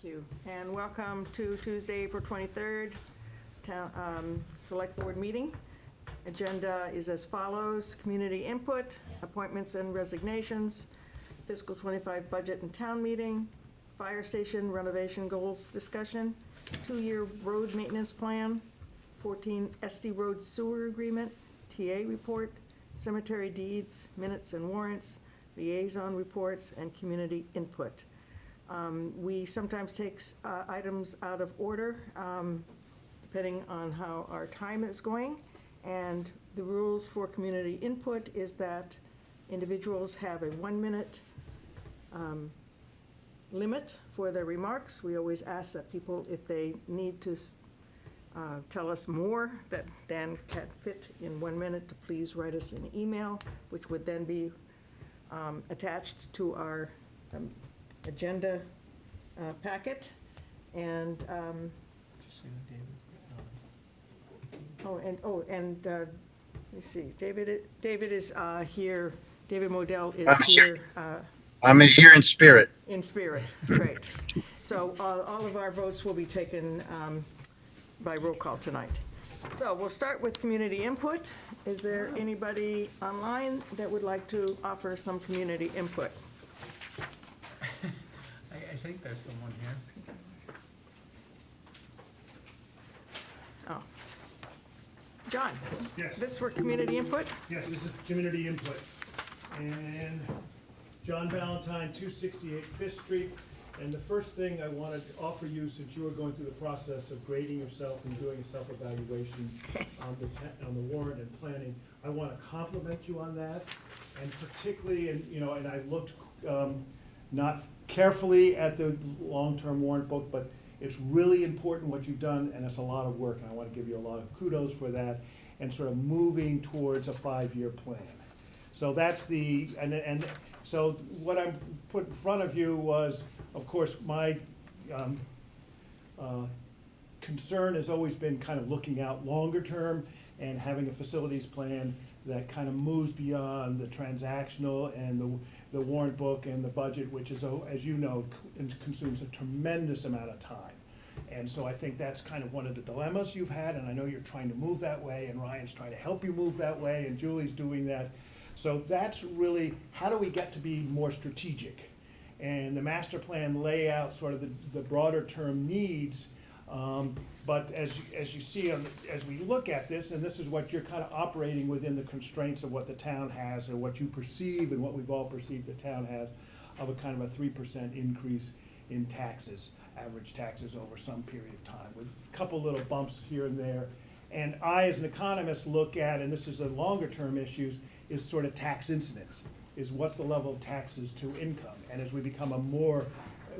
Thank you, and welcome to Tuesday, April 23rd, Select Board meeting. Agenda is as follows: community input, appointments and resignations, fiscal 25 budget and town meeting, fire station renovation goals discussion, 2-year road maintenance plan, 14 SD Road sewer agreement, TA report, cemetery deeds, minutes and warrants, liaison reports, and community input. We sometimes take items out of order, depending on how our time is going. And the rules for community input is that individuals have a 1-minute limit for their remarks. We always ask that people, if they need to tell us more than can fit in 1 minute, to please write us an email, which would then be attached to our agenda packet. And let's see, David is here. David Modell is here. I'm here in spirit. In spirit, great. So all of our votes will be taken by roll call tonight. So we'll start with community input. Is there anybody online that would like to offer some community input? I think there's someone here. Oh. John? Yes. This for community input? Yes, this is community input. And John Valentine, 268 Fifth Street. And the first thing I wanted to offer you, since you are going through the process of grading yourself and doing a self-evaluation on the warrant and planning, I want to compliment you on that. And particularly, and I looked not carefully at the long-term warrant book, but it's really important what you've done, and it's a lot of work, and I want to give you a lot of kudos for that, and sort of moving towards a 5-year plan. So that's and so what I put in front of you was, of course, my concern has always been kind of looking out longer term and having a facilities plan that kind of moves beyond the transactional and the warrant book and the budget, which is, as you know, consumes a tremendous amount of time. And so I think that's kind of one of the dilemmas you've had, and I know you're trying to move that way, and Ryan's trying to help you move that way, and Julie's doing that. So that's really, how do we get to be more strategic? And the master plan lay out sort of the broader term needs, but as you see, as we look at this, and this is what you're kind of operating within the constraints of what the town has, or what you perceive and what we've all perceived the town has, of a kind of a 3% increase in taxes, average taxes over some period of time, with a couple little bumps here and there. And I, as an economist, look at, and this is a longer term issues, is sort of tax incidence, is what's the level of taxes to income. And as we become a more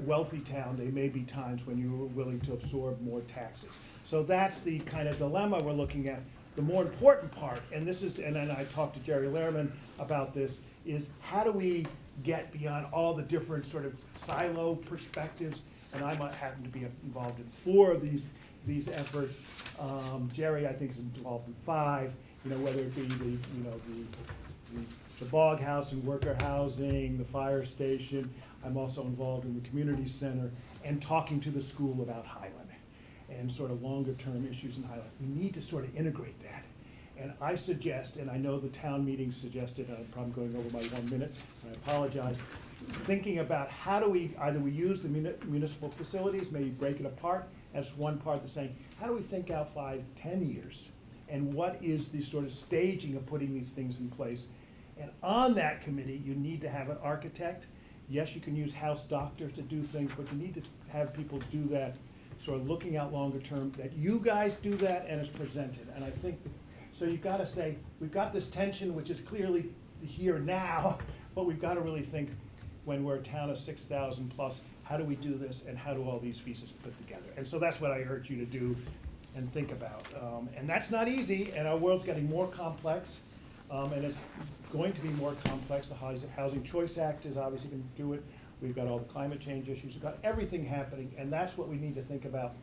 wealthy town, there may be times when you're willing to absorb more taxes. So that's the kind of dilemma we're looking at. The more important part, and this is, and then I talked to Jerry Lehrman about this, is how do we get beyond all the different sort of silo perspectives? And I might happen to be involved in 4 of these efforts. Jerry, I think, is involved in 5. Whether it be the bog house and worker housing, the fire station. I'm also involved in the community center and talking to the school about Highland and sort of longer term issues in Highland. We need to sort of integrate that. And I suggest, and I know the town meeting suggested, I'm probably going over my 1 minute, and I apologize, thinking about how do we, either we use the municipal facilities, maybe break it apart as one part that's saying, how do we think out 5, 10 years? And what is the sort of staging of putting these things in place? And on that committee, you need to have an architect. Yes, you can use house doctors to do things, but you need to have people do that, sort of looking out longer term, that you guys do that and it's presented. And I think, so you've got to say, we've got this tension, which is clearly here now, but we've got to really think, when we're a town of 6,000 plus, how do we do this and how do all these pieces fit together? And so that's what I urge you to do and think about. And that's not easy, and our world's getting more complex, and it's going to be more complex. The Housing Choice Act is obviously going to do it. We've got all the climate change issues. We've got everything happening, and that's what we need to think about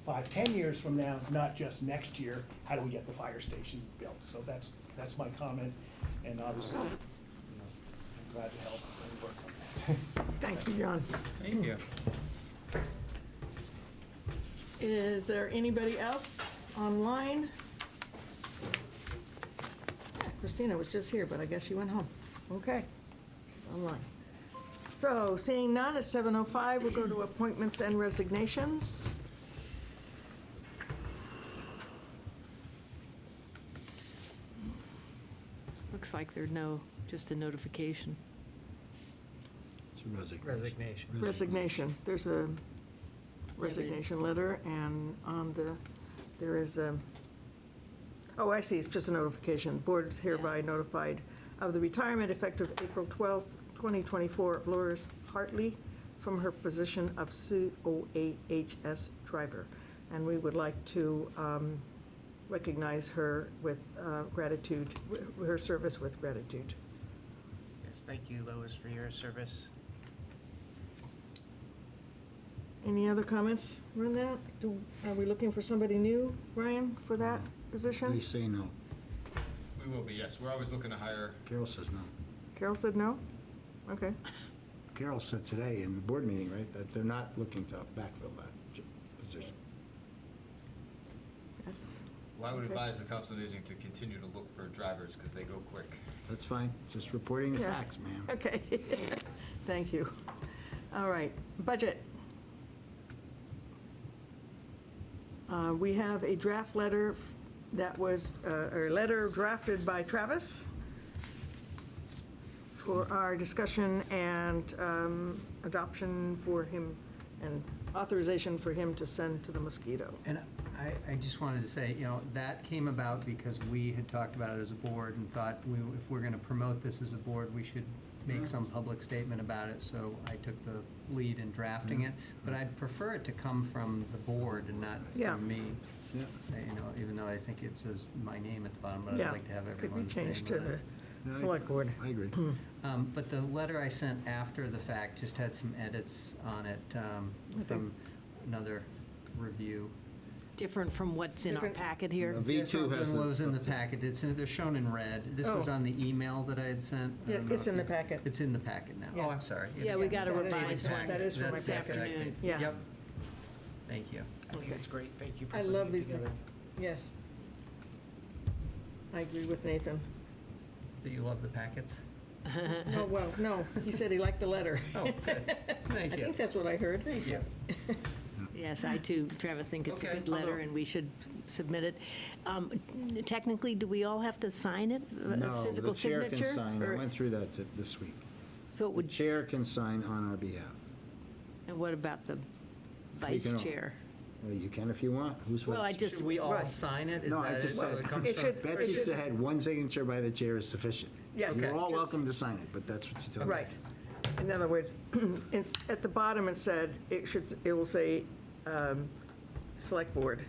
5, 10 years from now, not just next year. How do we get the fire station built? So that's my comment, and obviously, I'm glad to help and work on that. Thank you, John. Thank you. Is there anybody else online? Christina was just here, but I guess she went home. Okay, online. So, seeing none at 7:05, we'll go to appointments and resignations. Looks like there's just a notification. It's a Resignation. Resignation, there's a resignation letter, and on there is a, oh, I see, it's just a notification. The board is hereby notified of the retirement effective April 12th, 2024 of Loris Hartley from her position of COAHS driver. And we would like to recognize her with gratitude, her service with gratitude. Yes, thank you, Lois, for your service. Any other comments on that? Are we looking for somebody new, Ryan, for that They position? say no. We will be, yes. We're always looking to hire. Carol says no. Carol said no? Okay. Carol said today in the board meeting, right, that they're not looking to backfill that position. That's, Well, I would Okay. advise the council on aging to continue to look for drivers because they go quick. That's fine, just reporting the Yeah. facts, ma'am. okay. Thank you. All right, budget. We have a draft letter that was, or a letter drafted by Travis for our discussion and adoption for him, and authorization for him to send to the Mosquito. And I just wanted to say, that came about because we had talked about it as a board and thought if we're going to promote this as a board, we should make some public statement about it. So I took the lead in drafting it, but I'd prefer it to come from the board and not Yeah. from me. Yeah. Even though I think it says my name at the bottom, but Yeah. I'd like to have Could be everyone's name changed to on the it. Yeah, select board. I agree. But the letter I sent after the fact just had some edits on it from another review. Different from what's in our Different- packet here. The V2 has What was in the the, packet, they're shown in red. This was Oh. on the email that I had sent. I Yeah, don't know it's if in the you- packet. It's in the packet now. Yeah. Oh, I'm sorry. Yeah, we got a That is- revised one. that is from my That's packet. afternoon. Yeah. Yep. Thank you. I think it's great, thank you for I putting love it these, together. yes. I agree with Nathan. Do you love the packets? No, well, no, he said he liked the letter. Oh, good. I Thank you. think that's what I heard. Thank you. Yes, I too, Travis, think it's a Okay, good letter, although- and we should submit it. Technically, do we all have to sign it? A no, the physical chair can signature? sign, I Or- went through that this week. So it The would, chair can sign on our behalf. and what about the can vice all- chair? Well, you can if you want, who's Well, I vice? just, Should we all Right. sign it? Is No, I that just it? So said, it comes It from- should- Betsy it should- said one signature by the chair is sufficient. Yes, You're all just- welcome to sign it, but that's what you told me. Right. In other words, it's, at the bottom it said, it will say, select board.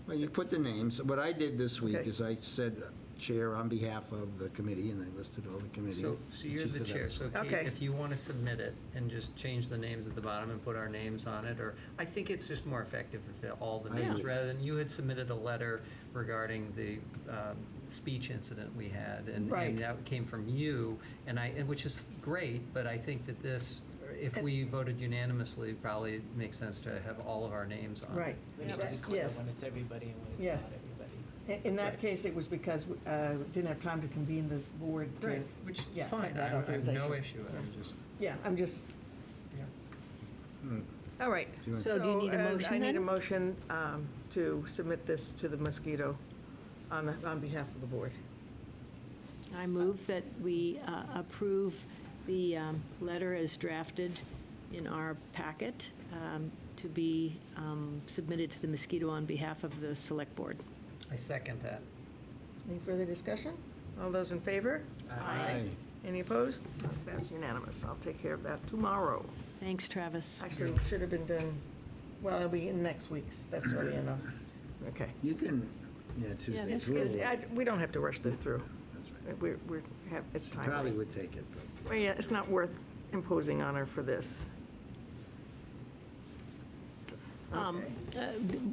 Well, you put the names. What I did this week Okay. is I said chair on behalf of the committee, and I listed all the committee. So and you're she the said that chair, was so fine. Kate, Okay. if you want to submit it and just change the names at the bottom and put our names on it, or, I think it's just more effective if all the I names, agree. rather than you had submitted a letter regarding the speech incident we had, and Right. that came from you, and which is great, but I think that this, if we voted unanimously, probably it makes sense to have all of our names on it. Right. We need to be clear Yes. when it's everybody and when Yes. it's not everybody. In that Right. case, it was because we didn't have time to convene the board to, Right, which is yeah, fine, that I have no authorization. issue, I'm just, yeah, I'm just, yeah. all right. Do you want- So do you need a motion I need a then? motion to submit this to the Mosquito on behalf of the board. I move that we approve the letter as drafted in our packet to be submitted to the Mosquito on behalf of the Select Board. I second that. Any further discussion? All those in favor? Aye. Any opposed? That's unanimous. I'll take care of that tomorrow. Thanks, Travis. Actually, it should have been done, well, it'll be in next week's, that's early enough. Okay. You can, yeah, Tuesday. that's Because we don't have to rush this through. That's right. It's Probably timely. would take it, but. Well, yeah, it's not worth imposing on her for this. Um, Okay.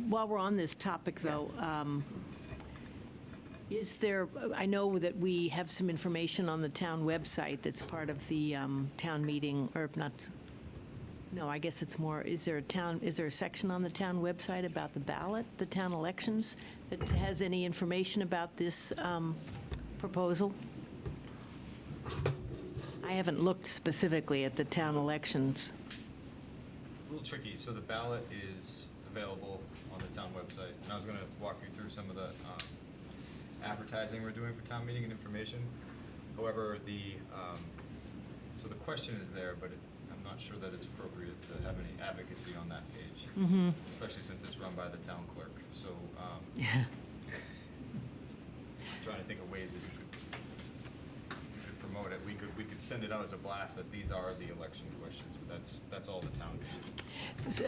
While we're on this topic, though, is there, I know that we have some information on the town website that's part of the town meeting, or not, No, I guess it's more, is there a section on the town website about the ballot, the town elections, that has any information about this proposal? I haven't looked specifically at the town elections. It's a little tricky. So the ballot is available on the town website. And I was going to walk you through some of the advertising we're doing for town meeting and information. However, so the question is there, but I'm not sure that it's appropriate to have any advocacy on that page, especially since it's run by the town clerk. So Yeah. I'm trying to think of ways that you could promote it. We could send it out as a blast that these are the election questions, but that's all the town can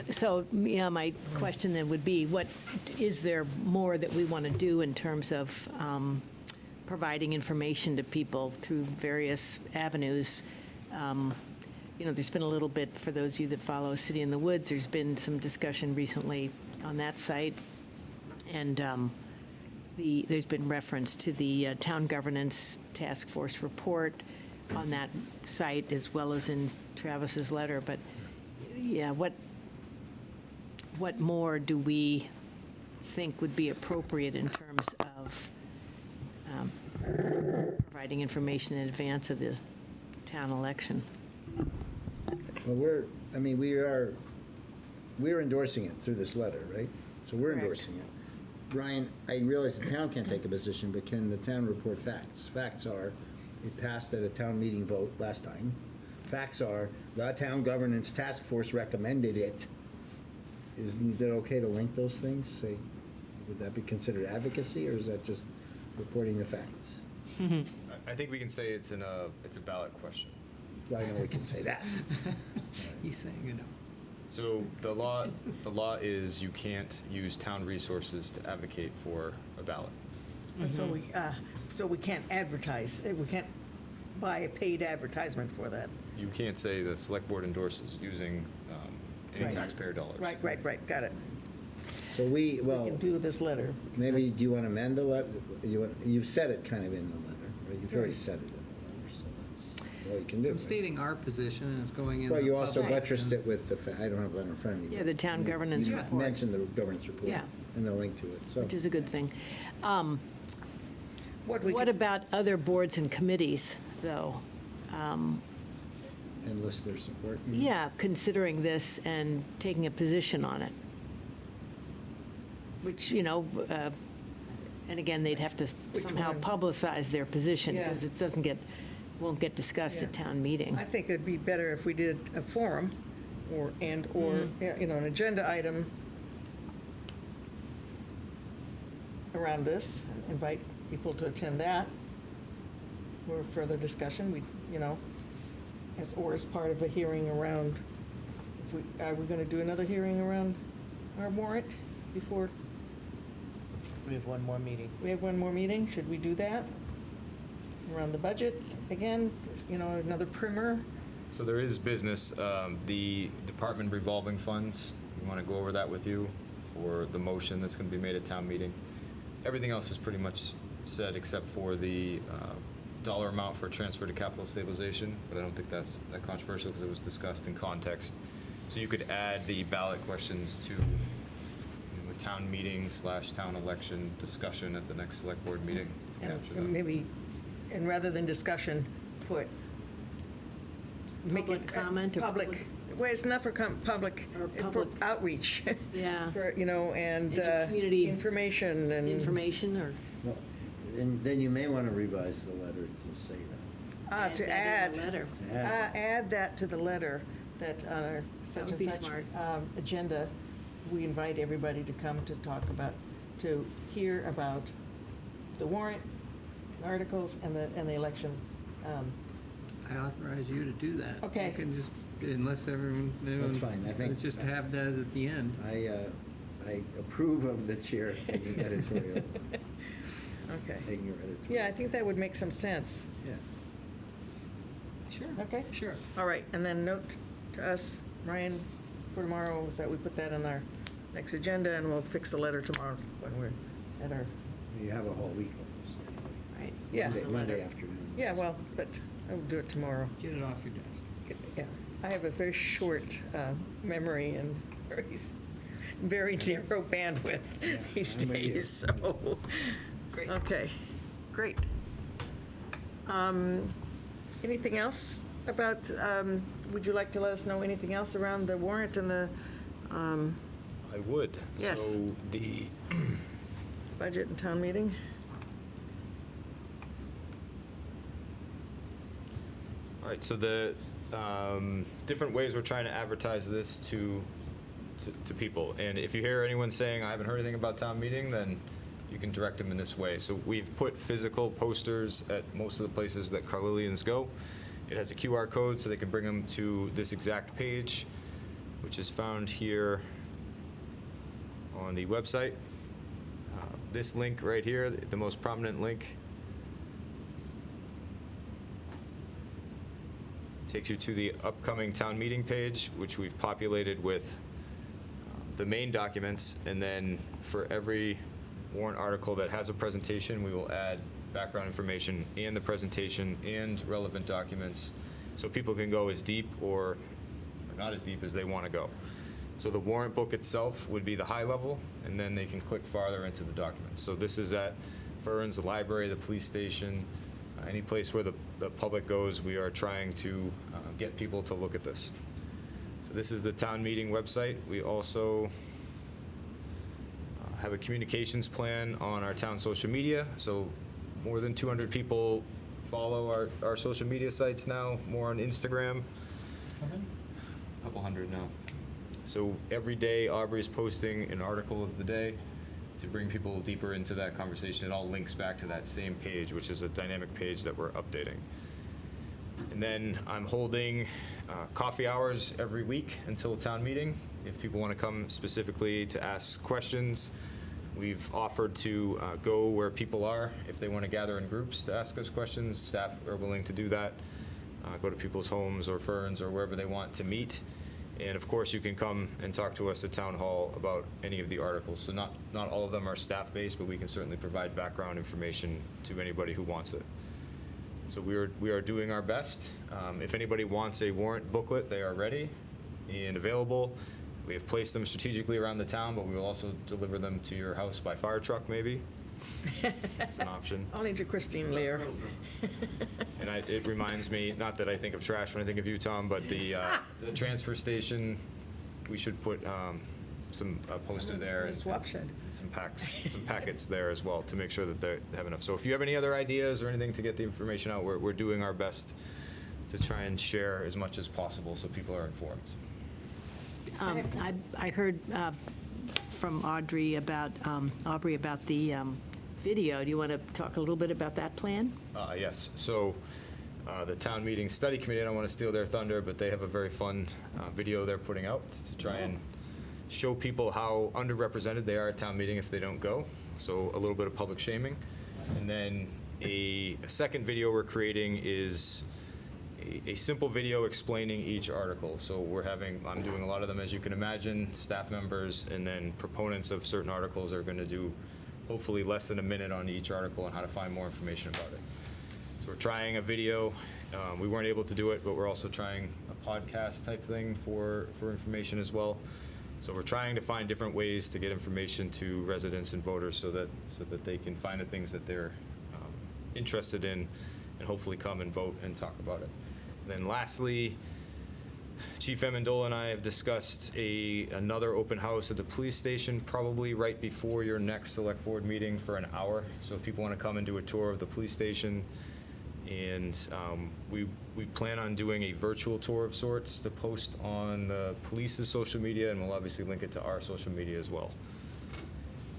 do. So, yeah, my question then would be, what, is there more that we want to do in terms of providing information to people through various avenues? There's been a little bit, for those of you that follow City in the Woods, there's been some discussion recently on that site, and there's been reference to the Town Governance Task Force report on that site, as well as in Travis's letter. But, yeah, what more do we think would be appropriate in terms of providing information in advance of the town election? Well, we're endorsing it through this letter, right? So we're Correct. endorsing it. Brian, I realize the town can't take a position, but can the town report facts? Facts are, it passed at a town meeting vote last time. Facts are, the Town Governance Task Force recommended it. Isn't it okay to link those things? Say, would that be considered advocacy, or is that just reporting the facts? I think we can say it's a ballot question. Well, I know we can say that. He's saying, So the law is you can't use town resources to advocate for a ballot. So we can't advertise, we can't buy a paid advertisement for that. You can't say the select board endorses using any Right. taxpayer dollars. Right, got it. So We can do this letter. maybe, do you want to amend the letter? You've said it kind of in the letter, right? You've already said it in the letter, so that's all you can do. I'm right? stating our position, and it's going in. Well, the you also public, buttressed and- it with I don't have that in front of me. Yeah, but the town you- governance you report. mentioned the governance report. Yeah. And the link to it, so. Which is a good thing. What we What could- about other boards and committees, though? Enlist their support. you mean? Yeah, considering this and taking a position on it. Which, and again, they'd have to Which somehow ones? publicize their position, Yeah. because it won't get discussed at Yeah. town meeting. I think it'd be better if we did a forum or an agenda item around this, invite people to attend that for further discussion, as part of a hearing around, are we going to do another hearing around our warrant before We have one more meeting. we have one more meeting? Should we do that? Around the budget again, another primer? So there is business, the department revolving funds, we want to go over that with you for the motion that's going to be made at town meeting. Everything else is pretty much said except for the dollar amount for transfer to capital stabilization, but I don't think that's that controversial because it was discussed in context. So you could add the ballot questions to a town meeting / town election discussion at the next select board meeting to capture that. And maybe, and rather than discussion, make Public it comment or public- well, it's not for public, Or for public- outreach. Yeah. For, and Into community information and. Information, or? Well, and then you may want to revise the letter to say that. To that in add. the letter. To add. Add that to the letter, that on our such would and be such smart. agenda, we invite everybody to come to talk about, to hear about the warrant, articles, and the election. I authorize you to do that. Okay. You can just, unless everyone. That's fine, I think- Just have that at the end. I approve of the chair taking editorial, Okay. taking your editorial. Yeah, I think that would make some sense. Yeah. Sure. Okay? Sure. All right, and then note to us, Ryan, for tomorrow, is that we put that on our next agenda, and we'll fix the letter tomorrow when we're at our, You have a whole week almost. Yeah. Monday afternoon. yeah, well, but I'll do it tomorrow. Get it off your desk. Yeah. I have a very short memory and very narrow bandwidth these I'm with you. days, so. Great. Okay, great. Anything else about, would you like to let us know anything else around the warrant and the I would. Yes. So the, budget and town meeting? all right, so the different ways we're trying to advertise this to people. And if you hear anyone saying, I haven't heard anything about town meeting, then you can direct them in this way. So we've put physical posters at most of the places that Carlilians go. It has a QR code so they can bring them to this exact page, which is found here on the website. This link right here, the most prominent link, takes you to the upcoming town meeting page, which we've populated with the main documents, and then for every warrant article that has a presentation, we will add background information and the presentation and relevant documents, so people can go as deep or not as deep as they want to go. So the warrant book itself would be the high level, and then they can click farther into the documents. So this is at Fern's, the library, the police station, any place where the public goes, we are trying to get people to look at this. So this is the town meeting website. We also have a communications plan on our town social media. So more than 200 people follow our social media sites now, more on Instagram. A couple hundred now. So every day Aubrey's posting an article of the day to bring people deeper into that conversation. It all links back to that same page, which is a dynamic page that we're updating. And then I'm holding coffee hours every week until town meeting. If people want to come specifically to ask questions, we've offered to go where people are. If they want to gather in groups to ask us questions, staff are willing to do that. Go to people's homes or Fern's or wherever they want to meet. And of course, you can come and talk to us at Town Hall about any of the articles. So not all of them are staff-based, but we can certainly provide background information to anybody who wants it. So we are doing our best. If anybody wants a warrant booklet, they are ready and available. We have placed them strategically around the town, but we will also deliver them to your house by fire truck, maybe. It's an option. Only to Christine Lear. And it reminds me, not that I think of trash when I think of you, Tom, but the transfer station, we should put some poster there. The and swap shed. some packets there as well to make sure that they have enough. So if you have any other ideas or anything to get the information out, we're doing our best to try and share as much as possible so people are informed. I heard from Aubrey about the video. Do you want to talk a little bit about that plan? Yes, so the town meeting study committee, I don't want to steal their thunder, but they have a very fun video they're putting out to try and show people how underrepresented they are at town meeting if they don't go. So a little bit of public shaming. And then a second video we're creating is a simple video explaining each article. So I'm doing a lot of them, as you can imagine, staff members, and then proponents of certain articles are going to do hopefully less than a minute on each article on how to find more information about it. So we're trying a video. We weren't able to do it, but we're also trying a podcast type thing for information as well. So we're trying to find different ways to get information to residents and voters so that they can find the things that they're interested in and hopefully come and vote and talk about it. And then lastly, Chief Amendola and I have discussed another open house at the police station, probably right before your next select board meeting for an hour. So if people want to come and do a tour of the police station, and we plan on doing a virtual tour of sorts to post on the police's social media, and we'll obviously link it to our social media as well.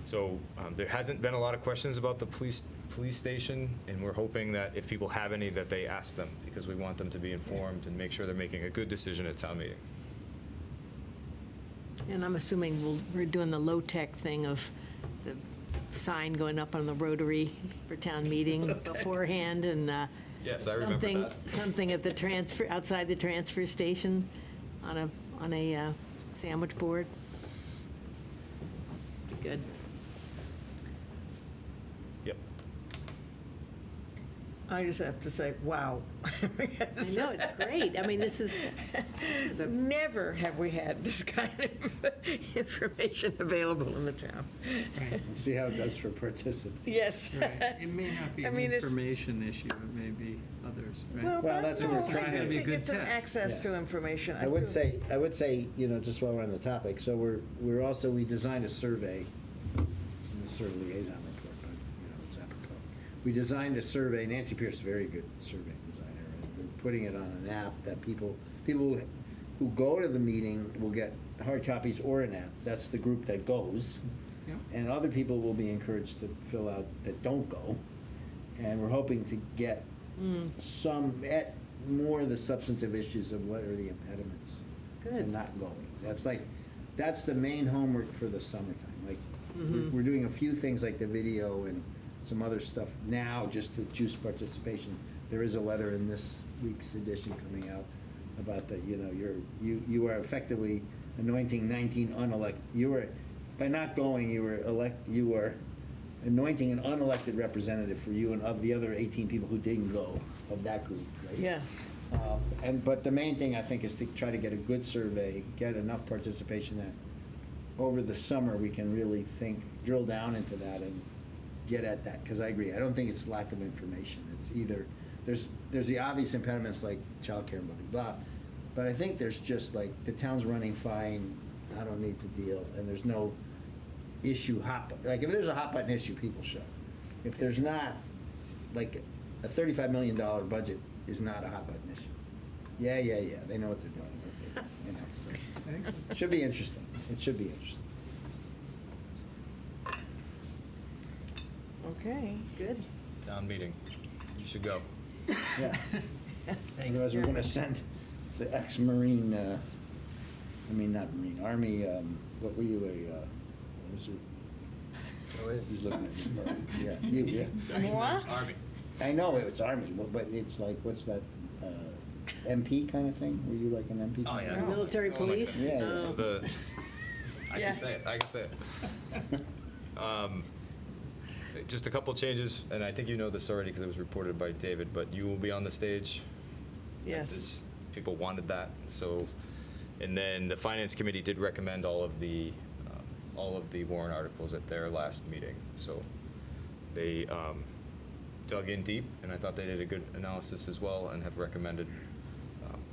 So there hasn't been a lot of questions about the police station, and we're hoping that if people have any, that they ask them, because we want them to be informed and make sure they're making a good decision at town meeting. And I'm assuming we're doing the low-tech thing of the sign going up on the Rotary for town meeting beforehand, and Yes, I remember that. something at the outside the transfer station on a sandwich board. Be good. Yep. I just have to say, wow. I know, it's great. I mean, this is a Never have we had this kind of information available in the town. Right. We'll see how it does for participants. Yes. Right. It may not be I an mean, it's- information issue, it may be others, right? Well, Well, that's what we're no, trying I to- think Be a good it's an test. access to information. I would say, you know, just while we're on the topic, so we designed a survey, and it's sort of liaison report, but, you know, it's apropos. We designed a survey, Nancy Pierce is a very good survey designer, and we're putting it on an app that people who go to the meeting will get hard copies or an app. That's the group that goes. Yep. And other people will be encouraged to fill out that don't go. And we're hoping to get more of the substantive issues of what are the impediments to Good. not going. That's the main homework for the summertime. Like, we're doing a few things like the video and some other stuff now just to juice participation. There is a letter in this week's edition coming out about that, you know, you are effectively anointing 19 unelected, by not going, you were anointing an unelected representative for you and of the other 18 people who didn't go of that group, right? Yeah. But the main thing, I think, is to try to get a good survey, get enough participation that over the summer, we can really drill down into that and get at that, because I agree, I don't think it's lack of information. It's either, there's the obvious impediments like childcare and blah, blah, blah, but I think there's just like, the town's running fine, I don't need to deal, and there's no issue like, if there's a hot button issue, people show. If there's not, like, a $35 million budget is not a hot button issue. Yeah, they know what they're doing, okay, you know, so. It should be interesting, it should be interesting. Okay. good. Town meeting. You should go. Yeah. Thanks. Otherwise, we're gonna send the ex-Marine, not Marine, Army, what were you, what was your? He's looking at me. Yeah, you, yeah. What? Army. I know it's Army, but it's like, what's that, MP kind of thing? Were you like an MP? Oh, yeah. Military Oh, makes police? sense. Yeah. So the, I Yeah. can say it. Just a couple changes, and I think you know this already because it was reported by David, but you will be on the stage. Yes. This- People wanted that, so, and then the Finance Committee did recommend all of the warrant articles at their last meeting. So they dug in deep, and I thought they did a good analysis as well, and have recommended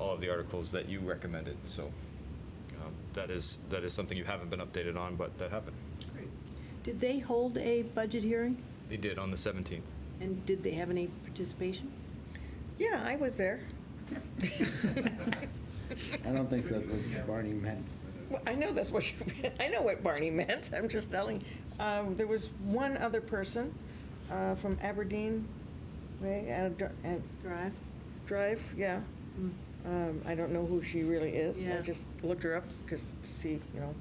all of the articles that you recommended. So that is something you haven't been updated on, but that happened. Great. Did they hold a budget hearing? They did on the 17th. And did they have any participation? Yeah, I was there. I don't think that's what Barney meant. Well, I know that's what I know what Barney meant. I'm just telling. There was one other person from Aberdeen Way, Drive, yeah. I don't know who she really is. I Yeah. just looked her up to see, you know,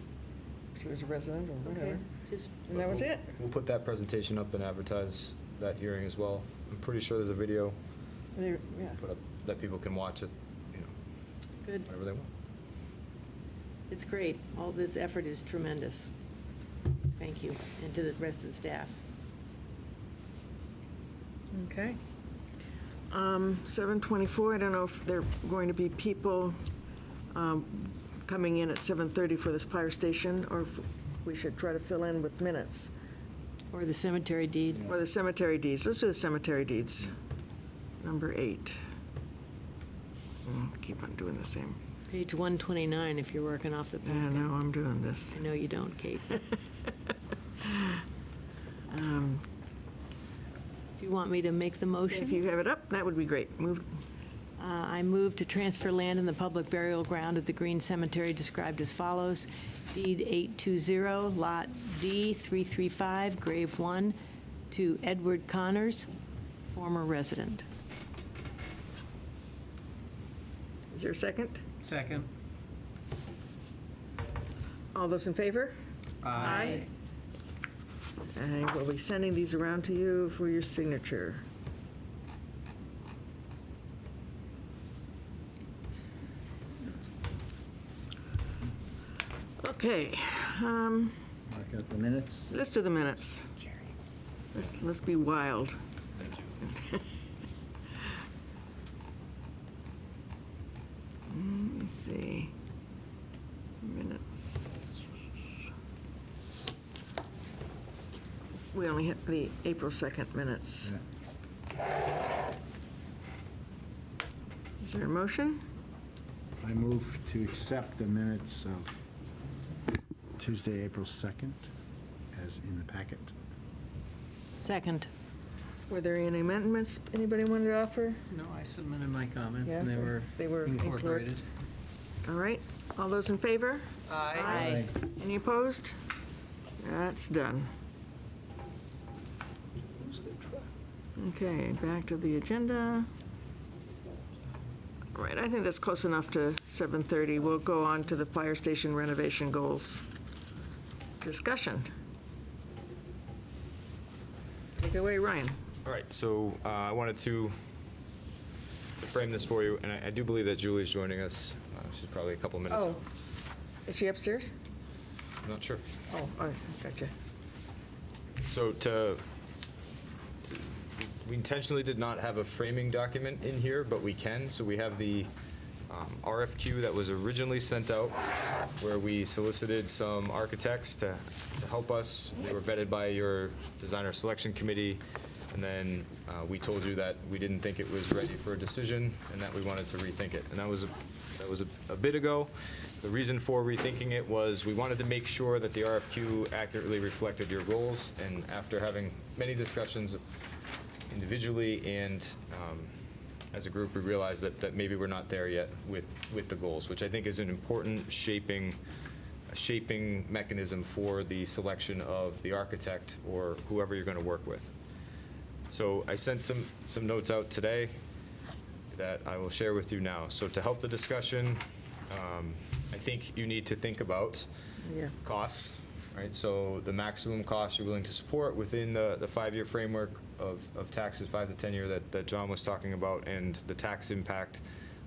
if she was a resident or Okay, whatever. just, And that was it. We'll put that presentation up and advertise that hearing as well. I'm pretty sure there's a video Yeah. put up that people can watch it, you know, good. whenever they want. It's great. All this effort is tremendous. Thank you, and to the rest of the staff. Okay. 7:24, I don't know if there are going to be people coming in at 7:30 for this fire station, or if we should try to fill in with minutes. Or the cemetery deed. Or the cemetery deeds. Let's do the cemetery deeds. Number 8. Keep on doing the same. Page 129, if you're working off the Yeah, packet. no, I'm doing this. I know you don't, Kate. Do you want me to make the motion? If you have it up, that would be great. Move. I move to transfer land in the public burial ground at the Green Cemetery described as follows. Deed 820, Lot D 335, Grave 1, to Edward Connors, former resident. Is there a second? Second. All those in favor? And we'll be sending these around to you for your signature. Okay, Mark out the minutes. let's do the minutes. Let's be wild. Let's see. Minutes. We only hit the April 2nd minutes. Is there a motion? I move to accept the minutes of Tuesday, April 2nd, as in the packet. Second. Were there any amendments anybody wanted to offer? No, I submitted my comments and Yes, they were included. incorporated. All right, all those in favor? Aye. Any opposed? That's done. Okay, back to the agenda. All right, I think that's close enough to 7:30. We'll go on to the fire station renovation goals. Discussion. Take it away, Ryan. All right, so I wanted to frame this for you, and I do believe that Julie's joining us. She's probably a couple minutes Oh, out. is she upstairs? I'm not sure. Oh, all right, gotcha. So we intentionally did not have a framing document in here, but we can. So we have the RFQ that was originally sent out, where we solicited some architects to help us. They were vetted by your designer selection committee, and then we told you that we didn't think it was ready for a decision, and that we wanted to rethink it. And that was a bit ago. The reason for rethinking it was we wanted to make sure that the RFQ accurately reflected your goals, and after having many discussions individually and as a group, we realized that maybe we're not there yet with the goals, which I think is an important shaping mechanism for the selection of the architect or whoever you're going to work with. So I sent some notes out today that I will share with you now. So to help the discussion, I think you need to think about Yeah. costs, right? So the maximum cost you're willing to support within the 5-year framework of taxes, 5 to 10 year that John was talking about, and the tax impact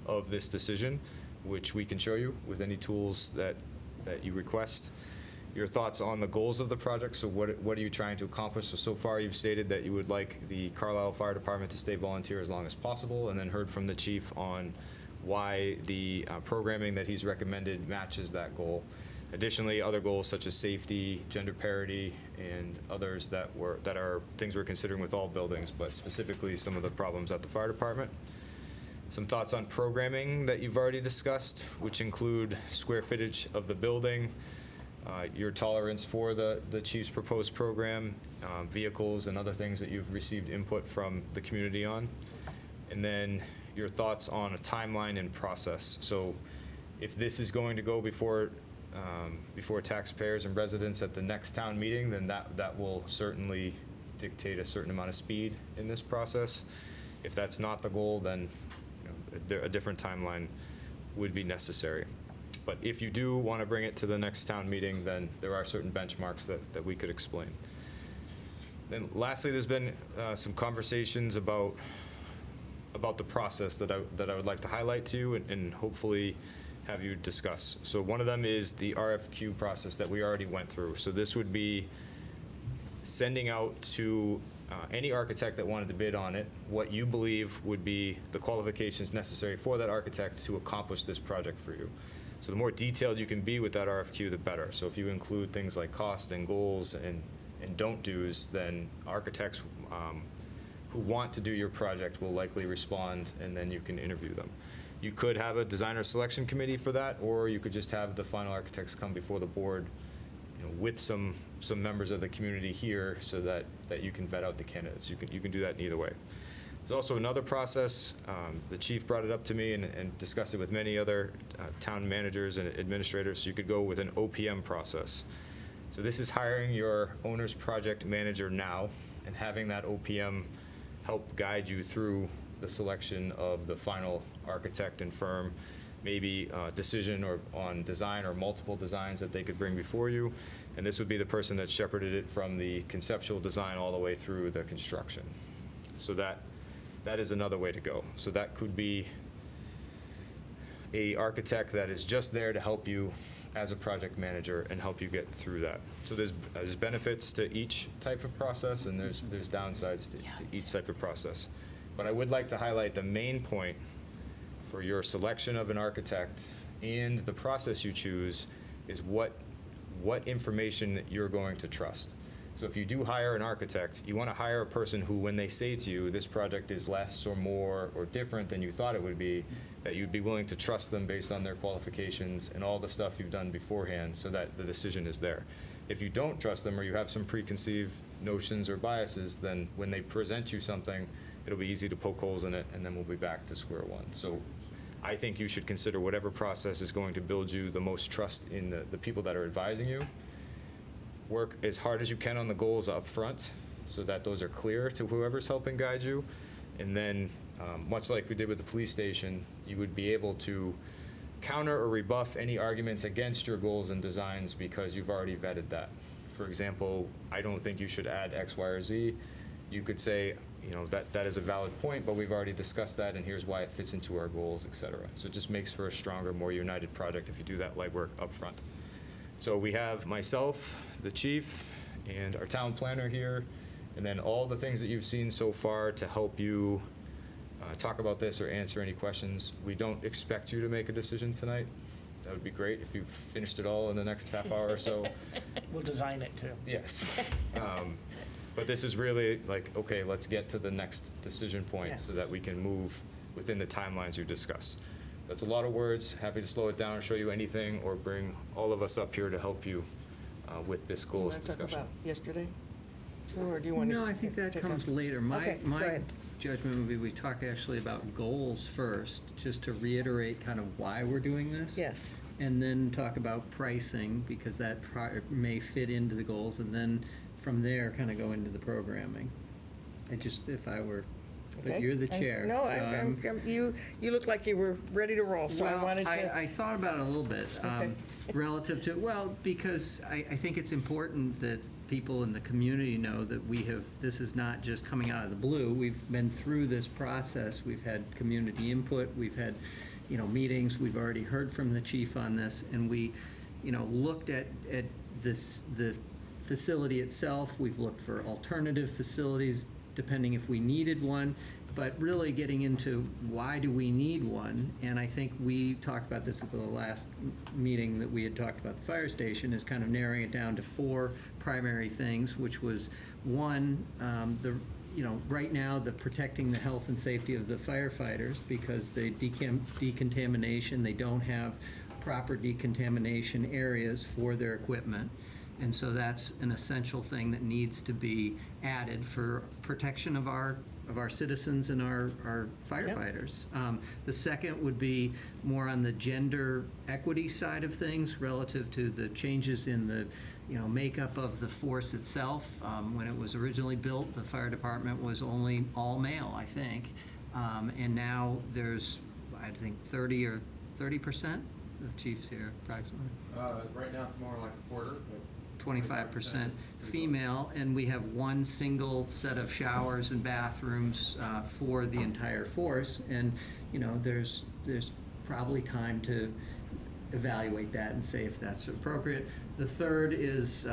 of this decision, which we can show you with any tools that you request. Your thoughts on the goals of the project. So what are you trying to accomplish? So far you've stated that you would like the Carlisle Fire Department to stay volunteer as long as possible, and then heard from the chief on why the programming that he's recommended matches that goal. Additionally, other goals such as safety, gender parity, and others that are things we're considering with all buildings, but specifically some of the problems at the fire department. Some thoughts on programming that you've already discussed, which include square footage of the building, your tolerance for the chief's proposed program, vehicles and other things that you've received input from the community on. And then your thoughts on a timeline and process. So if this is going to go before taxpayers and residents at the next town meeting, then that will certainly dictate a certain amount of speed in this process. If that's not the goal, then a different timeline would be necessary. But if you do want to bring it to the next town meeting, then there are certain benchmarks that we could explain. Then lastly, there's been some conversations about the process that I would like to highlight to you and hopefully have you discuss. So one of them is the RFQ process that we already went through. So this would be sending out to any architect that wanted to bid on it what you believe would be the qualifications necessary for that architect to accomplish this project for you. So the more detailed you can be with that RFQ, the better. So if you include things like cost and goals and don't do's, then architects who want to do your project will likely respond, and then you can interview them. You could have a designer selection committee for that, or you could just have the final architects come before the board, with some members of the community here, so that you can vet out the candidates. You can do that in either way. There's also another process. The chief brought it up to me and discussed it with many other town managers and administrators. So you could go with an OPM process. So this is hiring your owner's project manager now and having that OPM help guide you through the selection of the final architect and firm, maybe a decision or on design or multiple designs that they could bring before you. And this would be the person that shepherded it from the conceptual design all the way through the construction. So that is another way to go. So that could be a architect that is just there to help you as a project manager and help you get through that. So there's benefits to each type of process, and there's downsides to each type of process. But I would like to highlight the main point for your selection of an architect and the process you choose is what information that you're going to trust. So if you do hire an architect, you want to hire a person who, when they say to you, this project is less or more or different than you thought it would be, that you'd be willing to trust them based on their qualifications and all the stuff you've done beforehand so that the decision is there. If you don't trust them or you have some preconceived notions or biases, then when they present you something, it'll be easy to poke holes in it, and then we'll be back to square one. So I think you should consider whatever process is going to build you the most trust in the people that are advising you. Work as hard as you can on the goals up front so that those are clear to whoever's helping guide you. And then, much like we did with the police station, you would be able to counter or rebuff any arguments against your goals and designs because you've already vetted that. For example, I don't think you should add X, Y, or Z. You could say, you know, that is a valid point, but we've already discussed that, and here's why it fits into our goals, et cetera. So it just makes for a stronger, more united project if you do that legwork up front. So we have myself, the chief, and our town planner here, and then all the things that you've seen so far to help you talk about this or answer any questions. We don't expect you to make a decision tonight. That would be great if you've finished it all in the next half hour or so. We'll design it too. Yes. But this is really like, okay, let's get to the next decision point so that we can move within the timelines you discuss. That's a lot of words. Happy to slow it down and show you anything or bring all of us up here to help you with this You goals want to talk discussion. about yesterday? Or do you want to? No, I think that take comes on- later. Okay, go My ahead. judgment would be we talk actually about goals first, just to reiterate kind of why we're doing this. Yes. And then talk about pricing, because that may fit into the goals, and then from there, kind of go into the programming. If I were, but Okay. you're the chair. No, so you look like you were ready to roll, so I Well, wanted to. I thought about it a little bit, Okay. relative to, well, because I think it's important that people in the community know that this is not just coming out of the blue. We've been through this process. We've had community input. We've had, meetings. We've already heard from the chief on this, and we, looked at the facility itself. We've looked for alternative facilities, depending if we needed one, but really getting into why do we need one? And I think we talked about this at the last meeting that we had talked about the fire station, is kind of narrowing it down to 4 primary things, which was one, right now, the protecting the health and safety of the firefighters, because the decontamination, they don't have proper decontamination areas for their equipment. And so that's an essential thing that needs to be added for protection of our citizens and our firefighters. The second would be more on the gender equity side of things relative to the changes in the makeup of the force itself. When it was originally built, the fire department was only all male, I think. And now there's, I think, 30% of chiefs here approximately. Right now, it's more like a quarter, but 25% female, and we have one single set of showers and bathrooms for the entire force. And, there's probably time to evaluate that and say if that's appropriate. The third is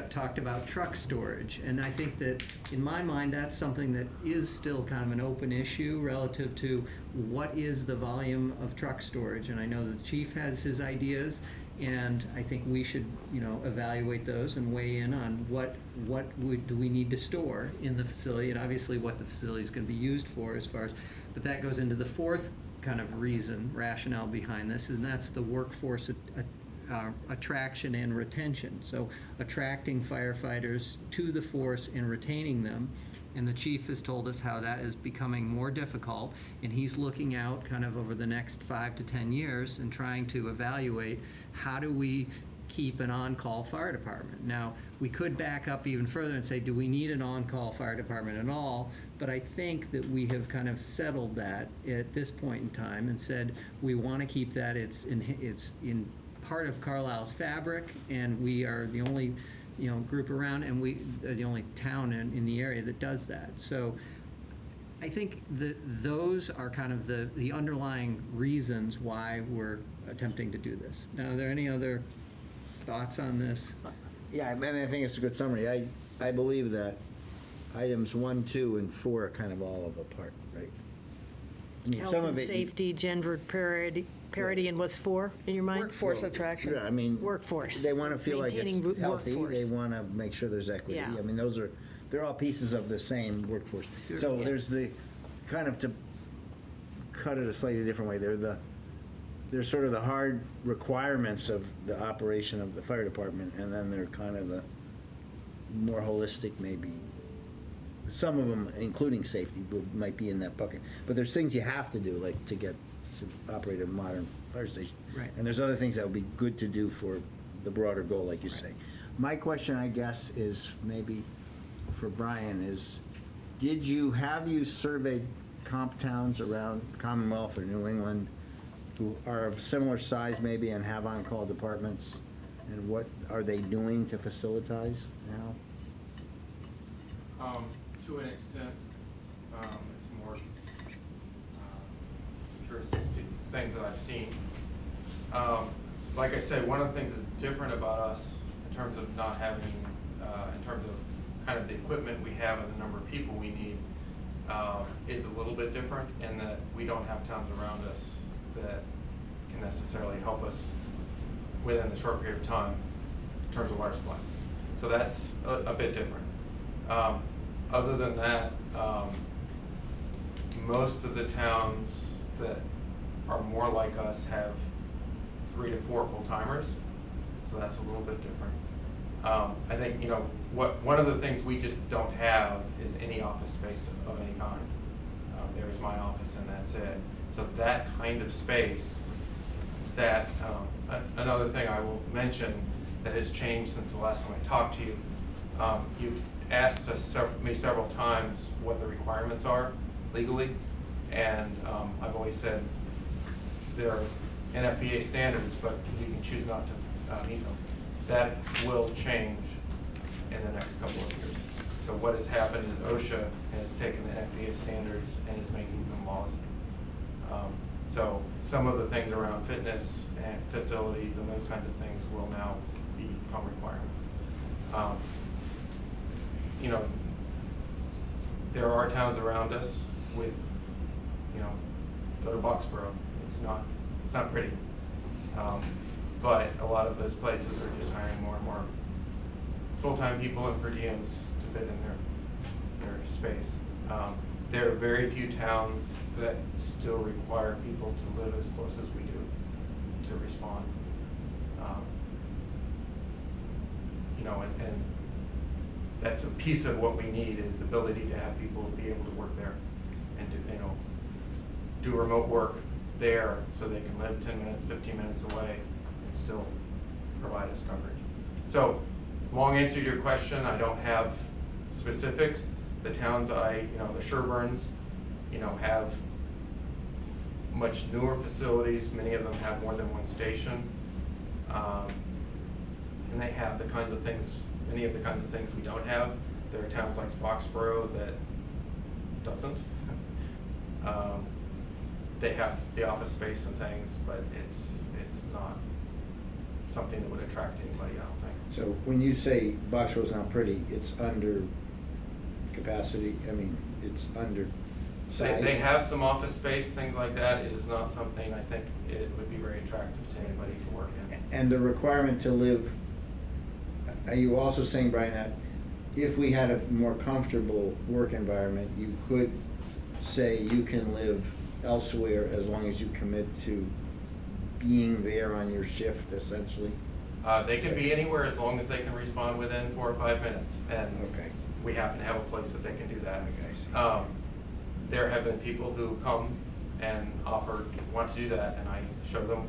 talked about truck storage, and I think that, in my mind, that's something that is still kind of an open issue relative to what is the volume of truck storage. And I know the chief has his ideas, and I think we should, evaluate those and weigh in on what do we need to store in the facility, and obviously what the facility is going to be used for but that goes into the fourth kind of rationale behind this, and that's the workforce attraction and retention. So attracting firefighters to the force and retaining them. And the chief has told us how that is becoming more difficult, and he's looking out kind of over the next 5 to 10 years and trying to evaluate how do we keep an on-call fire department. Now, we could back up even further and say, do we need an on-call fire department at all? But I think that we have kind of settled that at this point in time and said we want to keep that. It's in part of Carlisle's fabric, and we are the only group around, and we are the only town in the area that does that. So I think that those are kind of the underlying reasons why we're attempting to do this. Now, are there any other thoughts on this? Yeah, I think it's a good summary. I believe that items 1, 2, and 4 are kind of all of a part, right? I mean, Health some and of it. safety, gender parity, and what's four in your mind? Workforce attraction. Yeah, I mean. Workforce. They want to feel like Maintaining it's healthy, they workforce. want to make sure there's equity. Yeah. I mean, they're all pieces of the same workforce. Sure. So there's the, kind of to cut it a slightly different way, they're sort of the hard requirements of the operation of the fire department, and then they're kind of the more holistic, maybe. Some of them, including safety, might be in that bucket. But there's things you have to do, like to get to operate a modern fire station. Right. And there's other things that would be good to do for the broader goal, like you say. My question, I guess, is maybe for Brian is, have you surveyed comp towns around Commonwealth or New England who are of similar size maybe and have on-call departments? And what are they doing to facilitize now? To an extent, it's more juristic things that I've seen. Like I said, one of the things that's different about us in terms of not having, in terms of kind of the equipment we have and the number of people we need, is a little bit different in that we don't have towns around us that can necessarily help us within a short period of time in terms of water supply. So that's a bit different. Other than that, most of the towns that are more like us have 3 to 4 full-timers, so that's a little bit different. I think, one of the things we just don't have is any office space of any kind. There's my office and that's it. So that kind of space, another thing I will mention that has changed since the last time I talked to you, you've asked me several times what the requirements are legally, and I've always said there are NFPA standards, but you can choose not to meet them. That will change in the next couple of years. So what has happened is OSHA has taken the NFPA standards and is making them laws. So some of the things around fitness and facilities and those kinds of things will now become requirements. There are towns around us with, go to Boxborough. It's not pretty. But a lot of those places are just hiring more and more full-time people and per diems to fit in their space. There are very few towns that still require people to live as close as we do to respond. And that's a piece of what we need is the ability to have people be able to work there and to, do remote work there so they can live 10 minutes, 15 minutes away and still provide us coverage. So, long answer to your question, I don't have specifics. The towns the Sherburns, have much newer facilities. Many of them have more than one station. And they have many of the kinds of things we don't have. There are towns like Foxborough that doesn't. They have the office space and things, but it's not something that would attract anybody, I don't think. So when you say Boxborough's not pretty, it's under capacity, it's under size? They have some office space, things like that. It is not something I think it would be very attractive to anybody to work in. And the requirement to live, are you also saying, Brian, that if we had a more comfortable work environment, you could say you can live elsewhere as long as you commit to being there on your shift, essentially? They can be anywhere as long as they can respond within 4 or 5 minutes. And Okay. we happen to have a place that they can do that. Okay, I see. There have been people who come and want to do that, and I show them,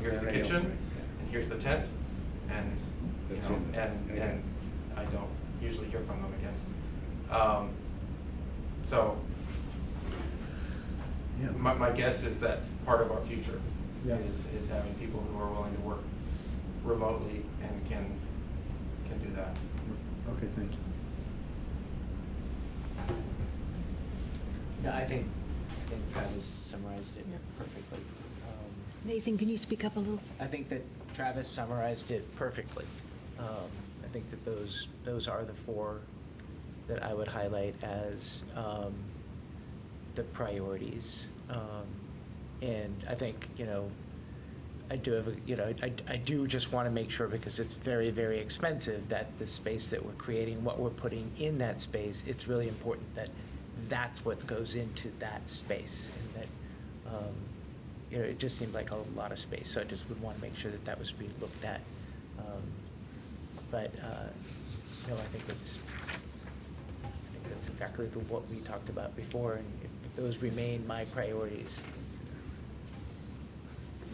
here's Yeah, the they don't, kitchen, right, yeah. and here's the tent, and, That's it. Okay. and I don't usually hear from them again. So, Yeah. my guess is that's part of our future, Yeah. is having people who are willing to work remotely and can do that. Okay, thank you. No, I think Travis summarized it perfectly. Nathan, can you speak up a little? I think that Travis summarized it perfectly. I think that those are the 4 that I would highlight as the priorities. And I think, I do have, I do just want to make sure, because it's very, very expensive, that the space that we're creating, what we're putting in that space, it's really important that that's what goes into that space. And that, it just seemed like a lot of space, so I just would want to make sure that that was being looked at. But, I think that's exactly what we talked about before, and if those remain my priorities.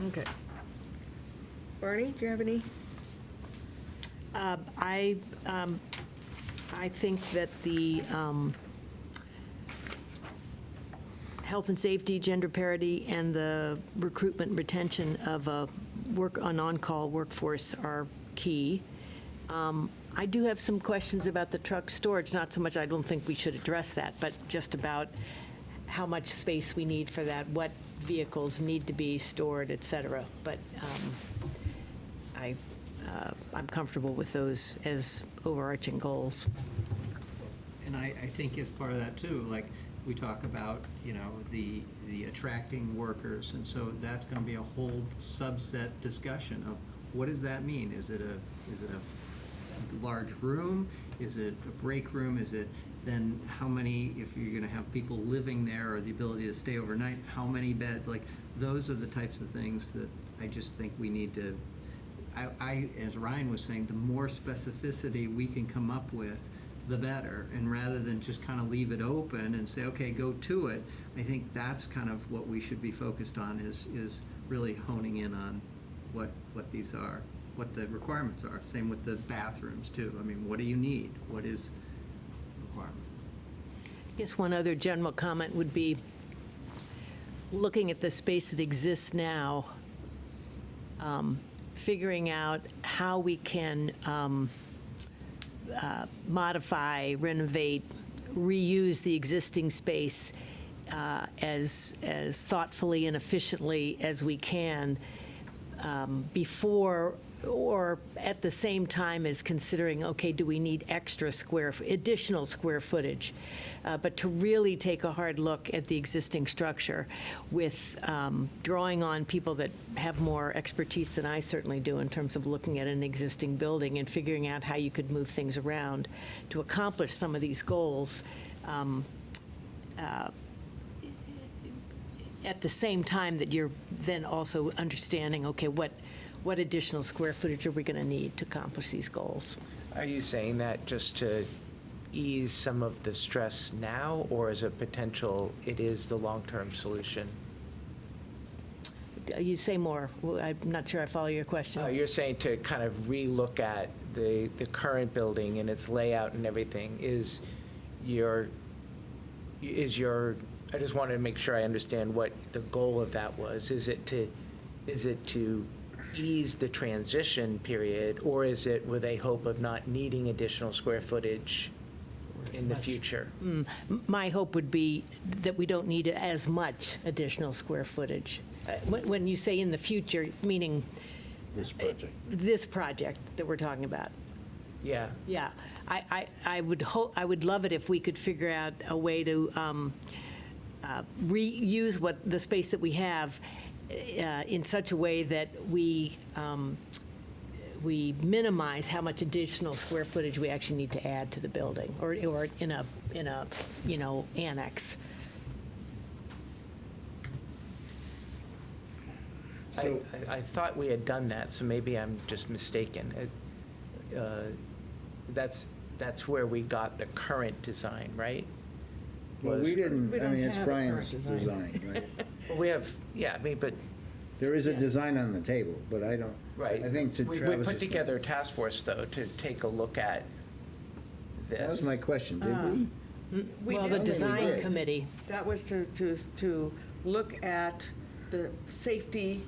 Okay. Barney, do you have any? I think that the health and safety, gender parity, and the recruitment and retention of an on-call workforce are key. I do have some questions about the truck storage, not so much, I don't think we should address that, but just about how much space we need for that, what vehicles need to be stored, et cetera. But I'm comfortable with those as overarching goals. And I think as part of that too, like, we talk about, the attracting workers, and so that's gonna be a whole subset discussion of what does that mean? Is it a large room? Is it a break room? Is it then how many, if you're gonna have people living there or the ability to stay overnight, how many beds? Like, those are the types of things that I just think we need to, as Ryan was saying, the more specificity we can come up with, the better. And rather than just kind of leave it open and say, okay, go to it, I think that's kind of what we should be focused on, is really honing in on what these are, what the requirements are. Same with the bathrooms too. I mean, what do you need? What is requirement? I guess one other general comment would be, looking at the space that exists now, figuring out how we can modify, renovate, reuse the existing space as thoughtfully and efficiently as we can, before or at the same time as considering, okay, do we need additional square footage? But to really take a hard look at the existing structure with drawing on people that have more expertise than I certainly do in terms of looking at an existing building and figuring out how you could move things around to accomplish some of these goals. At the same time that you're then also understanding, okay, what additional square footage are we going to need to accomplish these goals? Are you saying that just to ease some of the stress now, or as a potential, it is the long-term solution? You say more. Well, I'm not sure I follow your question. You're saying to kind of relook at the current building and its layout and everything. I just wanted to make sure I understand what the goal of that was. Is it to ease the transition period, or is it with a hope of not needing additional square footage in the future? My hope would be that we don't need as much additional square footage. When you say in the future, meaning this project that we're talking about. Yeah. Yeah, I would love it if we could figure out a way to reuse the space that we have in such a way that we minimize how much additional square footage we actually need to add to the building, or in a annex. I thought we had done that, so maybe I'm just mistaken. That's where we got the current design, right? Well, we didn't, We I don't mean, it's have a Brian's current design. design, right? Well, we have, yeah, I mean, but, There is a Yeah. design on the table, but I don't, right. I think to We Travis's put point- together a task force, though, to take a look at this. That was my question, did we? We Well, did. the I think we design did. committee. That was to look at the safety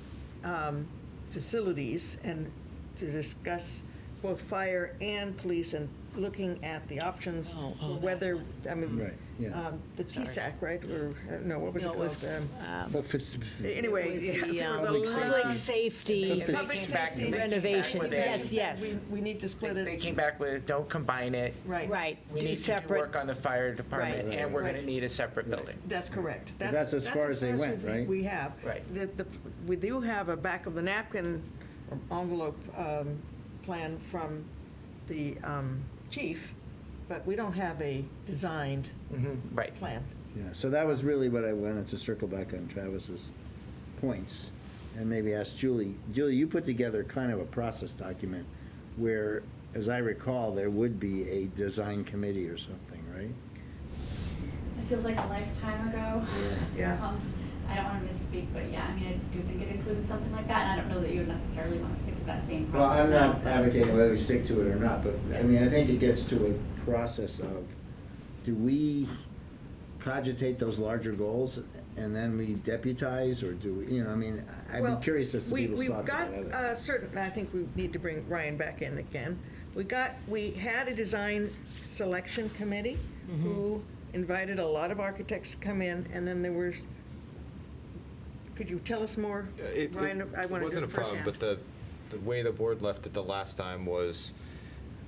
facilities and to discuss both fire and police and looking at the options, Oh, for whether, I mean, Right. Yeah. The TSAC, right? Or, no, what was it No, it was, called? But for, Anyway, It was yes, the, it was a public Public long. safety And they Public came back- safety. they came back renovation, with a- yes, yes. We need to split They it. came back with, don't combine it. Right. Right, We do need to do separate. work on the fire department, Right. and we're gonna Right. need a separate building. That's correct. But that's as far as they went, right? We have. Right. We do have a back of the napkin envelope plan from the chief, but we don't have a designed Right. plan. yeah, so that was really what I wanted to circle back on Travis's points and maybe ask Julie. Julie, you put together kind of a process document where, as I recall, there would be a design committee or something, right? It feels like a lifetime ago. Yeah. I don't want to misspeak, but yeah, I mean, I do think it included something like that, and I don't know that you would necessarily want to stick to that same Well, process. I'm not advocating whether we stick to it or not, but, I mean, I think it gets to a process of, do we cogitate those larger goals and then we deputize, or do we, I mean, I'd Well, be curious as to people's We've thoughts got about it. certain, I think we need to bring Ryan back in again. We had a design selection committee who invited a lot of architects to come in, and then there was, could you tell us more? Ryan, I want to do wasn't it a problem, firsthand. but the way the board left it the last time was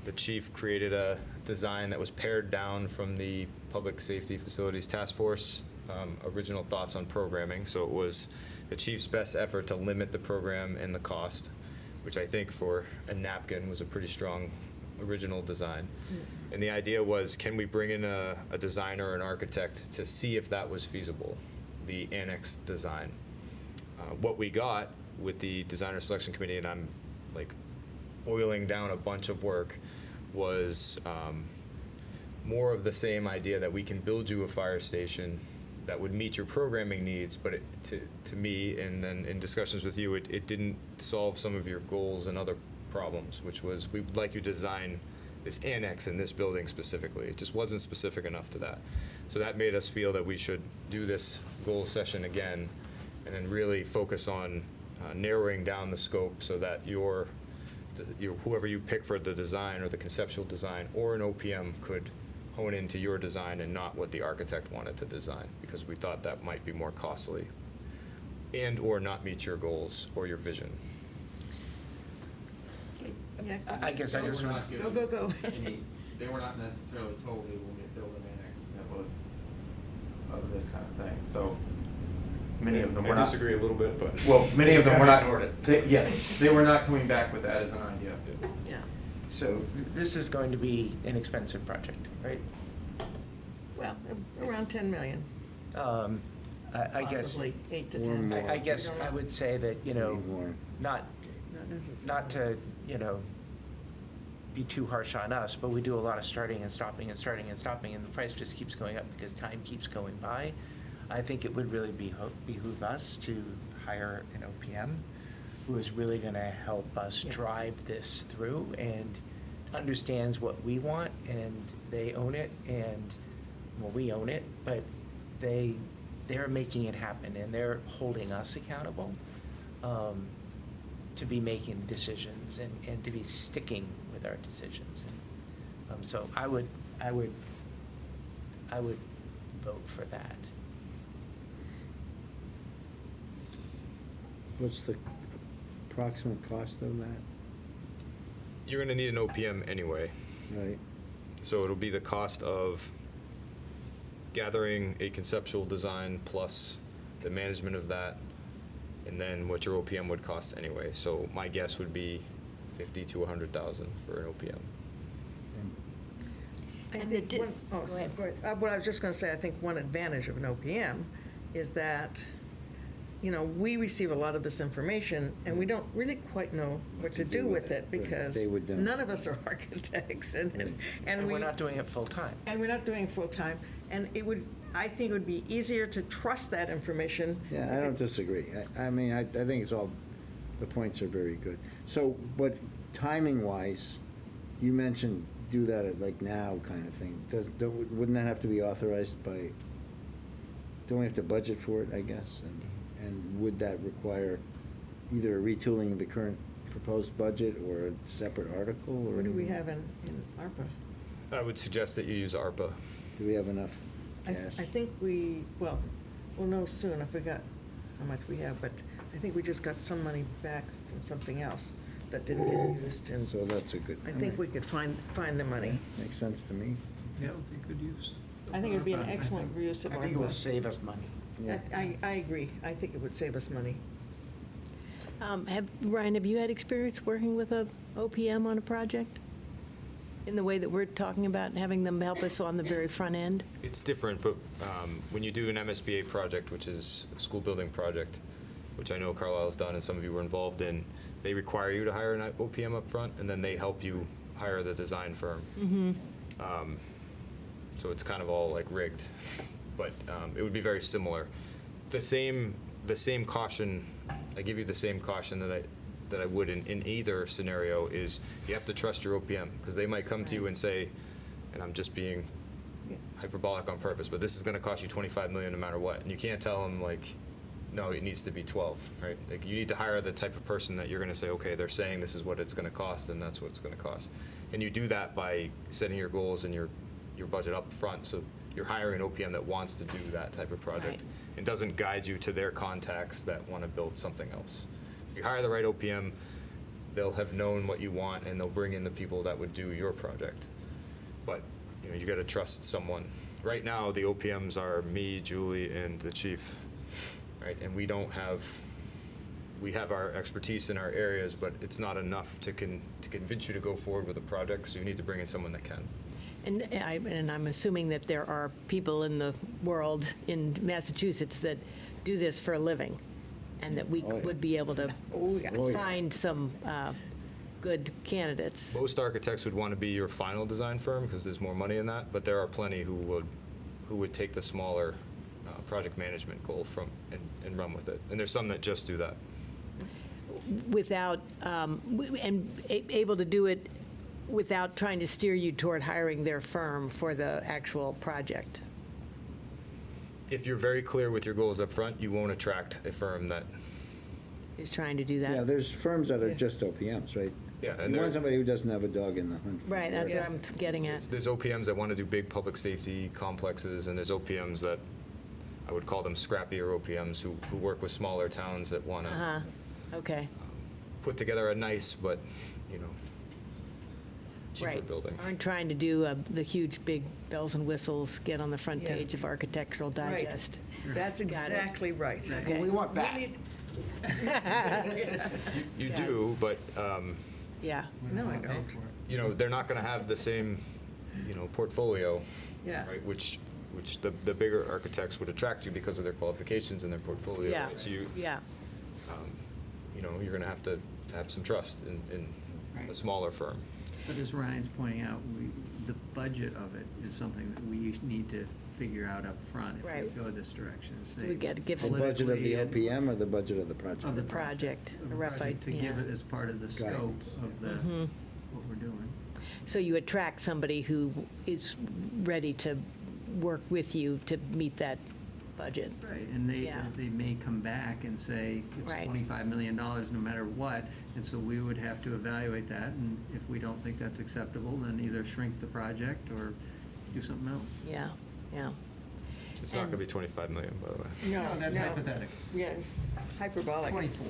the chief created a design that was pared down from the Public Safety Facilities Task Force original thoughts on programming. So it was the chief's best effort to limit the program and the cost, which I think for a napkin was a pretty strong original design. And the idea was, can we bring in a designer or an architect to see if that was feasible, the annex design? What we got with the designer selection committee, and I'm like oiling down a bunch of work, was more of the same idea that we can build you a fire station that would meet your programming needs, but to me, and then in discussions with you, it didn't solve some of your goals and other problems, which was, we would like you to design this annex in this building specifically. It just wasn't specific enough to that. So that made us feel that we should do this goal session again, and then really focus on narrowing down the scope so that whoever you pick for the design or the conceptual design or an OPM could hone into your design and not what the architect wanted to design, because we thought that might be more costly and or not meet your goals or your vision. Yeah, I guess I just We're want, not giving Go. They were not necessarily told they will build an annex that was of this kind of thing, so many of them were I not. disagree a little bit, but. Well, many of them were not. Ignored it. Yes, they were not coming back with that as an idea. Yeah. so this is going to be an expensive project, right? Well, around 10 million, I guess, possibly 8 to Or 10. more. I guess I would say that, Maybe more. not, Not necessarily. not to, be too harsh on us, but we do a lot of starting and stopping and starting and stopping, and the price just keeps going up because time keeps going by. I think it would really behoove us to hire an OPM who is really gonna help us Yeah. drive this through and understands what we want, and they own it, and, well, we own it, but they're making it happen, and they're holding us accountable to be making decisions and to be sticking with our decisions. And, so I would vote for that. What's the approximate cost of that, You're gonna need an OPM anyway. right? So it'll be the cost of gathering a conceptual design plus the management of that, and then what your OPM would cost anyway. So my guess would be 50 to 100,000 for an OPM. I And the think di- one- oh, go so- ahead. go ahead. What I was just going to say, I think one advantage of an OPM is that, we receive a lot of this information, and we don't really quite know what to do with it, Right, because they would know. none of us are architects, and And we... we're not doing it full-time. And we're not doing it full-time, and I think it would be easier to trust that information. Yeah, I if don't it- disagree. I mean, I think it's all, the points are very good. So, but timing-wise, you mentioned do that at like now kind of thing. Wouldn't that have to be authorized by, don't we have to budget for it, I guess? And would that require either a retooling of the current proposed budget or a separate article or What do we anything? have in ARPA? I would suggest that you use ARPA. Do we have enough cash. I think we'll know soon. I forgot how much we have, but I think we just got some money back from something else that didn't get used, and So that's a good. I think we could find the money. Makes sense to me. Yeah, it would be good use. I think it'd be an excellent use of I our. think it will save us money. Yeah. I agree. I think it would save us money. Ryan, have you had experience working with a OPM on a project? In the way that we're talking about, having them help us on the very front end? It's different, but when you do an MSBA project, which is a school building project, which I know Carlisle's done and some of you were involved in, they require you to hire an OPM up front, and then they help you hire the design firm. So it's kind of all like rigged, but it would be very similar. The same caution, I give you the same caution that I would in either scenario is you have to trust your OPM, because they might come to you and say, and I'm just being hyperbolic on purpose, but this is gonna cost you 25 million no matter what, and you can't tell them like, no, it needs to be 12, right? Like, you need to hire the type of person that you're gonna say, okay, they're saying this is what it's gonna cost, and that's what it's gonna cost. And you do that by setting your goals and your budget up front, so you're hiring an OPM that wants to do that type of project. Right. And doesn't guide you to their contacts that wanna build something else. If you hire the right OPM, they'll have known what you want, and they'll bring in the people that would do your project. But, you know, you gotta trust someone. Right now, the OPMs are me, Julie, and the chief, right? And we have our expertise in our areas, but it's not enough to convince you to go forward with a project, so you need to bring in someone that can. And I'm assuming that there are people in the world, in Massachusetts, that do this for a living, and that we Oh, yeah. would be able to Oh, yeah. find some good candidates. Most architects would want to be your final design firm, because there's more money in that, but there are plenty who would take the smaller project management goal and run with it. And there's some that just do that. Without, able to do it without trying to steer you toward hiring their firm for the actual project. If you're very clear with your goals up front, you won't attract a firm that, Is trying to do that. Yeah, there's firms that are Yeah. just OPMs, right? Yeah, and You there- want somebody who doesn't have a dog in the hunt. Right, that's what I'm getting at. there's OPMs that want to do big public safety complexes, and there's OPMs that, I would call them scrappier OPMs, who work with smaller towns that want to Uh-huh, okay, put together a nice, but, you know, cheaper right. building. Aren't trying to do the huge, big bells and whistles, get on the front Yeah. page of Architectural Right. Digest. That's Got it. exactly right. Okay. We want We back. need- You Yeah. do, but, Yeah, No, I don't. you know, they're not going to have the same, you know, portfolio, Yeah. right? Which the bigger architects would attract you because of their qualifications and their portfolio. yeah, right? So you yeah, know, you're going to have some trust in a Right. smaller firm. But as Ryan's pointing out, the budget of it is something that we need to figure out up front if Right. we go this direction. So we gotta give The some- budget of the politically and- OPM or the budget of the project? Of the project, of a the rough project, to idea. give it as part of the scope Guidance. of the, Mhm. what we're doing. So you attract somebody who is ready to work with you to meet that budget. Right, and Yeah. they may come back and say, it's Right. $25 million no matter what, and so we would have to evaluate that, and if we don't think that's acceptable, then either shrink the project or do something else. Yeah, yeah. It's not And- going to be 25 million, by the way. No, that's no. hypothetical. Yeah, it's hyperbolic. 24.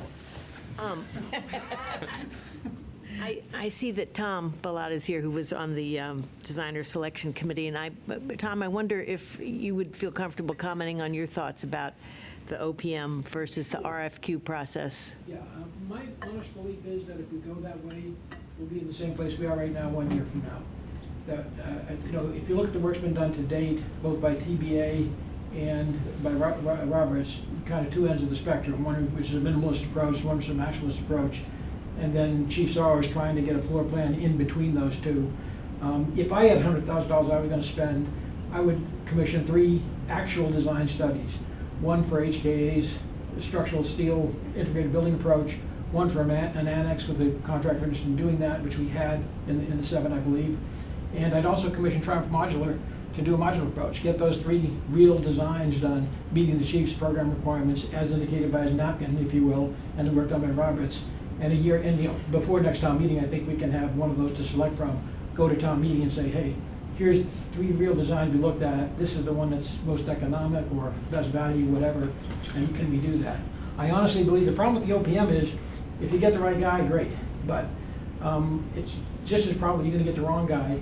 I see that Tom Ballard is here, who was on the Designer Selection Committee, and Tom, I wonder if you would feel comfortable commenting on your thoughts about the OPM versus the RFQ process. Yeah, my honest belief is that if we go that way, we'll be in the same place we are right now 1 year from now. That, you know, if you look at the work's been done to date, both by TBA and by Roberts, kind of two ends of the spectrum, one which is a minimalist approach, one which is a maximalist approach, and then Chief Sorrow is trying to get a floor plan in between those two. If I had $100,000 I was going to spend, I would commission 3 actual design studies. One for HKA's structural steel integrated building approach, one for an annex with a contractor interested in doing that, which we had in the 7, I believe. And I'd also commission Triumph Modular to do a modular approach, get those 3 real designs done, meeting the chief's program requirements as indicated by his napkin, if you will, and the work done by Roberts. And a year, and you know, before next town meeting, I think we can have one of those to select from, go to town meeting and say, hey, here's 3 real designs we looked at, this is the one that's most economic or best value, whatever, and can we do that? I honestly believe the problem with the OPM is, if you get the right guy, great, but it's just as probably you're gonna get the wrong guy,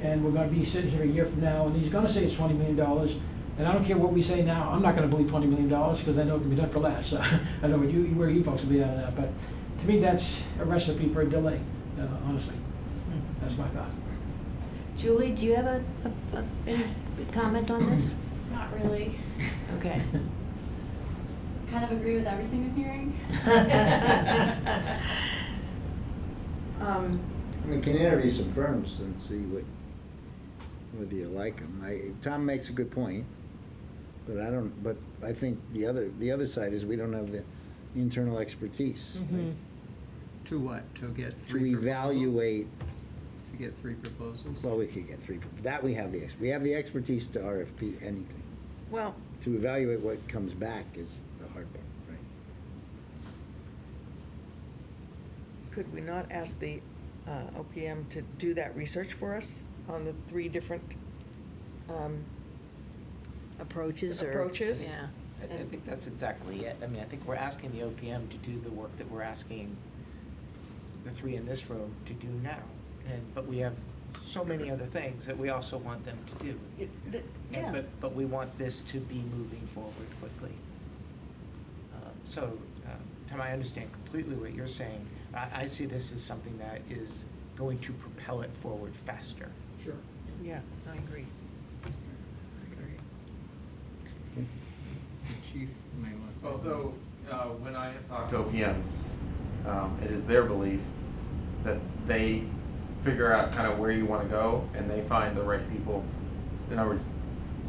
and we're gonna be sitting here a year from now, and he's gonna say it's $20 million, and I don't care what we say now, I'm not gonna believe $20 million, because I know it can be done for less. I know where you folks will be at on that, but to me, that's a recipe for a delay, honestly. That's my thought. Julie, do you have any comment on this? Not really. Okay. Kind of agree with everything I'm hearing. I mean, can interview some firms and see whether you like them. Tom makes a good point, but I think the other side is we don't have the internal expertise. Mhm. To what? To get To three proposals? evaluate, To get 3 proposals? well, we could get 3, that we have we have the expertise to RFP anything. Well, To evaluate what comes back is the hard part, right? could we not ask the OPM to do that research for us on the 3 different, Approaches or? Approaches? Yeah. I think that's exactly it. I mean, I think we're asking the OPM to do the work that we're asking the 3 in this room to do now. But we have so many other things that we also want them to do. yeah. But we want this to be moving forward quickly. Tom, I understand completely what you're saying. I see this as something that is going to propel it forward faster. Sure. Yeah, I agree. The chief may want to say Also, when I have talked to OPMs, it is their belief that they figure out kind of where you want to go, and they find the right people. In other words,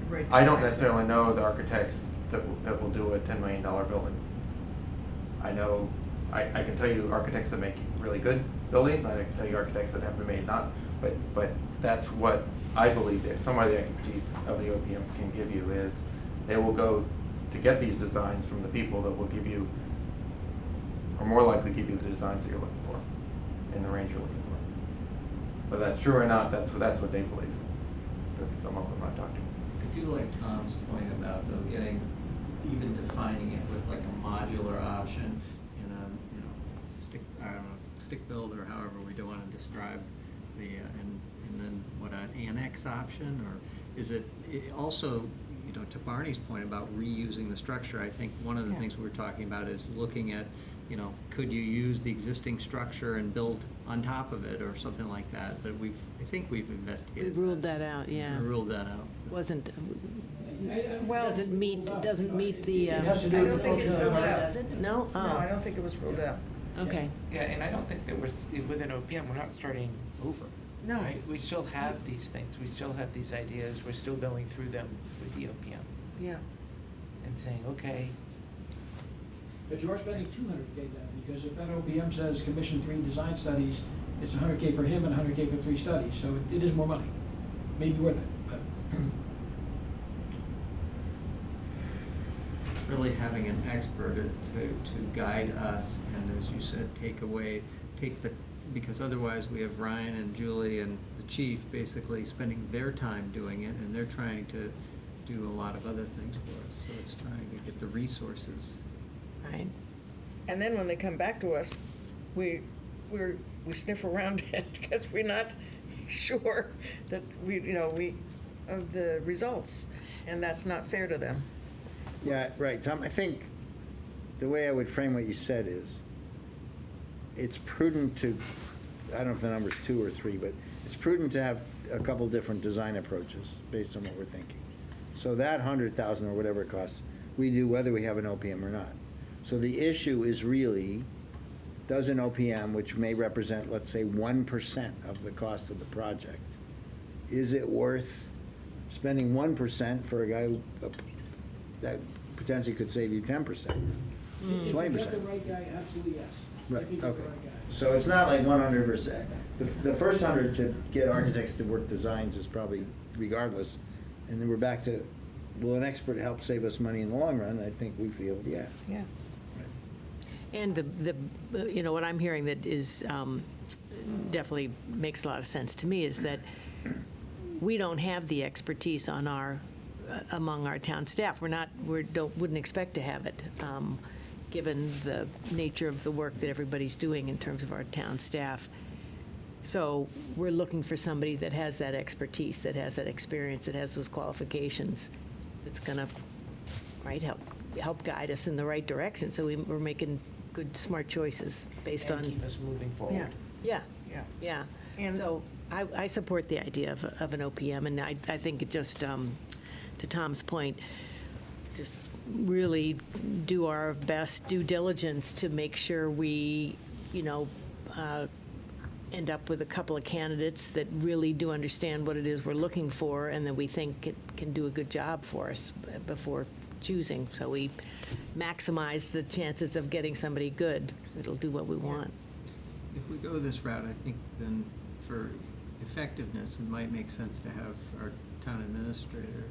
Right. I don't necessarily know the architects that will do a $10 million building. I know, I can tell you architects that make really good buildings, I can tell you architects that have been made not, but that's what I believe that some of the expertise of the OPM can give you is, they will go to get these designs from the people that will give you, or more likely give you the designs that you're looking for, in the range you're looking for. Whether that's true or not, that's what they believe. Some of them I talked to. I do like Tom's point about though even defining it with like a modular option in a, stick build or however we do want to describe the, and then what, an annex option, or is it also, to Barney's point about reusing the structure, I think one of the Yeah. things we were talking about is looking at, could you use the existing structure and build on top of it or something like that, but I think we've We investigated ruled that out, yeah. We ruled that out. Wasn't, Well, doesn't meet the. It has to do I with don't the think it's culture. ruled out. Does it? No? No, I Oh, don't think it was ruled out. okay. Yeah, and I don't think that within OPM, we're not starting over. No. Right? We still have these things, we still have these ideas, we're still going through them with the OPM Yeah. and saying, okay, But you're spending $200K then, because if that OPM says commission 3 design studies, it's $100K for him and $100K for 3 studies, so it is more money. Maybe worth it, but. Really having an expert to guide us, and as you said, because otherwise we have Ryan and Julie and the chief basically spending their time doing it, and they're trying to do a lot of other things for us, so it's trying to get the resources. Right. And then when they come back to us, we sniff around it because we're not sure that of the results, and that's not fair to them. Yeah, right, Tom, I think the way I would frame what you said is, it's prudent to, I don't know if the number's 2 or 3, but it's prudent to have a couple different design approaches based on what we're thinking. So that 100,000 or whatever it costs, we do whether we have an OPM or not. So the issue is really, does an OPM, which may represent, let's say, 1% of the cost of the project, is it worth spending 1% for a guy that potentially could save you 10%? 20%. If you get the right guy, absolutely yes. Right, If you get the okay. right guy. So it's not like 100%. The first 100 to get architects to work designs is probably regardless. And then we're back to, will an expert help save us money in the long run? I think we feel, yeah. Yeah. And what I'm hearing that is, definitely makes a lot of sense to me is that we don't have the expertise on among our town staff. Wouldn't expect to have it, given the nature of the work that everybody's doing in terms of our town staff. So we're looking for somebody that has that expertise, that has that experience, that has those qualifications, that's going to, right, help guide us in the right direction. So we're making good, smart choices based And on. keep us moving forward. Yeah, Yeah. yeah. And- So I support the idea of an OPM, and I think it just, to Tom's point, just really do our best due diligence to make sure we, end up with a couple of candidates that really do understand what it is we're looking for, and that we think it can do a good job for us before choosing. So we maximize the chances of getting somebody good. It'll do what we want. If we go this route, I think then for effectiveness, it might make sense to have our town administrator,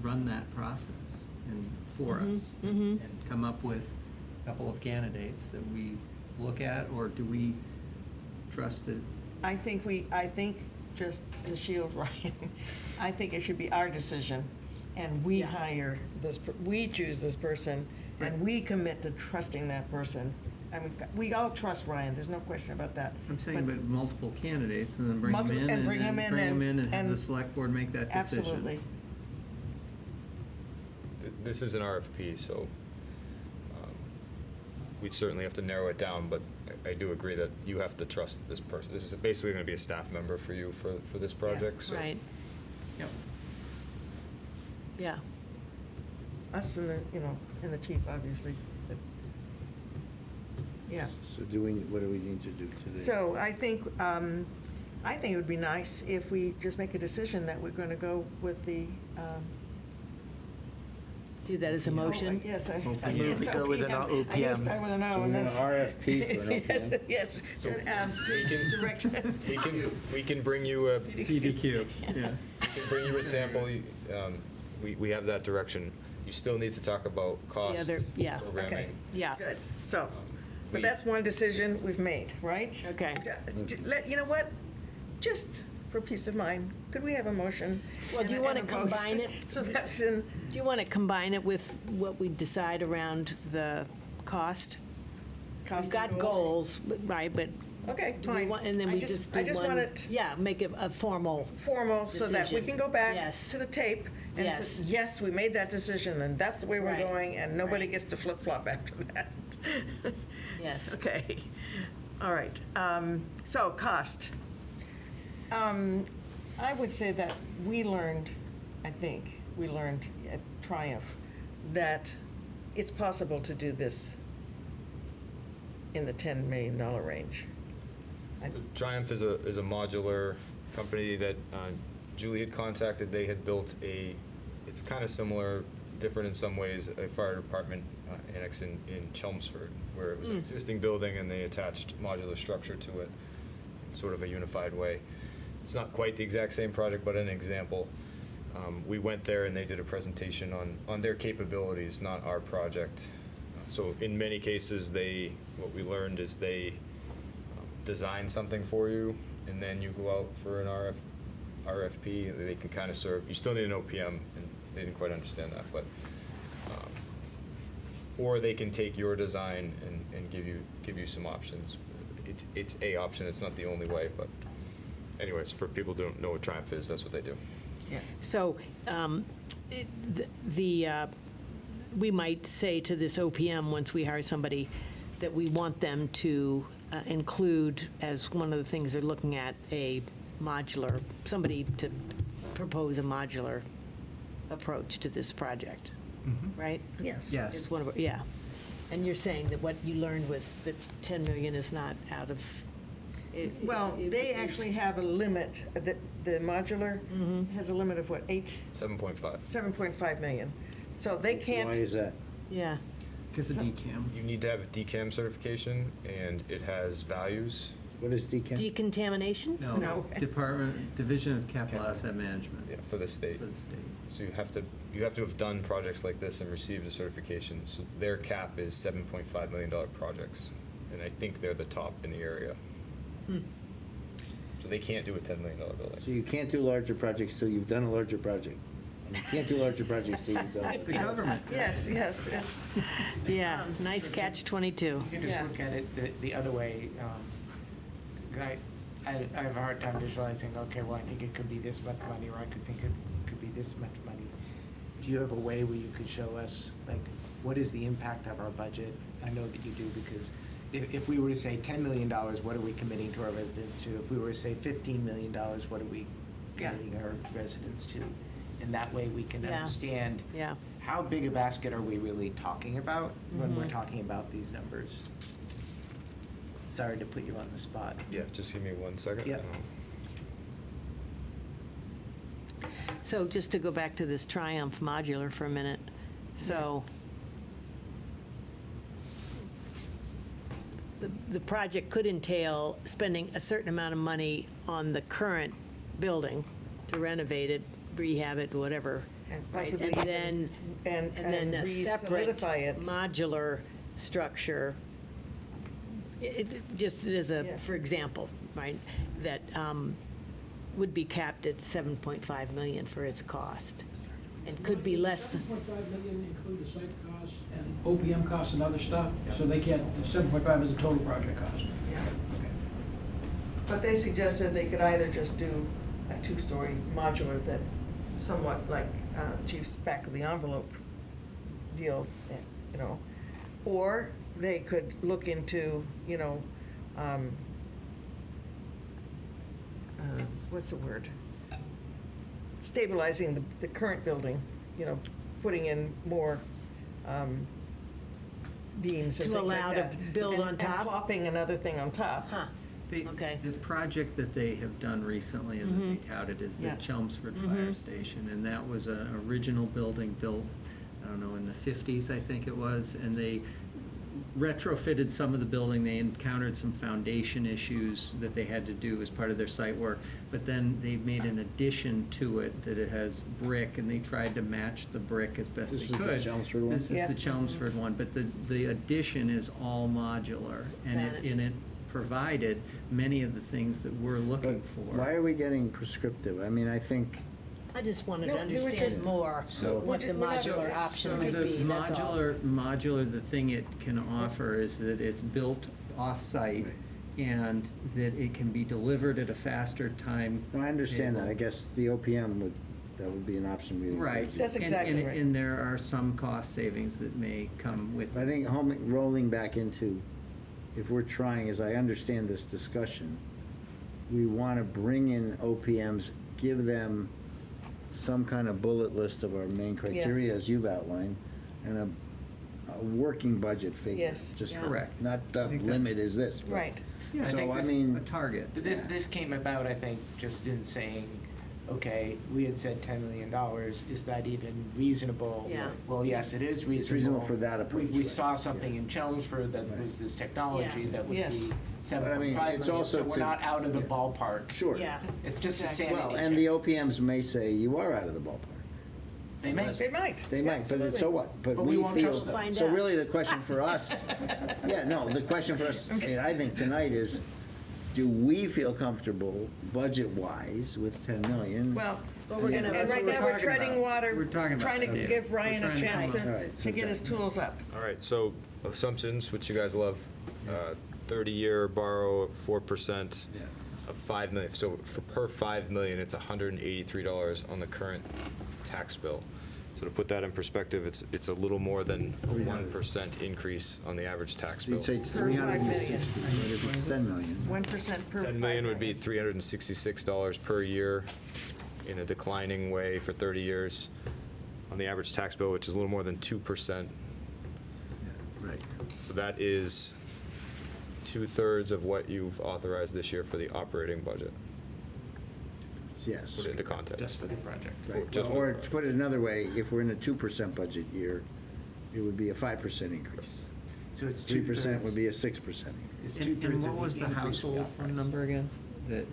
run that process and for us, and come up with a couple of candidates that we look at, or do we trust that? I think, just to shield Ryan, I think it should be our decision, and we hire we choose this person, and we commit to trusting that person. I mean, we all trust Ryan, there's no question about that. I'm saying, But- but multiple candidates, and then bring them Multiple- in, and bring then them in bring them and- in and have the and- select board make that decision. Absolutely. This is an RFP, so we'd certainly have to narrow it down, but I do agree that you have to trust this person. This is basically going to be a staff member for you for this project, so. Right, Yep. yeah. Us and the chief, obviously. but- Yeah. So what do we need to do today? So I think it would be nice if we just make a decision that we're going to go with the. Do that as a motion? Yes, I OPM. yes, We go with an I used OPM. to with an O. So and we're that's- gonna RFP for an OPM? Yes, So to direct. We can bring you a, PDQ, yeah. bring you a sample. We have that direction. You still need to talk about cost, other- yeah. programming. Okay. Yeah. Good, so, but we- that's one decision we've made, right? Okay. You know what, just for peace of mind, could we have a motion? Well, do you and want a to vote? combine it? So that's in. Do you want to combine it with what we decide around the cost? cost We've got and goals, right, but Okay, do we fine. want, and then I we just do I just one- want it Yeah, make it a formal, formal so that we Decision. can go back Yes. to the tape and Yes. say, yes, we made that decision and that's the way we're Right. going and nobody Right. gets to flip-flop after that. yes. Okay, all right. So cost. I would say that we learned at Triumph that it's possible to do this in the $10 million range. So Triumph is a modular company that Julie had contacted. They had built it's kind of similar, different in some ways, a fire department annex in Chelmsford, where it was an existing building and they attached modular structure to it, sort of a unified way. It's not quite the exact same project, but an example. We went there and they did a presentation on their capabilities, not our project. So in many cases, what we learned is they design something for you, and then you go out for an RFP, and they can kind of serve, you still need an OPM, and they didn't quite understand that, but, or they can take your design and give you some options. It's a option, it's not the only way, but anyways, for people who don't know what Triumph is, that's what they do. Yeah. So we might say to this OPM, once we hire somebody, that we want them to include, as one of the things they're looking at, somebody to propose a modular approach to this project, right? Yes. Yes. It's one of, yeah. And you're saying that what you learned was that 10 million is not out of. Well, they actually have a limit, the modular has a limit of what, 7.5. 7.5 million. So they can't. Why is that? Yeah, Because of DCAM. You need to have a DCAM certification, and it has values. What is decant? decontamination? No, Division of Capital Asset Management Yeah, for the state. for the state. So you have to have done projects like this and received a certification. So their cap is $7.5 million projects, and I think they're the top in the area. So So they can't do a $10 million building. So you can't do larger projects till you've done a larger project. And you can't do larger projects till you've done. The government. Yes, yes, yes. Yeah, nice catch 22. You can just Yeah. look at it the other way. 'Cause I have a hard time visualizing, okay, well, I think it could be this much money, or I could think it could be this much money. Do you have a way where you could show us, like, what is the impact of our budget? I know that you do, because if we were to say $10 million, what are we committing to our residents to? If we were to say $15 million, what are we Yeah. committing our residents to? And that way we can Yeah. understand Yeah. how big a basket are we really talking about when we're Mhm. talking about these numbers? Sorry to put you on the spot. Yeah, just give me 1 second. Yep. So just to go back to this Triumph modular for a minute. So the project could entail spending a certain amount of money on the current building to renovate it, rehab it, whatever. And right? possibly And then, and and then a separate re-solidify it. modular structure. Just as a, Yeah. for example, right, that would be capped at 7.5 million for its cost. And could be less than, 7.5 million include the site costs and OPM costs and other stuff? So they can't, 7.5 is the total project cost? Yeah. Okay. But they suggested they could either just do a two-story modular that somewhat like Chief's back of the envelope deal, you know, or they could look into, you know, what's the word? Stabilizing the current building, you know, putting in more beams and To things like allow to that. build And- on top? And plopping another thing on top. huh, Okay. The project that they have done recently and that they touted is the Yeah. Chelmsford Fire Mhm. Station. And that was an original building built, I don't know, in the 50s, I think it was. And they retrofitted some of the building. They encountered some foundation issues that they had to do as part of their site work. But then they made an addition to it that it has brick, and they tried to match the brick as best they This could. is the Chelmsford one? This is Yeah. the Chelmsford one, but the addition is all modular. And Got it. it provided many of the things that we're looking But for. why are we getting prescriptive? I mean, I think, I just wanted No, to we were understand just- more So- what the We're not- modular option So might the be, that's all. modular, the thing it can offer is that it's built off-site and that it can be delivered at a faster time. no, I understand that. I table. guess the OPM that would be an option we would. Right. That's And- exactly and- right. And there are some cost savings that may come with I it. think rolling back into, if we're trying, as I understand this discussion, we want to bring in OPMs, give them some kind of bullet list of our main criteria, Yes. as you've outlined, and a working budget figure. Yes. Just Yeah. Correct. not I the think that- limit is this. but- Right. Yeah, I So, think I this- mean, A target. But this came about, I think, just in saying, okay, we had said $10 million, is that even reasonable? Yeah. Well, yes, it is reasonable. It's reasonable for that approach, We right. saw something Yeah. in Chelmsford that Right. was this technology Yeah. that would Yes. be But I 7.5 mean, million, it's also so we're to- not out of the yeah. ballpark. Sure. Yeah. It's just a Exactly. sanity Well, and the check. OPMs may say you are out of the ballpark. They may. They might. They might, but Absolutely. so what? But But we we won't feel. trust them. Find So out. really, the question for us, yeah, no, the question for us, and I think tonight is, do we feel comfortable budget-wise with 10 million? Well, But we're gonna- and That's right what now, we're we're talking treading about. water, We're talking about trying to that, yeah. give We're Ryan a trying to chance come up- All right, to get his tools up. All right, so assumptions, which you guys love, 30-year borrow at 4% Yeah. of 5 million. So for per 5 million, it's $183 on the current tax bill. So to put that in perspective, it's a little more than a 1% increase on the average tax So bill. you'd say it's Per 5 million. 360, but if it's 10 million. 1% per. 10 million would be $366 per year in a declining way for 30 years on the average tax bill, which is a little more than 2%. Right. So that is 2/3 of what you've authorized this year for the operating budget. Yes. Put it into context. Just for the project. Right. just Or for- to put it another way, if we're in a 2% budget year, it would be a 5% increase. So it's 3% would 2/3. be a 6% increase. It's And 2/3 what of was the increase we household authorized. number again? That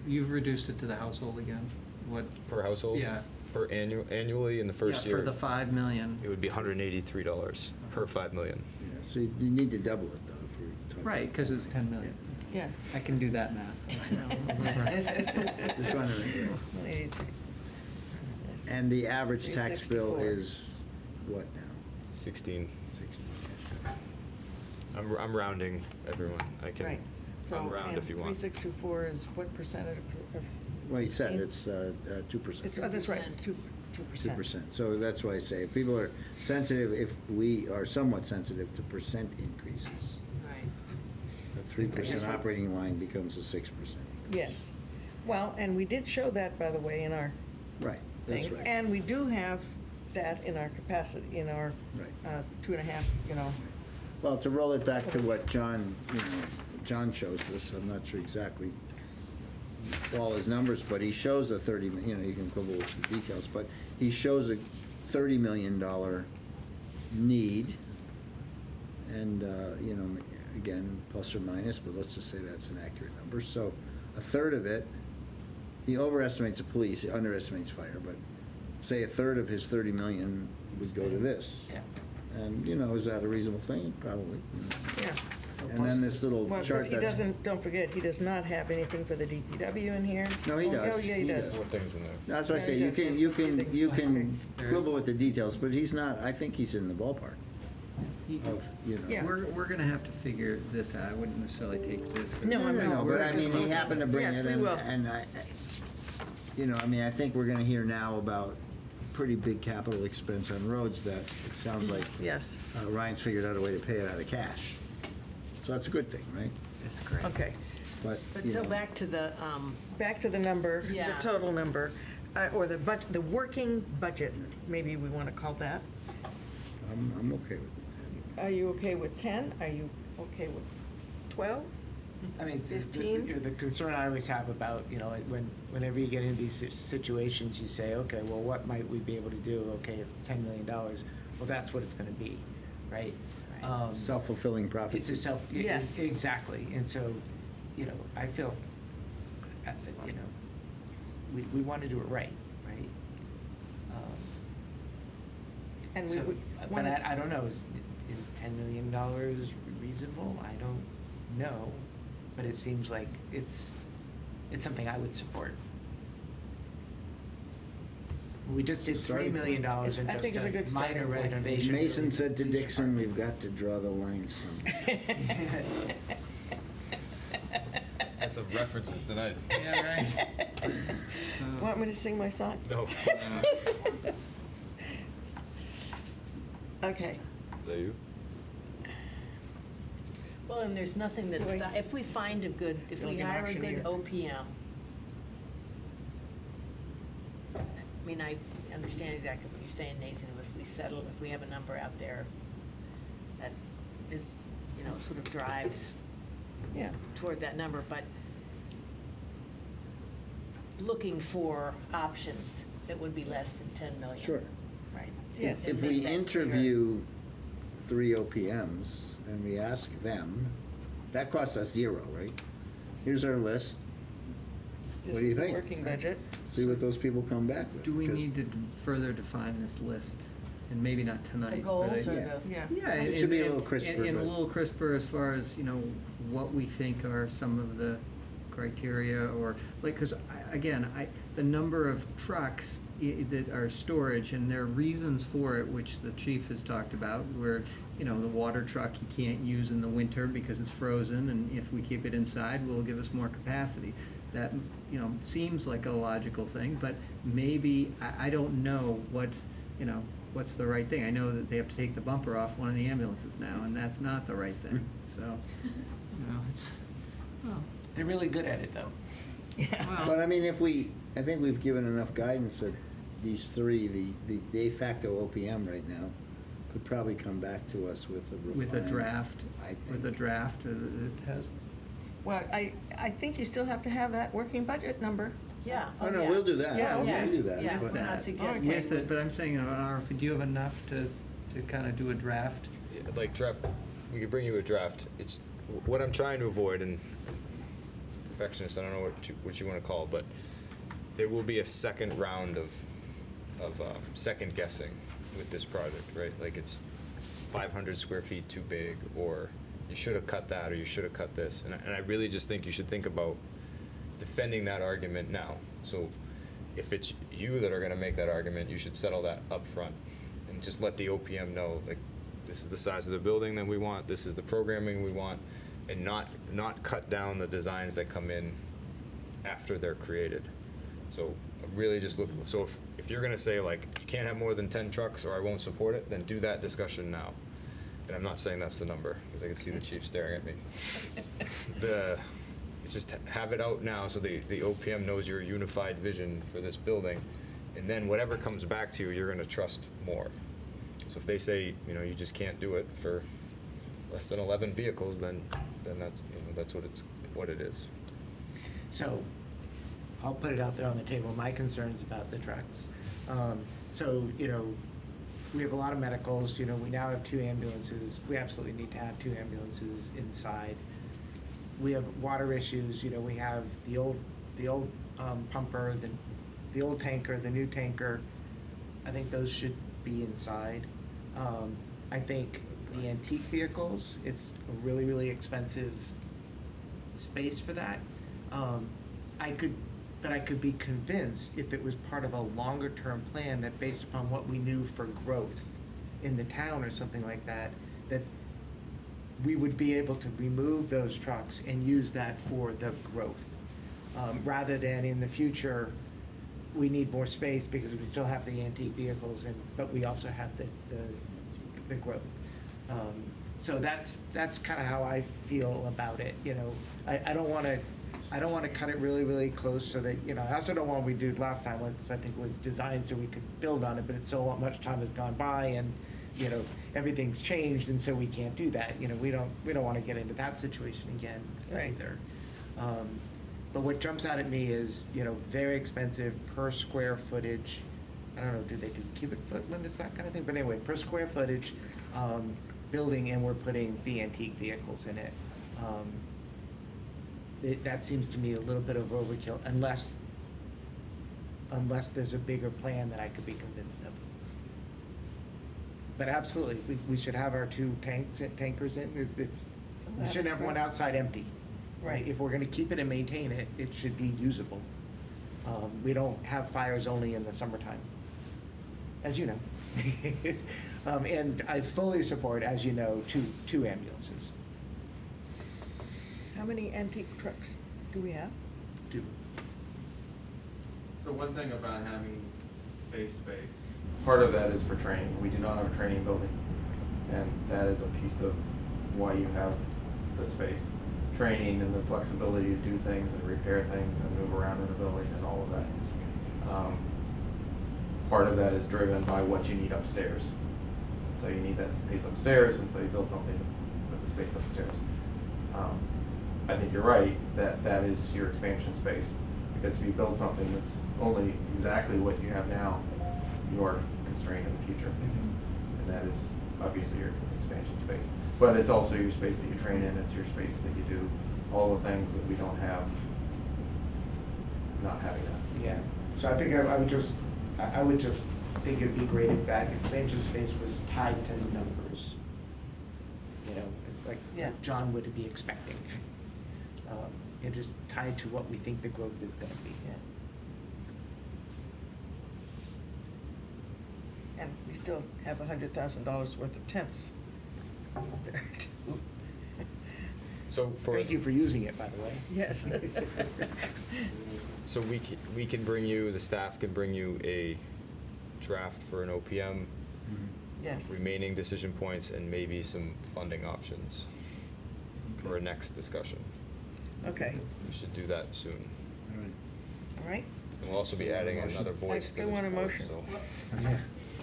you've reduced it to the household again? What? Per household? Yeah. Per annually in the first Yeah, year? For the 5 million. It would be $183 per 5 million. Yeah, so you need to double it, though, if you're talking. Right, because it's 10 million. Yeah. I can do that math. Just wondering. 183. And the average tax bill 364. is what now? 16. 60. I'm rounding, everyone. I can Right. So, unround if you want. 3624 is what percentage of? Well, you said 16? it's 2%. It's, oh, that's right, it's 2%. 2%. So that's why I say, if people are sensitive, if we are somewhat sensitive to percent increases, Right. a 3% operating line becomes a 6%. Yes. Well, and we did show that, by the way, in our Right, that's thing. right. And we do have that in our capacity, in our Right. 2.5, Well, to roll it back to what John, John shows us, I'm not sure exactly all his numbers, but he shows a 30, you can quibble with the details, but he shows a $30 million need. And, again, plus or minus, but let's just say that's an accurate number. So a third of it, he overestimates the police, he underestimates fire, but say a third of his 30 million would go to this. Yeah. And, is that a reasonable thing? Probably. yeah. And then this little Well, chart because he that's. doesn't, don't forget, he does not have anything for the DPW in here. No, he Oh, does. Oh, yeah, he He does. does. More things in there. That's why I Yeah, say, he you does can, have you some can, things. you Okay. can There is- quibble with the details, but he's not, I think he's in the ballpark of, Yeah. We're gonna have to figure this out. I wouldn't necessarily take this. No, No, I no, mean, no, we're but I mean, just- he happened to bring Yes, it we in, will. and I think we're gonna hear now about pretty big capital expense on roads that it sounds like Yes, Ryan's figured out a way to pay it out of cash. So that's a good thing, right? That's great. okay. But, But so back to the, Back to the number, the Yeah. total number, or the working budget, maybe we want to call that. I'm okay with it. Are you okay with 10? Are you okay with 12? I mean, 15? the concern I always have about, whenever you get into these situations, you say, okay, well, what might we be able to do? Okay, if it's $10 million, well, that's what it's gonna be, right? Self-fulfilling prophecy. It's a Yes. exactly, and so, I feel, we wanna do it right, right? And we So, would but want to, I don't know, is $10 million reasonable? I don't know, but it seems like it's something I would support. We just did $3 Starting million It's- I think it's a in good just a minor starting point. renovation. Mason for said to the police Dixon, we've department. got to draw the line somewhere. That's of references tonight. Yeah, right. want me to sing my song? No. Okay. Is that you? well, and there's nothing that's, Do I- if we find a good, if Feel we like an hire a good auctioneer. OPM, I mean, I understand exactly what you're saying, Nathan, if we settle, if we have a number out there that is, sort of drives Yeah. toward that number, but looking for options that would be less than 10 million. Sure. Right. Yes. If And we make that clearer. interview 3 OPMs and we ask them, that costs us 0, right? Here's our list, This What do you is the think? Working budget. see what those people come back with. Do we 'cause- need to further define this list? And maybe not tonight. The but goals or yeah. the. Yeah. Yeah. It and- should be a and- little crisper, And a but- little crisper as far as, what we think are some of the criteria or, because, again, the number of trucks that are storage, and there are reasons for it, which the chief has talked about, where, the water truck you can't use in the winter because it's frozen, and if we keep it inside, will give us more capacity. That, seems like a logical thing, but maybe, I don't know what's the right thing. I know that they have to take the bumper off one of the ambulances now, and that's not the right thing, so, it's, well, They're really good at it, though. But I mean, I think we've given enough guidance that these 3, the de facto OPM right now, could probably come back to us with a refined. with a draft, I with a think. draft that has, Well, I think you still have to have that working budget number. Yeah. Oh, no, yeah. we'll do that. Yeah, We'll okay. do that. Yeah, but- we're not that. suggesting. with it, but I'm saying, do you have enough to kind of do a draft? Like draft, we could bring you a draft. It's, what I'm trying to avoid, and perfectionist, I don't know what you want to call it, but there will be a second round of second guessing with this project, right? Like it's 500 square feet too big, or you should have cut that, or you should have cut this. And I really just think you should think about defending that argument now. So if it's you that are gonna make that argument, you should settle that up front and just let the OPM know, like, this is the size of the building that we want, this is the programming we want, and not cut down the designs that come in after they're created. So really just look, so if you're gonna say, like, you can't have more than 10 trucks or I won't support it, then do that discussion now. And I'm not saying that's the number, because I can see the chief staring at me. Just have it out now so the OPM knows your unified vision for this building, and then whatever comes back to you, you're gonna trust more. So if they say, you just can't do it for less than 11 vehicles, then that's, that's what it is. So, I'll put it out there on the table, my concerns about the trucks. So, we have a lot of medicals, we now have 2 ambulances, we absolutely need to have 2 ambulances inside. We have water issues, we have the old pumper, the old tanker, the new tanker. I think those should be inside. I think the antique vehicles, it's a really, really expensive space for that. I could be convinced if it was part of a longer term plan that based upon what we knew for growth in the town or something like that, that we would be able to remove those trucks and use that for the growth. Rather than in the future, we need more space because we still have the antique vehicles but we also have the growth. So that's kind of how I feel about it, I don't want to cut it really, really close so that, I also don't want what we did last time, which I think was designed so we could build on it, but it's so much time has gone by and, everything's changed, and so we can't do that. We don't want to get into that situation again either. But what jumps out at me is, very expensive per square footage. I don't know, do they do cubic foot limits, that kind of thing? But anyway, per square footage, building, and we're putting the antique vehicles in it. That seems to me a little bit of overkill, unless there's a bigger plan that I could be convinced of. But absolutely, we should have our 2 tankers in. We shouldn't have one outside empty. Right. If we're gonna keep it and maintain it, it should be usable. We don't have fires only in the summertime, as you know. And I fully support, as you know, 2 ambulances. How many antique trucks do we have? 2. So one thing about having space, part of that is for training. We do not have a training building, and that is a piece of why you have the space. Training and the flexibility to do things and repair things and move around in the building and all of that. Part of that is driven by what you need upstairs. So you need that space upstairs, and so you build something with the space upstairs. I think you're right that that is your expansion space, because if you build something that's only exactly what you have now, you are constrained in the future. And that is obviously your expansion space. But it's also your space that you train in, it's your space that you do all the things that we don't have, not having that. Yeah, so I think I would just think it'd be great if that expansion space was tied to numbers. It's like John would be expecting. And just tied to what we think the growth is gonna be. And we still have $100,000 worth of tents there, too. So Thank you for using it, by the way. Yes. So we can bring you, the staff can bring you a draft for an OPM, Yes. remaining decision points, and maybe some funding options for a next discussion. Okay, We should do that soon. All right. all right. And we'll also be adding another voice to still this want a board, motion. so.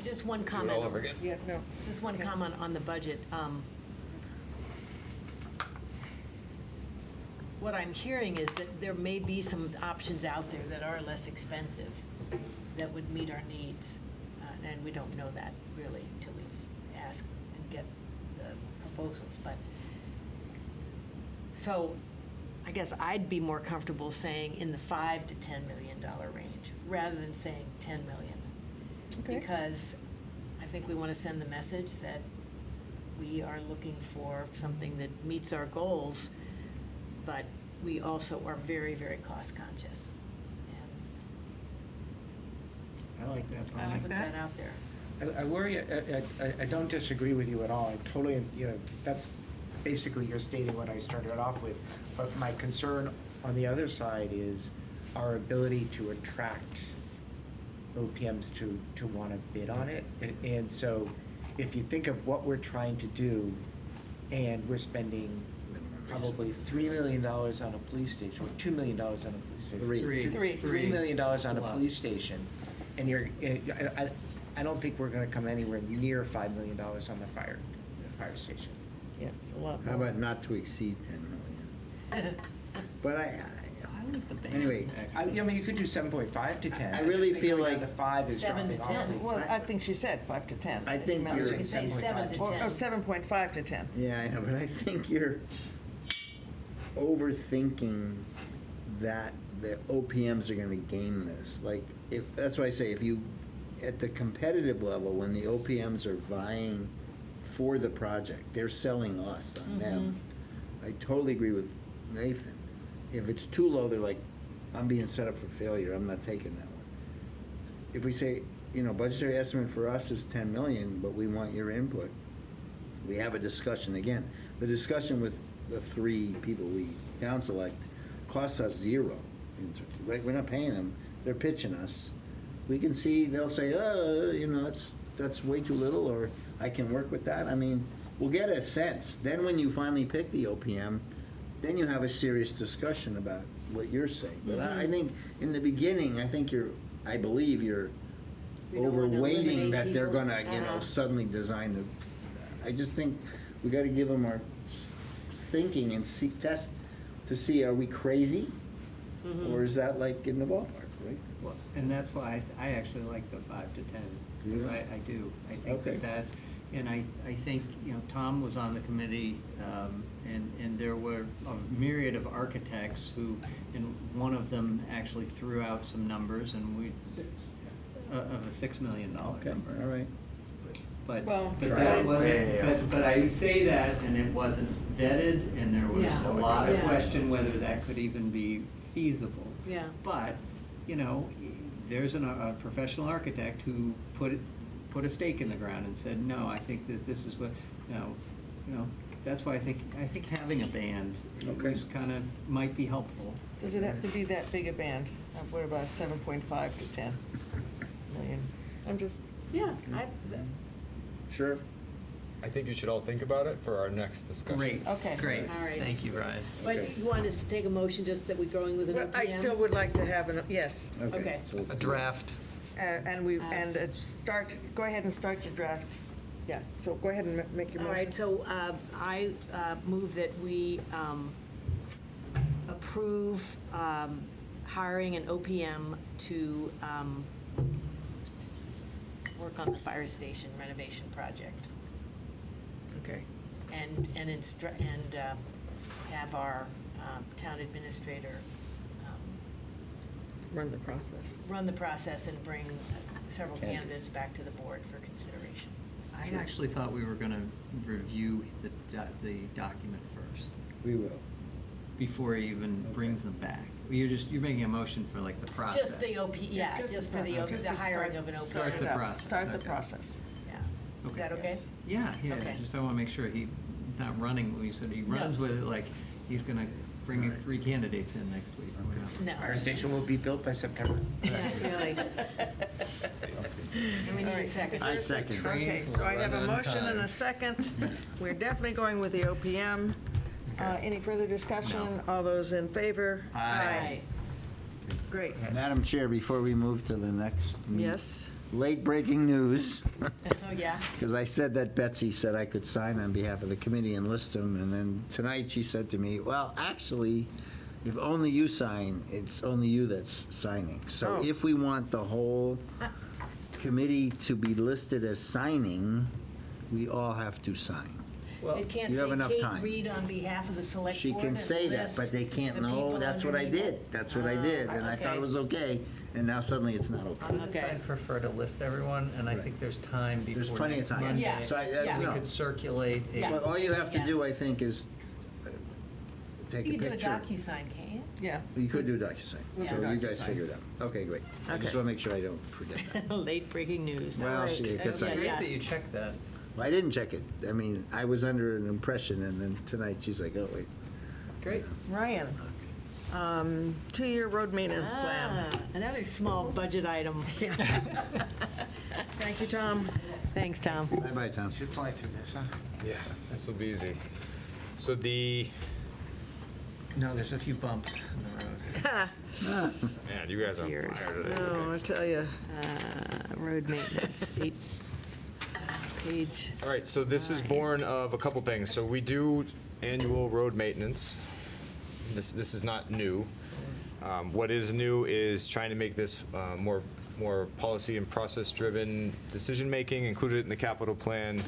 Just one Do it comment. all over again. Yeah, no. Just one Okay. comment on the budget. What I'm hearing is that there may be some options out there that are less expensive, that would meet our needs. And we don't know that really until we ask and get the proposals. But, so I guess I'd be more comfortable saying in the $5 to $10 million range, rather than saying 10 million. Okay. Because I think we want to send the message that we are looking for something that meets our goals, but we also are very, very cost conscious. I like that. And I'll put that out there. I worry, I don't disagree with you at all. I totally, that's basically you're stating what I started off with. But my concern on the other side is our ability to attract OPMs to want to bid on it. And so if you think of what we're trying to do, and we're spending probably $3 million on a police station, or $2 million on a police station. $3 million on a police station, and I don't think we're gonna come anywhere near $5 million on the fire station. Yeah, it's a lot How more. about not to exceed 10 million? But anyway, I mean, you could do 7.5 to 10. I really just think feel going like- down to 5 is 7 to dropping 10. awfully. Well, I think she said 5 to 10. I think Mel you're- said. You say 7 to 10. Oh, 7.5 to 10. yeah, I know, but I think you're overthinking that the OPMs are gonna game this. Like, that's why I say, if you, at the competitive level, when the OPMs are vying for the project, they're selling us on them. I totally agree with Nathan. If it's too low, they're like, I'm being set up for failure, I'm not taking that one. If we say, budgetary estimate for us is 10 million, but we want your input, we have a discussion again. The discussion with the 3 people we down select costs us 0. Right, we're not paying them, they're pitching us. We can see, they'll say, that's way too little, or I can work with that. I mean, we'll get a sense. Then when you finally pick the OPM, then you have a serious discussion about what you're saying. But I think in the beginning, I believe you're We don't wanna overweighting eliminate that they're people. gonna, suddenly design the, I just think we gotta give them our thinking and test to see, are we crazy? Or is that like in the ballpark, right? Well, and that's why I actually like the 5 to 10, because Yeah. I do. I think Okay. that's, and I think, Tom was on the committee, and there were a myriad of architects who, and one of them actually threw out some numbers, and of a $6 million Okay, number. all right. But Well, but Right. that wasn't, Way but I say that, and it wasn't vetted, and there was Yeah. a lot of Yeah. question whether that could even be feasible. Yeah. But, there's a professional architect who put a stake in the ground and said, no, I think that this is what, that's why I think having a band Okay. is kind of, might be helpful. Does it have to be that big a band? What about 7.5 to 10 million? I'm just, Yeah, Sure. I think you should all think about it for our next discussion. Great, Okay. great. All right. Thank you, Ryan. but you want us to take a motion just that we're going with an well, I OPM? still would like to have yes. Okay. So let's A do draft. Go ahead and start your draft. Yeah, so go ahead and make your All motion. right, so I move that we approve hiring an OPM to work on the fire station renovation project, Okay. and have our town administrator Run the process. run the process and bring several Candidates. candidates back to the board for consideration. I actually thought we were going to review the document first, We will. before he even brings them back. You're making a motion for like the process. Just the yeah, Just just the for the process. the hiring of an OPM. Start the it up. process, Start the okay. process. Yeah. Is Okay. that okay? Yeah, Okay. just I want to make sure he's not running, we said he runs with it like he's going to bring 3 candidates in next week. or whatever. No. Fire station will be built by September. Yeah, really. And we need a second. I second. Okay, Trains so will I have a run on motion and time. a second. We're definitely going with the OPM. Any further discussion? All those in favor? Aye. Great. Madam Chair, before we move to the next. Yes. Late breaking news, Oh, yeah? because I said that Betsy said I could sign on behalf of the committee and list them, and then tonight she said to me, well, actually, if only you sign, it's only you that's signing. So Oh. if we want the whole committee to be listed as signing, we all have to sign. Well, It can't You have say enough Kate time. Reed on behalf of the select board. She can and say that, list but they can't the know, people that's what I underneath did, it. that's what I Oh, did, and I thought okay. it was okay, and now suddenly it's not okay. On this, Okay. I'd prefer to list everyone, and I Right. think there's time before There's plenty of next time. Monday. Yeah. So I, Yeah. We no. could circulate a. Yeah. But all you have to Yeah. do, I think, is take You a can do a picture. DocuSign, can't you? Yeah. You could do DocuSign, Yeah. so you guys DocuSign. figure it out. Okay, great. I just Okay. want to make sure I don't forget that. Late breaking news. Well, right. see, It's because Yeah, great yeah. that you checked that. I didn't check it. I mean, I was under an impression, and then tonight she's like, oh, wait. Great. Ryan, 2-year road maintenance plan. Ah, another small budget item. Thank you, Tom. Thanks, Tom. Bye-bye, Tom. Should fly through this, huh? Yeah, this will be easy. So the, No, there's a few bumps in the road. man, you guys are on Years. fire today. Oh, I tell you. Road maintenance, 8-page. All right, so this is born of a couple things. So we do annual road maintenance. This is not new. What is new is trying to make this more policy and process-driven decision-making, include it in the capital plan,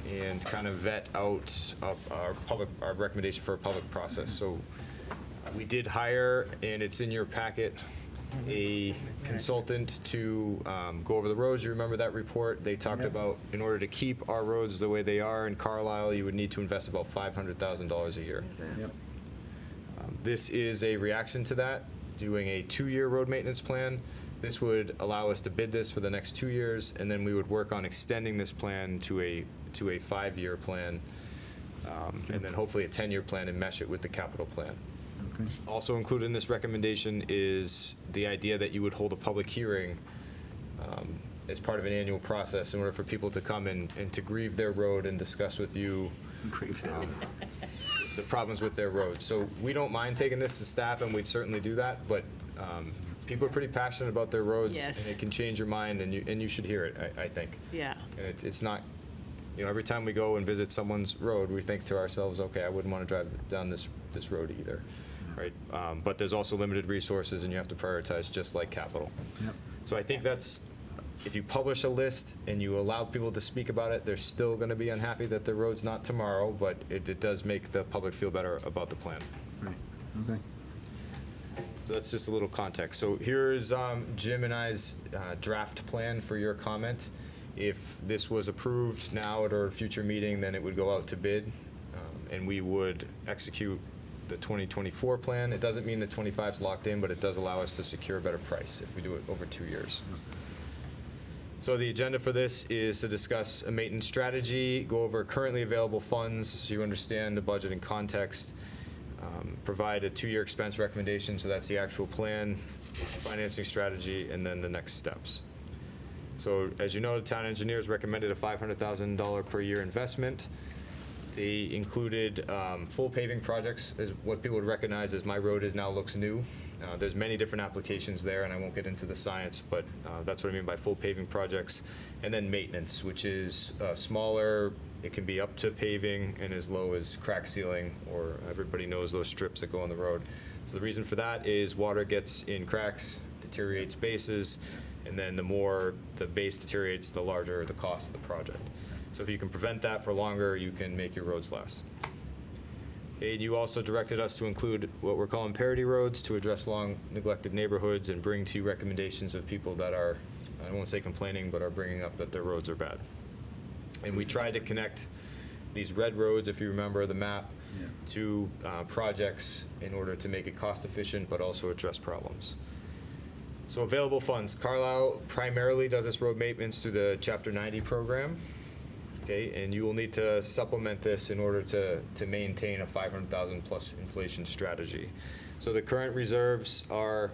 and kind of vet out our recommendation for a public process. So we did hire, and it's in your packet, a consultant to go over the roads. You remember that report? They talked about, in order to keep our roads the way they are in Carlisle, you would need to invest about $500,000 a year. Yep. This is a reaction to that, doing a 2-year road maintenance plan. This would allow us to bid this for the next 2 years, and then we would work on extending this plan to a 5-year plan, and then hopefully a 10-year plan and mesh it with the capital plan. Okay. Also included in this recommendation is the idea that you would hold a public hearing as part of an annual process in order for people to come and to grieve their road and discuss with you the problems with their roads. So we don't mind taking this to staff, and we'd certainly do that, but people are pretty passionate about their roads. Yes. And it can change your mind, and you should hear it, I think. Yeah. And it's not, every time we go and visit someone's road, we think to ourselves, okay, I wouldn't want to drive down this road either, right? But there's also limited resources, and you have to prioritize, just like capital. Yep. So I think that's, if you publish a list and you allow people to speak about it, they're still going to be unhappy that the road's not tomorrow, but it does make the public feel better about the plan. Right, okay. So that's just a little context. So here's Jim and I's draft plan for your comment. If this was approved now at our future meeting, then it would go out to bid, and we would execute the 2024 plan. It doesn't mean the 25 is locked in, but it does allow us to secure a better price if we do it over 2 years. So the agenda for this is to discuss a maintenance strategy, go over currently available funds so you understand the budget and context, provide a 2-year expense recommendation, so that's the actual plan, financing strategy, and then the next steps. So as you know, the town engineers recommended a $500,000 per year investment. They included full paving projects, is what people would recognize as my road is now looks new. There's many different applications there, and I won't get into the science, but that's what I mean by full paving projects. And then maintenance, which is smaller. It can be up to paving and as low as crack sealing, or everybody knows those strips that go on the road. So the reason for that is water gets in cracks, deteriorates bases, and then the more the base deteriorates, the larger the cost of the project. So if you can prevent that for longer, you can make your roads last. And you also directed us to include what we're calling parity roads to address long neglected neighborhoods and bring to you recommendations of people that are, I won't say complaining, but are bringing up that their roads are bad. And we tried to connect these red roads, if you remember the map, to projects in order to make it cost efficient, but also address problems. So available funds, Carlisle primarily does its road maintenance through the Chapter 90 program. Okay, and you will need to supplement this in order to maintain a 500,000 plus inflation strategy. So the current reserves are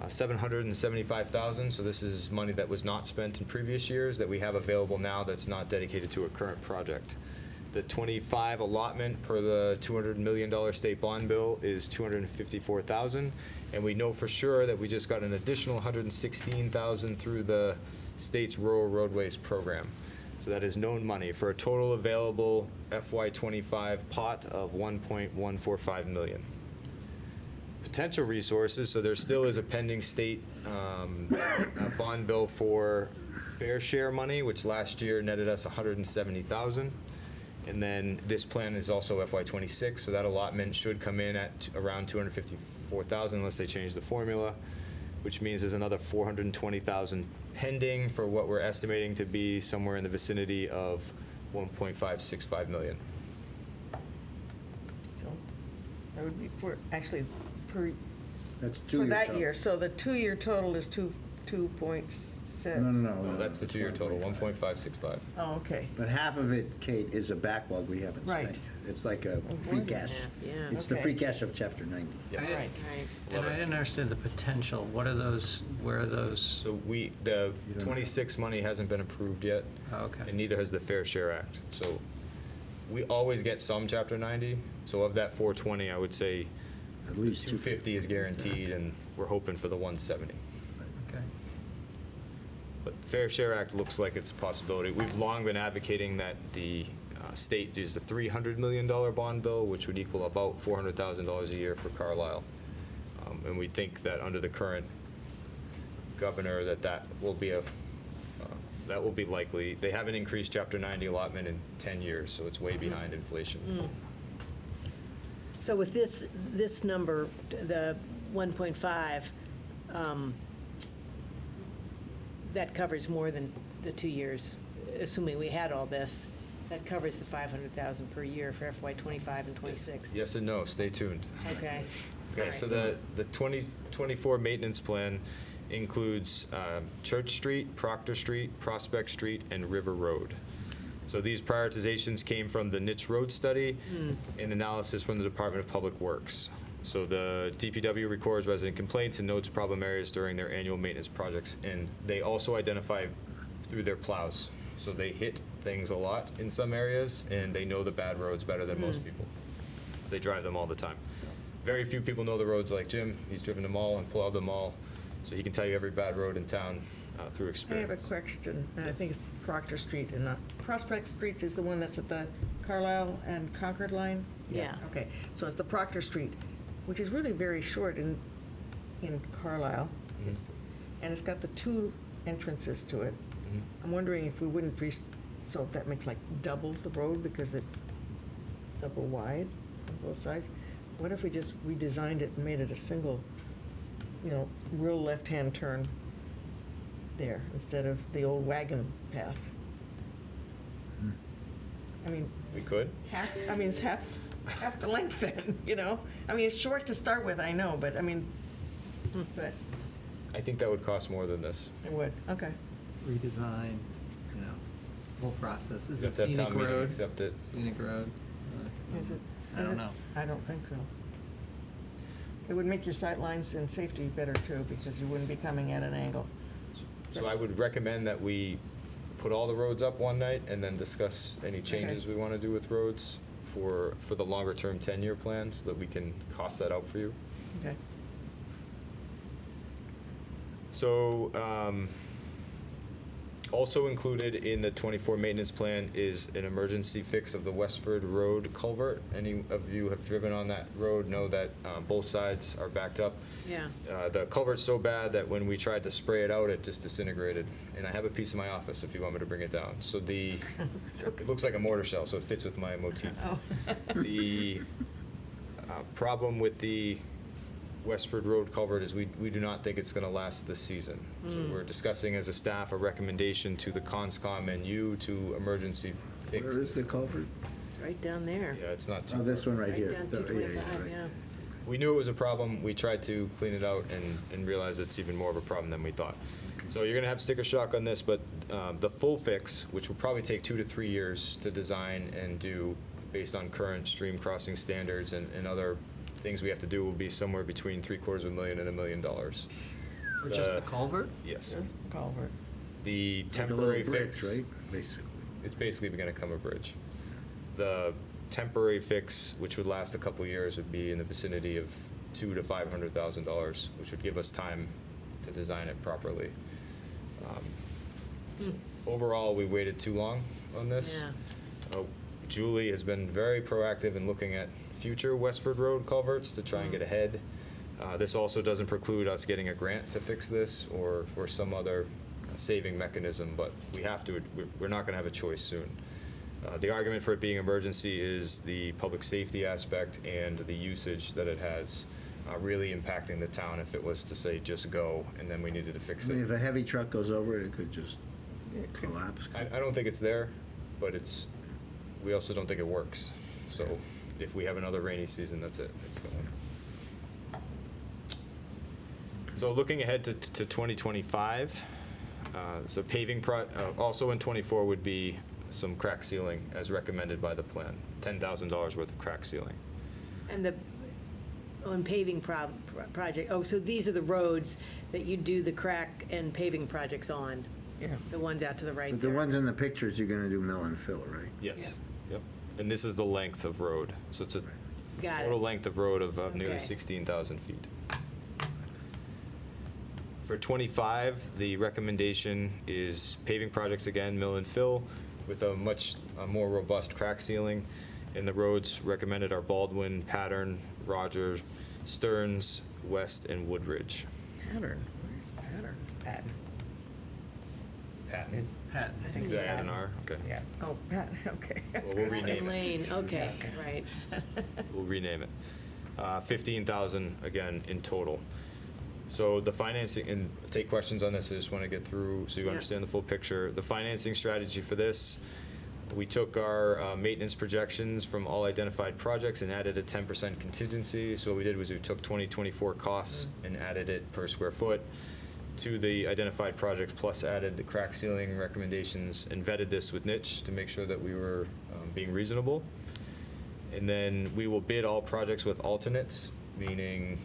775,000. So this is money that was not spent in previous years that we have available now that's not dedicated to a current project. The 25 allotment per the $200 million state bond bill is 254,000, and we know for sure that we just got an additional 116,000 through the state's rural roadways program. So that is known money for a total available FY25 pot of 1.145 million. Potential resources, so there still is a pending state bond bill for fair share money, which last year netted us 170,000. And then this plan is also FY '26, so that allotment should come in at around 254,000 unless they change the formula, which means there's another 420,000 pending for what we're estimating to be somewhere in the vicinity of 1.565 million. So that would be for, actually, per, That's for two-year that total. year. So the 2-year total is 2.6. No, That's the 2-year total, 1.565. Oh, okay. But half of it, Kate, is a backlog we haven't spent Right. yet. It's like a More free than cash. half, yeah. It's the Okay. free cash of chapter 90. Yes. Right. Right. And I didn't understand the potential. What are those, where are those? So the You don't know. 26 money hasn't been approved yet. Oh, okay. And neither has the Fair Share Act. So we always get some Chapter 90. So of that 420, I would say At least 250 is guaranteed, and we're hoping for the 170. Okay. But Fair Share Act looks like it's a possibility. We've long been advocating that the state does the $300 million bond bill, which would equal about $400,000 a year for Carlisle. And we think that under the current governor, that will be that will be likely. They haven't increased Chapter 90 allotment in 10 years, so it's way behind inflation. So with this number, the 1.5, that covers more than the 2 years, assuming we had all this. That covers the 500,000 per year for FY '25 and '26. Yes and no, stay tuned. Okay. Okay, All so right. the 2024 maintenance plan includes Church Street, Proctor Street, Prospect Street, and River Road. So these prioritizations came from the Niche Road Study and analysis from the Department of Public Works. So the DPW records resident complaints and notes problem areas during their annual maintenance projects, and they also identify through their plows. So they hit things a lot in some areas, and they know the bad roads better than most people. So they drive them all the time. Very few people know the roads like Jim. He's driven them all and plowed them all, so he can tell you every bad road in town through I have experience. a question, and I Yes. think it's Proctor Street, and Prospect Street is the one that's at the Carlisle and Concord line? Yeah. Okay, so it's the Proctor Street, which is really very short in Carlisle. It's- And it's got the 2 entrances to it. Mhm. I'm wondering if we wouldn't so that makes like double the road because it's double wide on both sides. What if we just redesigned it and made it a single, real left-hand turn there instead of the old wagon path? I mean, We could. it's half the length then, I mean, it's short to start with, I know, but but I think that would cost more than this. it would, okay. Redesign, whole process. Is You it have to have scenic town meeting road? accept it. Scenic road? Is it? I is don't it? know. I don't think so. It would make your sight lines and safety better too, because you wouldn't be coming at an angle. So I would recommend that we put all the roads up one night and then discuss any changes we want to do with roads for the longer-term 10-year plan, so that we can cost that out for you. Okay. So, also included in the 24 maintenance plan is an emergency fix of the Westford Road culvert. Any of you have driven on that road know that both sides are backed up. Yeah. The culvert's so bad that when we tried to spray it out, it just disintegrated. And I have a piece in my office if you want me to bring it down. So it looks like a mortar shell, so it fits with my motif. Oh. The problem with the Westford Road culvert is we do not think it's going to last this season. So we're discussing as a staff a recommendation to the CONSCOM and you to emergency fix Where is the this. culvert? Right down there. Yeah, it's not too Oh, this far. one right here. down Yeah, 225, right. yeah. We knew it was a problem. We tried to clean it out and realized it's even more of a problem than we thought. So you're going to have sticker shock on this, but the full fix, which will probably take 2 to 3 years to design and do based on current stream crossing standards and other things we have to do, will be somewhere between $750,000 and $1 million. For just the culvert? Yes. There's the culvert. The It's like a temporary little bridge, fix. right? Basically. It's basically going to become a bridge. The temporary fix, which would last a couple years, would be in the vicinity of $200,000 to $500,000, which would give us time to design it properly. Overall, we waited too long on this. Yeah. Julie has been very proactive in looking at future Westford Road culverts to try and get ahead. This also doesn't preclude us getting a grant to fix this or some other saving mechanism, but we have to, we're not going to have a choice soon. The argument for it being emergency is the public safety aspect and the usage that it has, really impacting the town if it was to say just go and then we needed to fix I mean, it. if a heavy truck goes over it, it could just collapse. I don't think it's there, but we also don't think it works. So if we have another rainy season, that's it. It's going. So looking ahead to 2025, so paving also in '24 would be some crack sealing as recommended by the plan, $10,000 worth of crack sealing. And on paving project, so these are the roads that you do the crack and paving projects on? Yeah. The ones out to the right But the there? ones in the pictures, you're gonna do mill and fill, right? Yes. Yep. And this is the length of road. So it's a Got total it. length of road of nearly Okay. 16,000 feet. For '25, the recommendation is paving projects again, mill and fill, with a much more robust crack sealing. And the roads recommended are Baldwin, Pattern, Rogers, Stearns, West, and Woodridge. Pattern, where's pattern? Pattern. Patton. It's Patton. I think Did I it's add an Patton. R? Okay. Yeah. Oh, Patton, okay. I was Well, we'll gonna say- rename it. Lane, okay, right. We'll rename it. 15,000 again in total. So the financing, and take questions on this, I just want to get through so you Yeah. understand the full picture. The financing strategy for this, we took our maintenance projections from all identified projects and added a 10% contingency. So what we did was we took 2024 costs and added it per square foot to the identified projects, plus added the crack sealing recommendations and vetted this with Niche to make sure that we were being reasonable. And then we will bid all projects with alternates, meaning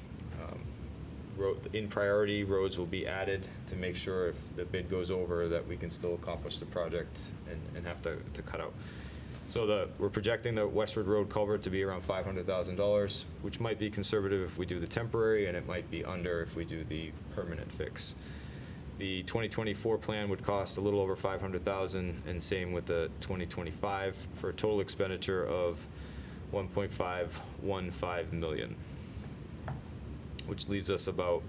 in priority, roads will be added to make sure if the bid goes over that we can still accomplish the project and have to cut out. So we're projecting the Westward Road culvert to be around $500,000, which might be conservative if we do the temporary, and it might be under if we do the permanent fix. The 2024 plan would cost a little over $500,000, and same with the 2025, for a total expenditure of $1.515 million, which leaves us about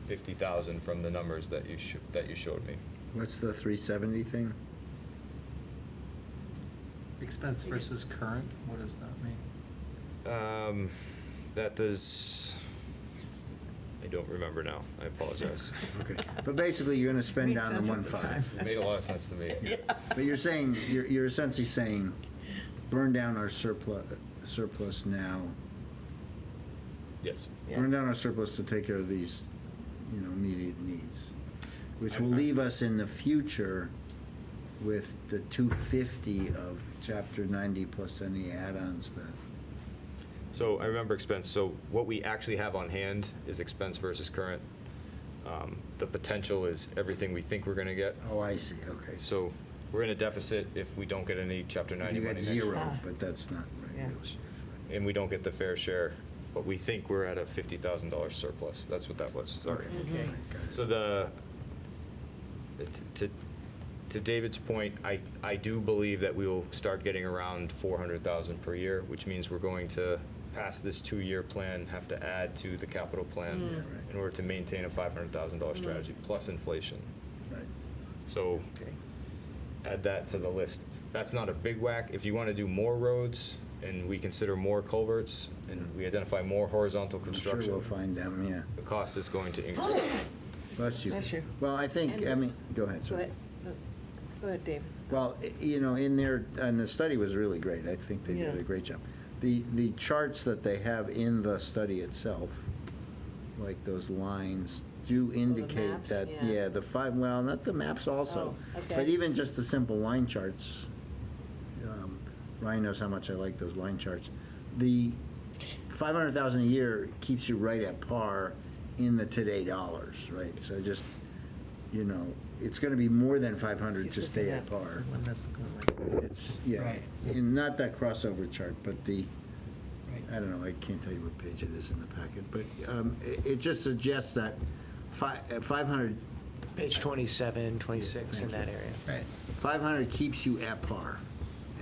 50,000 from the numbers that you showed me. What's the 370 thing? Expense versus current, what does that mean? That does, I don't remember now. I apologize. Okay, but basically, you're gonna spend Made down the sense at the 1.5. time. It made a lot of sense to me. But you're saying, you're essentially saying, burn down our surplus now, Yes. burn down our surplus to take care of these, immediate needs, which will leave us in the future with the 250 of Chapter 90 plus any add-ons that. So I remember expense. So what we actually have on hand is expense versus current. The potential is everything we think we're going to get. Oh, I see, okay. So we're in a deficit if we don't get any Chapter 90 You money got next year. zero, but that's not Yeah. right. And we don't get the fair share, but we think we're at a $50,000 surplus. That's what that was, sorry. Okay, got it. So to David's point, I do believe that we will start getting around 400,000 per year, which means we're going to, past this 2-year plan, have to add to the capital plan right. in order to maintain a $500,000 strategy, plus inflation. Right. So add that to the list. That's not a big whack. If you want to do more roads and we consider more culverts and we identify more horizontal I'm sure construction, we'll find them, yeah. the cost is going to increase. Bless you. Bless you. Well, I think, go ahead, Go sorry. ahead. Go ahead, Dave. Well, and the study was really great. I think they did Yeah. a great job. The charts that they have in the study itself, like those lines, do indicate maps, that, yeah. not the maps also, Oh, okay. but even just the simple line charts. Ryan knows how much I like those line charts. The 500,000 a year keeps you right at par in the today dollars, right? So just, it's gonna be more than 500 to stay at par. When that's going like this. It's, yeah, Right. and not that crossover chart, but Right. I don't know, I can't tell you what page it is in the packet, but it just suggests that 500, Page 27, 26, in Thank that you. area. Right. 500 keeps you at par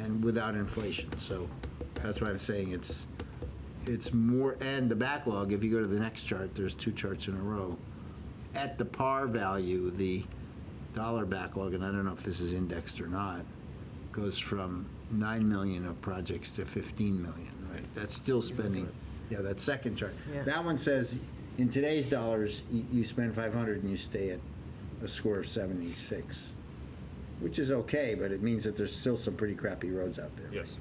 and without inflation, so that's why I'm saying it's more, and the backlog, if you go to the next chart, there's 2 charts in a row. At the par value, the dollar backlog, and I don't know if this is indexed or not, goes from 9 million of projects to 15 million, right? That's still spending, yeah, that second chart. Yeah. That one says, in today's dollars, you spend 500 and you stay at a score of 76, which is okay, but it means that there's still some pretty crappy roads out there. Yes.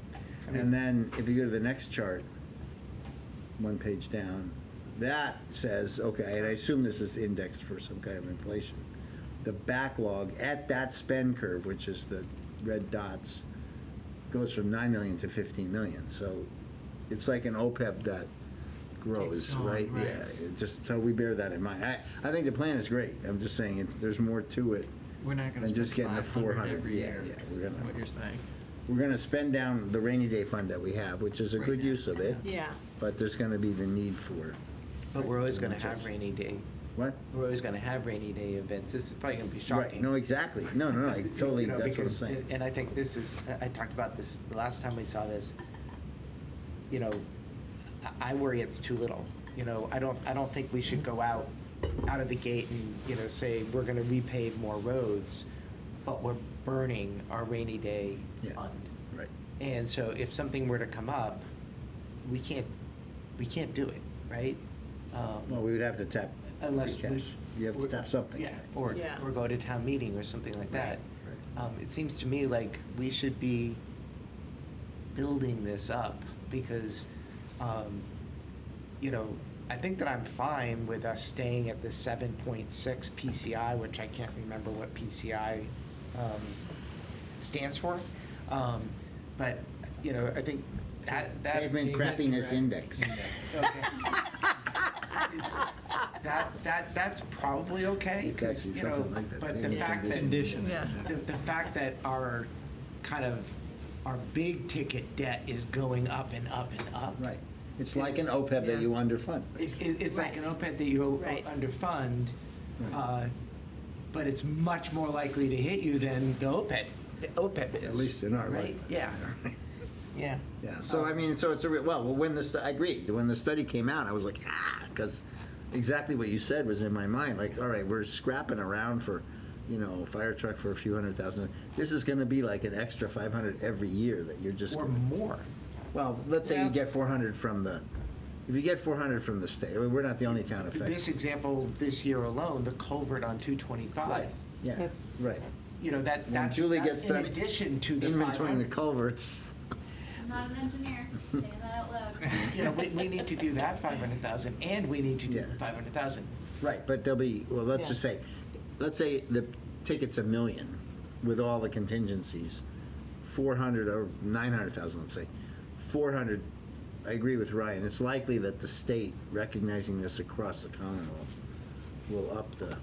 And then if you go to the next chart, one page down, that says, okay, and I assume this is indexed for some kind of inflation. The backlog at that spend curve, which is the red dots, goes from 9 million to 15 million. So it's like an OPEB that grows, Takes on, right? right. Yeah, just so we bear that in mind. I think the plan is great. I'm just saying, there's more to it We're not gonna than just spend getting the 500 400. every Yeah, year, yeah, we're is gonna- what you're saying. We're gonna spend down the rainy day fund that we have, which is a Right good now, use of it, Yeah. but there's gonna be the need for, But we're always gonna have rainy day, what? we're always gonna have rainy day events. This is probably gonna be Right, shocking. no, exactly. No, I totally, You know, that's what I'm because- saying. And I think this is, I talked about this the last time we saw this. You know, I worry it's too little. You know, I don't think we should go out of the gate and, you know, say, we're gonna repave more roads, but we're burning our rainy day Yeah. fund. Right. And so if something were to come up, we can't do it, right? Well, we would have to tap Unless free cash. You have to tap something. Yeah, or Yeah. go to town meeting or something like that. It seems to me like we should be building this up because, you know, I think that I'm fine with us staying at the 7.6 PCI, which I can't remember what PCI stands for. But, you know, I think that. Pavement crappiness index. Okay. That's probably okay. It's 'cause, actually you know, something like that, But the pavement fact that. condition. Yeah. The fact that our kind of, our big ticket debt is going up and up and up. Right. It's like an OPEB that you underfund. It's like an OPEB that you Right. underfund, Right. but it's much more likely to hit you than the OPEB is. At least in our Right, lifetime. yeah, yeah. Yeah, so I mean, so it's a real, well, when I agree, when the study came out, I was like, because exactly what you said was in my mind, like, all right, we're scrapping around for, you know, fire truck for a few $100,000. This is gonna be like an extra 500 every year that you're just. Or gonna- more. Well, let's say you Yeah. get 400 from the, if you get 400 from the state, we're not the only town affected. This example, this year alone, the culvert on 225. Right, yeah, That's- right. You know, When that's Julie that's gets in done addition to the Inventorying the 500. culverts. I'm not an engineer, saying that out loud. You know, we need to do that 500,000, and we need to do Yeah. the 500,000. Right, but there'll be, well, let's just say, let's say the ticket's $1 million with all the contingencies, 400 or 900,000, let's say. 400, I agree with Ryan, it's likely that the state, recognizing this across the Commonwealth, will up the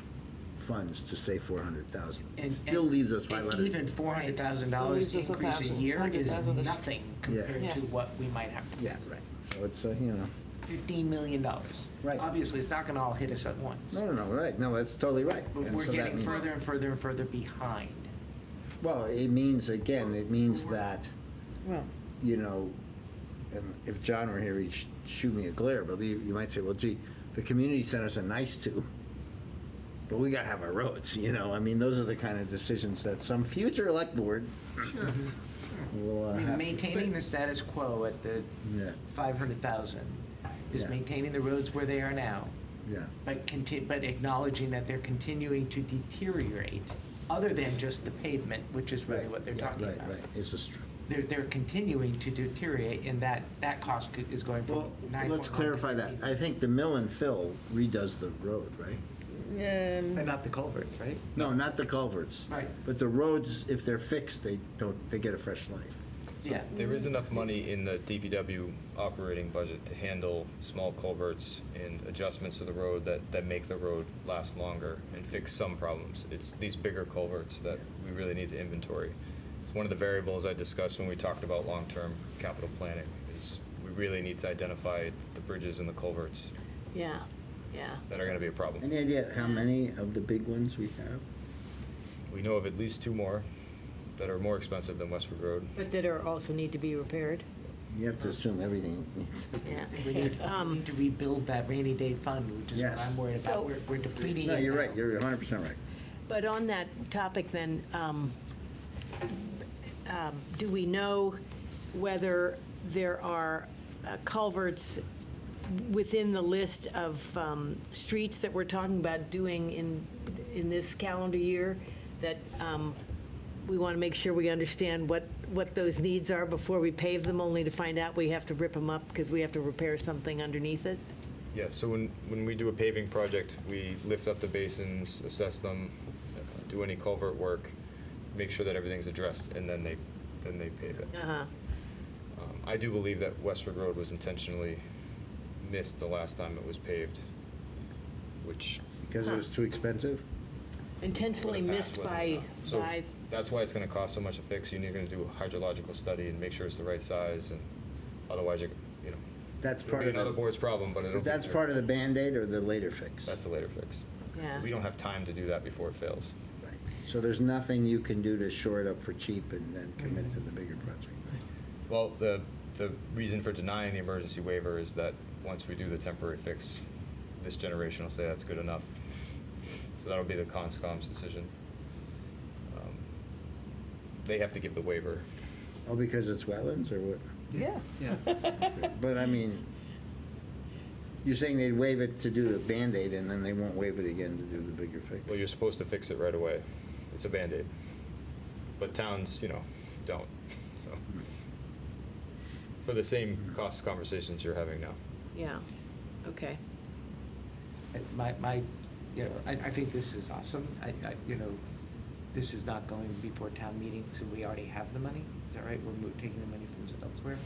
funds to say 400,000. It still leaves us and 500. Even $400,000 Still leaves us increase a 1,000, year is 100,000 -ish. nothing compared Yeah. to what we might have to Yeah, face. right, so it's, you know, $15 million. Right. Obviously, it's not gonna all hit us at once. no, right, no, that's totally right. But And we're so that getting means- further and further and further behind. Well, it means, again, it means that, Well, you know, and if John were here, he'd shoot me a glare, but you might say, well, gee, the community centers are nice too, but we gotta have our roads, you know? I mean, those are the kind of decisions that some future elect board will I mean, have to. maintaining the status quo at the Yeah, 500,000 is Yeah. maintaining the roads where they are now, yeah, but acknowledging that they're continuing to deteriorate, other than just the pavement, which is really right. what they're yeah, talking right, about. Right, it's just true. They're continuing to deteriorate, and that cost is going from Well, 9.1 let's to clarify that. 8. I think the mill and fill redoes the road, right? But not the culverts, right? No, not the culverts. Right. But the roads, if they're fixed, they get a fresh life. Yeah. There is enough money in the DPW operating budget to handle small culverts and adjustments to the road that make the road last longer and fix some problems. It's these bigger culverts that we really need to inventory. It's one of the variables I discussed when we talked about long-term capital planning, is we really need to identify the bridges and the culverts Yeah, that are gonna be a problem. Any idea how many of the big ones we have? We know of at least 2 more that are more expensive than Westford Road. but that are also need to be repaired. You have to assume everything needs. Yeah. We need to rebuild that rainy day fund, which is what Yes. I'm worried So- about. We're depleting No, it you're now. right, you're 100% right. But on that topic then, do we know whether there are culverts within the list of streets that we're talking about doing in this calendar year, that we want to make sure we understand what those needs are before we pave them, only to find out we have to rip them up because we have to repair something underneath it? Yeah, so when we do a paving project, we lift up the basins, assess them, do any culvert work, make sure that everything's addressed, and then they pave it. Uh-huh. I do believe that Westford Road was intentionally missed the last time it was paved, which. Because it was too expensive? Intentionally in the past missed wasn't by, enough. So by, that's why it's gonna cost so much to fix. You're gonna do a hydrological study and make sure it's the right size, and otherwise you know. That's It'll part be of another the, board's problem, but it'll. that's part of the Band-Aid or the later fix? That's the later fix. yeah. We don't have time to do that before it fails. Right. So there's nothing you can do to shore it up for cheap and then commit to the bigger project? Well, the reason for denying the emergency waiver is that once we do the temporary fix, this generation will say that's good enough. So that'll be the CONSCOM's decision. They have to give the waiver. Oh, because it's wetlands or what? Yeah. Yeah. But I mean, you're saying they'd waive it to do the Band-Aid and then they won't waive it again to do the bigger fix? Well, you're supposed to fix it right away. It's a Band-Aid. But towns, don't, so. For the same cost conversations you're having now. Yeah, okay. I think this is awesome. This is not going before town meeting, so we already have the money. Is that right? We're taking the money from elsewhere?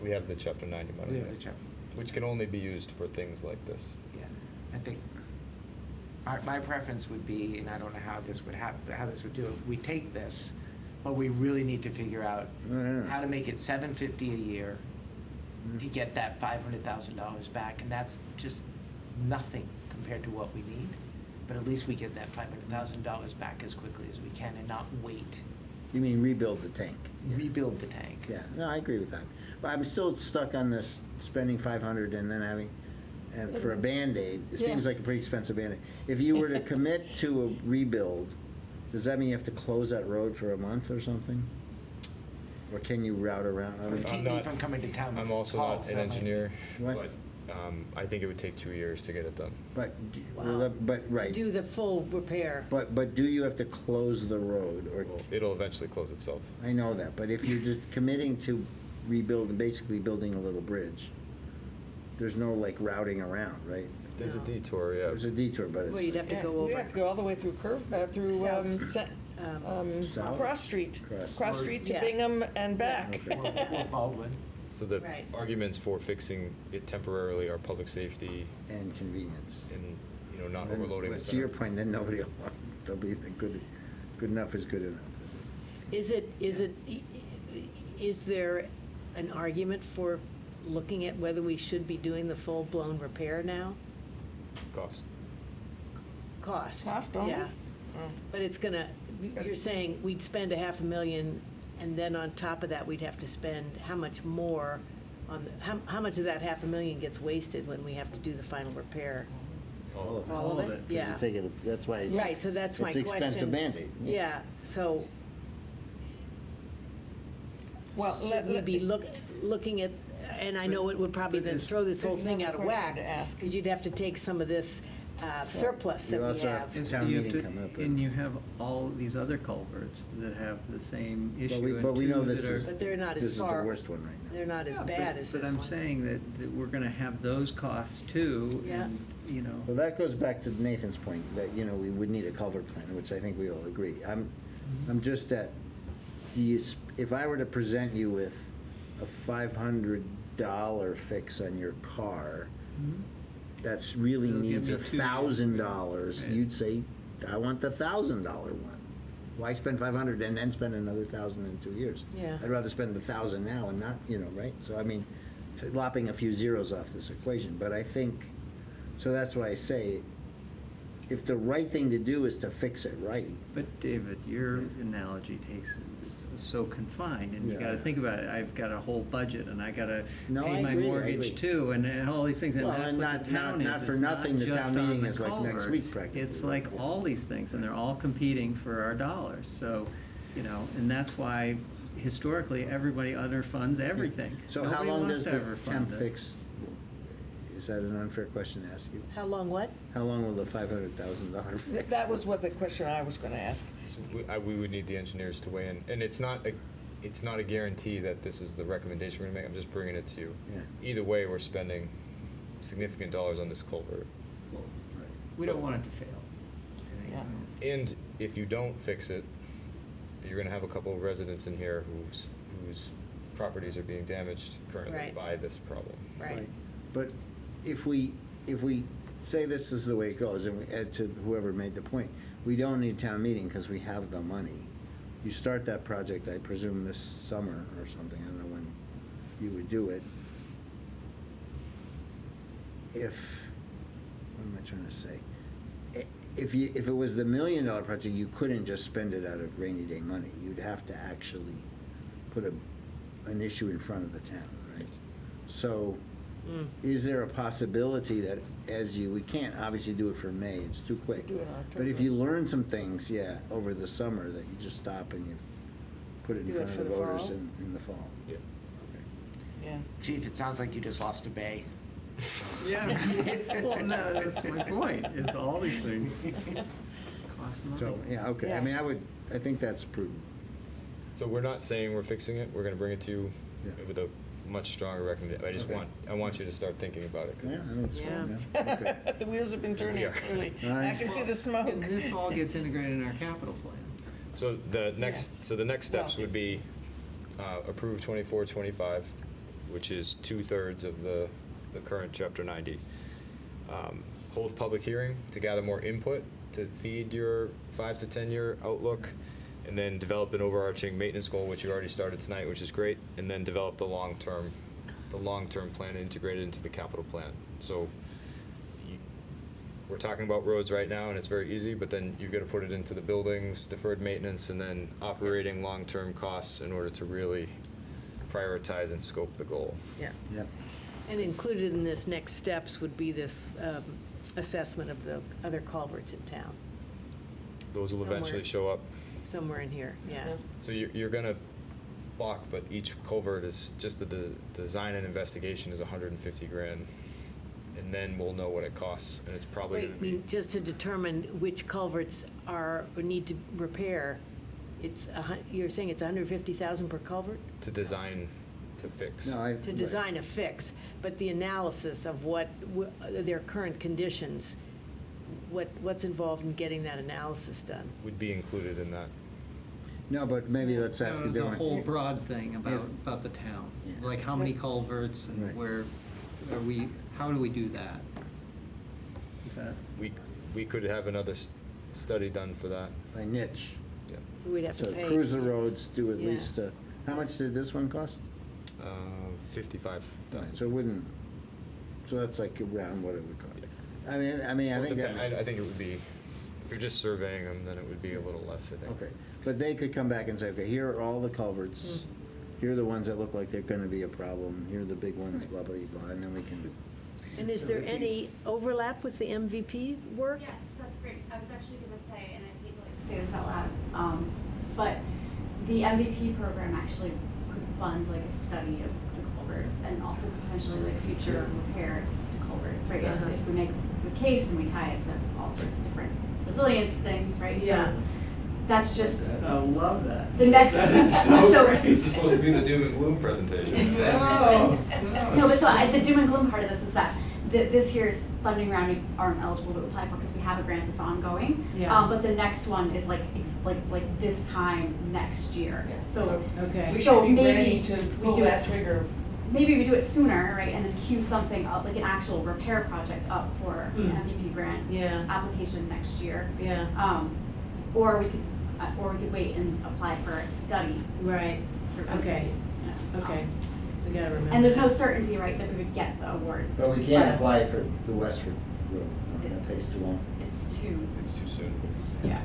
We have the Chapter 90 money. We have the chapter. Which can only be used for things like this. Yeah, I think my preference would be, and I don't know how this would happen, how this would do it. We take this, but we really need to figure out how to make it $750 a year to get that $500,000 back, and that's just nothing compared to what we need. But at least we get that $500,000 back as quickly as we can and not wait. You mean rebuild the tank? Rebuild the tank. Yeah, no, I agree with that. But I'm still stuck on this spending 500 and then having, and for a Band-Aid, it seems Yeah. like a pretty expensive Band-Aid. If you were to commit to a rebuild, does that mean you have to close that road for a month or something? Or can you route around? I Or mean, keep I'm me not- from coming to town. I'm also hall, not so an that might- engineer, What? but I think it would take 2 years to get it done. But, Wow. but, To right. do the full repair. But do you have to close the road or? Well, it'll eventually close itself. I know that, but if you're just committing to rebuild and basically building a little bridge, there's no like routing around, right? There's a No. detour, yeah. There's a detour, but Well, you'd it's have to Yeah, go You over. have to go all the way through South. South? Cross Street. Cross Street to Yeah. Bingham and back. Okay. Or Baldwin. So the Right. arguments for fixing it temporarily are public safety and convenience. and, not Then- overloading the but to your center. point, then nobody will, they'll be good enough is good enough. Is there an argument for looking at whether we should be doing the full-blown repair now? Cost. Cost. Cost only? Yeah. Oh. But it's gonna, you're saying we'd spend $500,000, and then on top of that, we'd have to spend how much more on, how much of that $500,000 gets wasted when we have to do the final repair? All of it. All of it? 'Cause Yeah. you take it- That's why it's. Right, so that's my It's question. expensive Band-Aid. Yeah, so Well, should we be looking at, and I know it would probably then throw this whole There's thing out another of question whack. to ask. Because you'd have to take some of this surplus that You we also have. have town You have meeting to- coming up. And you have all these other culverts that have the same issue. But we know and two this that are- is. But they're not as This is far- the worst one right now. They're not as Yeah, bad as this But I'm one. saying that we're gonna have those costs too, Yeah. and, Well, that goes back to Nathan's point, that, we would need a culvert plan, which I think we all agree. I'm just that, if I were to present you with a $500 fix on your car, that's really It'll give needs me 2 years. $1,000, Right. you'd say, I want the $1,000 one. Why spend 500 and then spend another 1,000 in 2 years? Yeah. I'd rather spend the 1,000 now and not, right? So, I mean, lopping a few zeros off this equation, but I think, so that's why I say, if the right thing to do is to fix it right, But David, your analogy is so confined, and you Yeah. gotta think about it, I've got a whole budget, and I gotta No, I pay my agree, I mortgage agree. too, and all these things, and Well, that's and what not- the town is. not for It's nothing, the just town on meeting the is like next culvert. week practically. It's like all these things, and they're all competing for our dollars, so, you know, and that's why historically, everybody underfunds everything. So how Nobody long wants does to the overfund temp it. fix, is that an unfair question to ask you? How long what? How long will the $500,000 fix? That was what the question I was gonna ask. So we would need the engineers to weigh in, and it's not a guarantee that this is the recommendation we're gonna make, I'm just bringing it to you. Yeah. Either way, we're spending significant dollars on this culvert. Right. We don't want it to fail. Yeah. And if you don't fix it, you're gonna have a couple of residents in here whose properties are being damaged currently Right. by this problem. Right. But if we say this is the way it goes, and we add to whoever made the point, we don't need town meeting because we have the money. You start that project, I presume, this summer or something, I don't know when you would do it. What am I trying to say? If it was the $1 million project, you couldn't just spend it out of rainy day money. You'd have to actually put an issue in front of the town, right? So, is there a possibility that we can't obviously do it for May, it's too quick. Do it in But if October. you learn some things, over the summer, that you just stop and you put it in Do it front of for the the voters fall? in the fall. Yeah. Yeah. Chief, it sounds like you just lost a bay. Yeah, well, no, that's my point, is all these things cost money. So, okay, I Yeah. mean, I think that's prudent. So we're not saying we're fixing it, we're gonna bring it to you Yeah. with a much stronger recommendation. Okay. I want you to start thinking about it. 'Cause Yeah, I it's- mean, it's fine, yeah, okay. The wheels have been turning, Yeah. clearly. All right. I can see the smoke. And this all gets integrated in our capital plan. So the next, Yes. so the next steps Well- would be approve 24-25, which is 2/3 of the current Chapter 90. Hold public hearing to gather more input to feed your 5 to 10 year outlook, and then develop an overarching maintenance goal, which you already started tonight, which is great, and then develop the long-term plan integrated into the capital plan. So we're talking about roads right now, and it's very easy, but then you've got to put it into the buildings, deferred maintenance, and then operating long-term costs in order to really prioritize and scope the goal. Yeah. Yep. And included in this next steps would be this assessment of the other culverts in town, Those will eventually show up. somewhere in here, yeah. Yes. So you're gonna block, but each culvert is, just the design and investigation is 150 grand. And then we'll know what it costs, and it's probably Wait, gonna I be. mean, just to determine which culverts or need to repair, you're saying it's 150,000 per culvert? To design, to fix. No, I. To right. design a fix, but the analysis of their current conditions, what's involved in getting that analysis done? Would be included in that. No, but maybe let's ask a The different. whole broad thing about the town, Yeah. like how many culverts Right. and where are we, how do we do that? Is that? We could have another study done for that. By niche. Yeah. So we'd have to So pay. cruise the roads, do at Yeah. least, how much did this one cost? 55,000. So it wouldn't, so that's like around what it would cost. I mean, I Well, think that. I think it would be, if you're just surveying them, then it would be a little less, I think. Okay, but they could come back and say, okay, here are all the culverts, here are the ones that look like they're gonna be a problem, here are the big ones, blah, blah, blah, and then we can. And is So there we can- any overlap with the MVP work? Yes, that's great. I was actually gonna say, and I hate to like say this out loud, but the MVP program actually could fund like a study of the culverts and also potentially like future repairs to culverts, right? Uh-huh. If we make the case and we tie it to all sorts of different resilience things, right? Yeah. So that's just I love that. the next. This is supposed to be the doom and gloom presentation. Oh, No, but so the doom and gloom part of this is that this year's funding round we aren't eligible to apply for because we have a grant that's ongoing. Yeah. But the next one is it's like this time next year. Yeah, So Okay. We So should be maybe ready to we pull do that it- trigger. maybe we do it sooner, right, and then queue something up, like an actual repair project up for an Mm. MVP grant Yeah. application next year. Yeah, Or we could wait and apply for a study. right, for Okay. yeah. okay. We gotta remember. And there's no that. certainty, right, that we would get the award. But we can't apply for the Westford Road, that takes too long. It's too, It's too soon. yeah.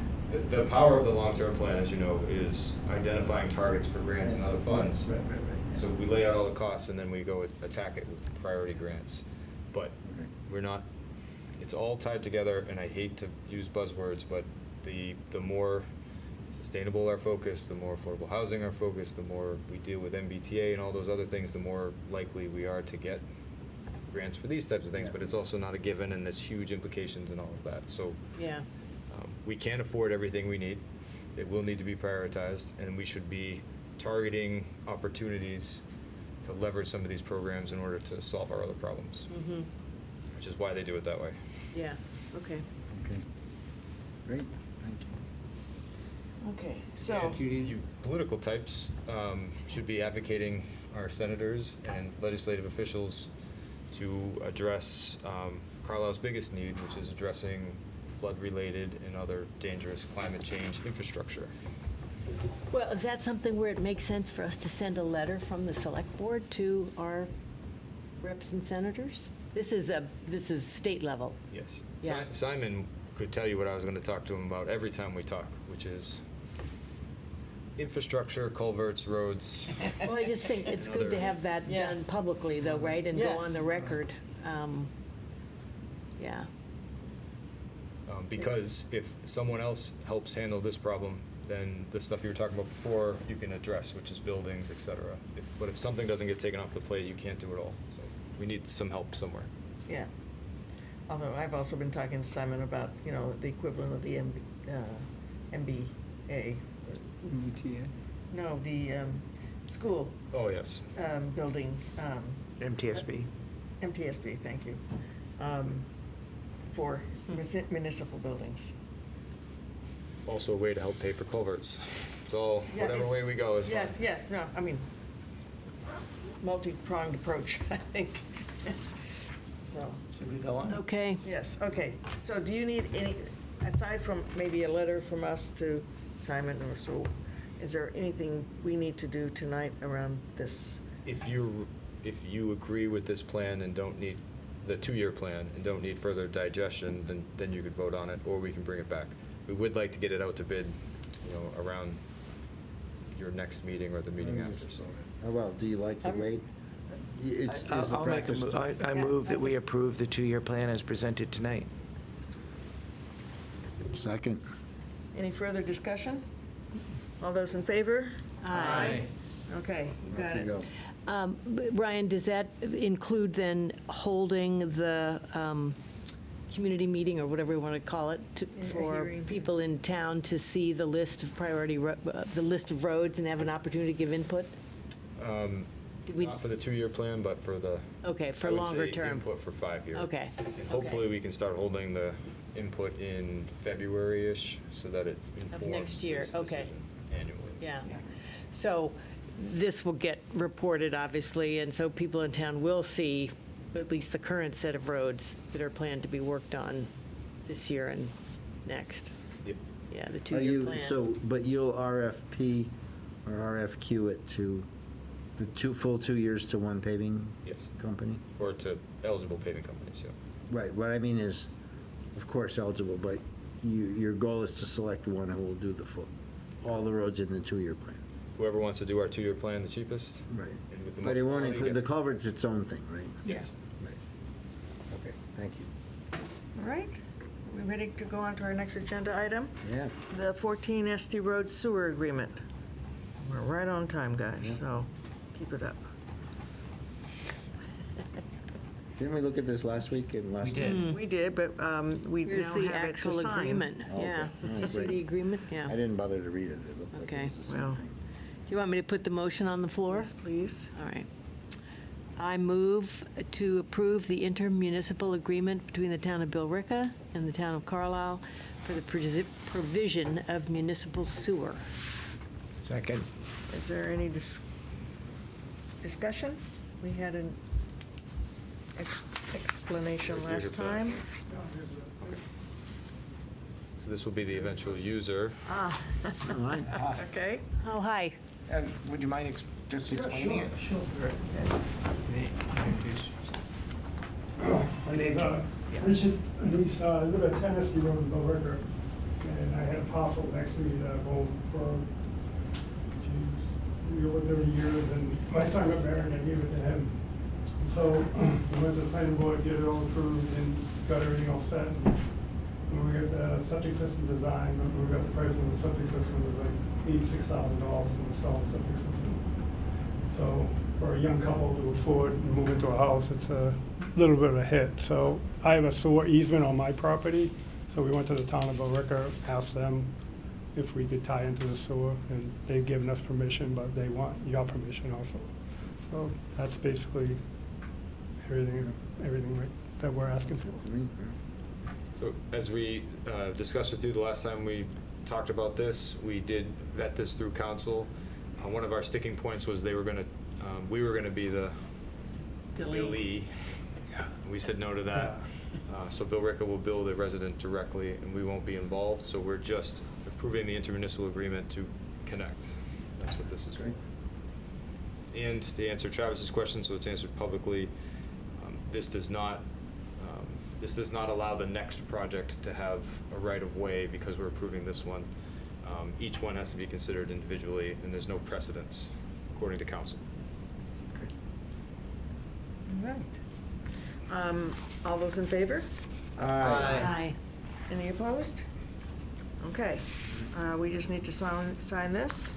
The power of the long-term plan, as you know, is identifying targets for grants and other funds. Right. So we lay out all the costs, and then we go attack it with priority grants. But Okay. we're not, it's all tied together, and I hate to use buzzwords, but the more sustainable our focus, the more affordable housing our focus, the more we deal with MBTA and all those other things, the more likely we are to get grants for these types of things, but it's also not a given, and there's huge implications and all of that. So Yeah. we can't afford everything we need. It will need to be prioritized, and we should be targeting opportunities to leverage some of these programs in order to solve our other problems, Mm-hmm. which is why they do it that way. Yeah, okay. Okay. Great, thank you. Okay, so, And you political types should be advocating our senators and legislative officials to address Carlisle's biggest need, which is addressing flood-related and other dangerous climate change infrastructure. Well, is that something where it makes sense for us to send a letter from the select board to our reps and senators? This is state level. Yes. Yeah. Simon could tell you what I was going to talk to him about every time we talk, which is infrastructure, culverts, roads. Well, I just think it's good to have that Yeah. done publicly though, right? And go Yes. on the record. Yeah. Because if someone else helps handle this problem, then the stuff you were talking about before, you can address, which is buildings, et cetera. But if something doesn't get taken off the plate, you can't do it all. So we need some help somewhere. yeah. Although I've also been talking to Simon about, the equivalent of the MBA. No, the school Oh, yes. building, MTSB. MTSB, thank you, for municipal buildings. Also a way to help pay for culverts. It's all, Yeah, whatever it's- way we go is fine. Yes, no, I mean, multi-pronged approach, I think. So, Should we go on? Okay. yes, okay. So do you need any, aside from maybe a letter from us to Simon or so, is there anything we need to do tonight around this? If you agree with this plan and don't need, the 2-year plan, and don't need further digestion, then you could vote on it, or we can bring it back. We would like to get it out to bid, around your next meeting or the meeting after, so. How well, do you like to wait? It's the I'll make a practice. move. I move that we approve the 2-year plan as presented tonight. Second. Any further discussion? All those in favor? Aye. Okay, you got Off you it. go. Ryan, does that include then holding the community meeting, or whatever we want to call it, A for hearing. people in town to see the list of the list of roads and have an opportunity to give input? Did we- Not for the 2-year plan, but for the. Okay, for I would longer say term. input for 5-year. Okay. And hopefully we can start holding the input in February-ish, so that it informs next year, this okay. decision annually. Yeah. So this will get reported, obviously, and so people in town will see at least the current set of roads that are planned to be worked on this year and next. Yep. Yeah, the Are 2-year you, plan. but you'll RFP or RFQ it to the full 2 years to one paving Yes. company? Or to eligible paving companies, yeah. Right, what I mean is, of course eligible, but your goal is to select one who will do all the roads in the 2-year plan. Whoever wants to do our 2-year plan the cheapest. Right. And with the But most it won't quality include, the gets- culvert's its own thing, right? Yes. Right. Okay, thank you. All right, are we ready to go on to our next agenda item? Yeah. The 14 SD Road Sewer Agreement. We're right on time, guys, so keep it up. Didn't we look at this last week and last? We did. We did, but we Here's now the have it to actual sign. agreement, Oh, yeah. okay. Did you see Great. the agreement? I Yeah. Do didn't bother to read it, it looked like Okay. it was the same Well. thing. you want me to put the motion on the floor? Yes, please. All right. I move to approve the intermunicipal agreement between the town of Billerica and the town of Carlisle for the provision of municipal sewer. Second. Is there any discussion? We had an explanation You're last here for that. time. So this will be the eventual user. Ah, Oh, I- okay. Oh, hi. Would you mind just explaining it? Sure. My name's Richard Anise, I live at 10 SD Road in Billerica, and I had a parcel next to me that I've owned for, over 30 years, and last time I got married, I gave it to him. So, we went to the planning board, get it all approved, and got everything all set. When we got the septic system design, when we got the price of the septic system, it was like $86,000 to install a septic system. So for a young couple to afford and move into a house, it's a little bit of a hit. So I have a sewer easement on my property, so we went to the town of Billerica, asked them if we could tie into the sewer, and they've given us permission, but they want your permission also. So that's basically everything that we're asking for. So as we discussed with you the last time we talked about this, we did vet this through council. One of our sticking points was we were going to be the billee. We said no to that. So Bill Ricca will bill the resident directly, and we won't be involved. So we're just approving the intermunicipal agreement to connect. That's what this is for. And to answer Travis's question, so it's answered publicly, this does not allow the next project to have a right-of-way because we're approving this one. Each one has to be considered individually, and there's no precedence, according to council. All right. All those in favor? Aye. Any opposed? Okay. We just need to sign this.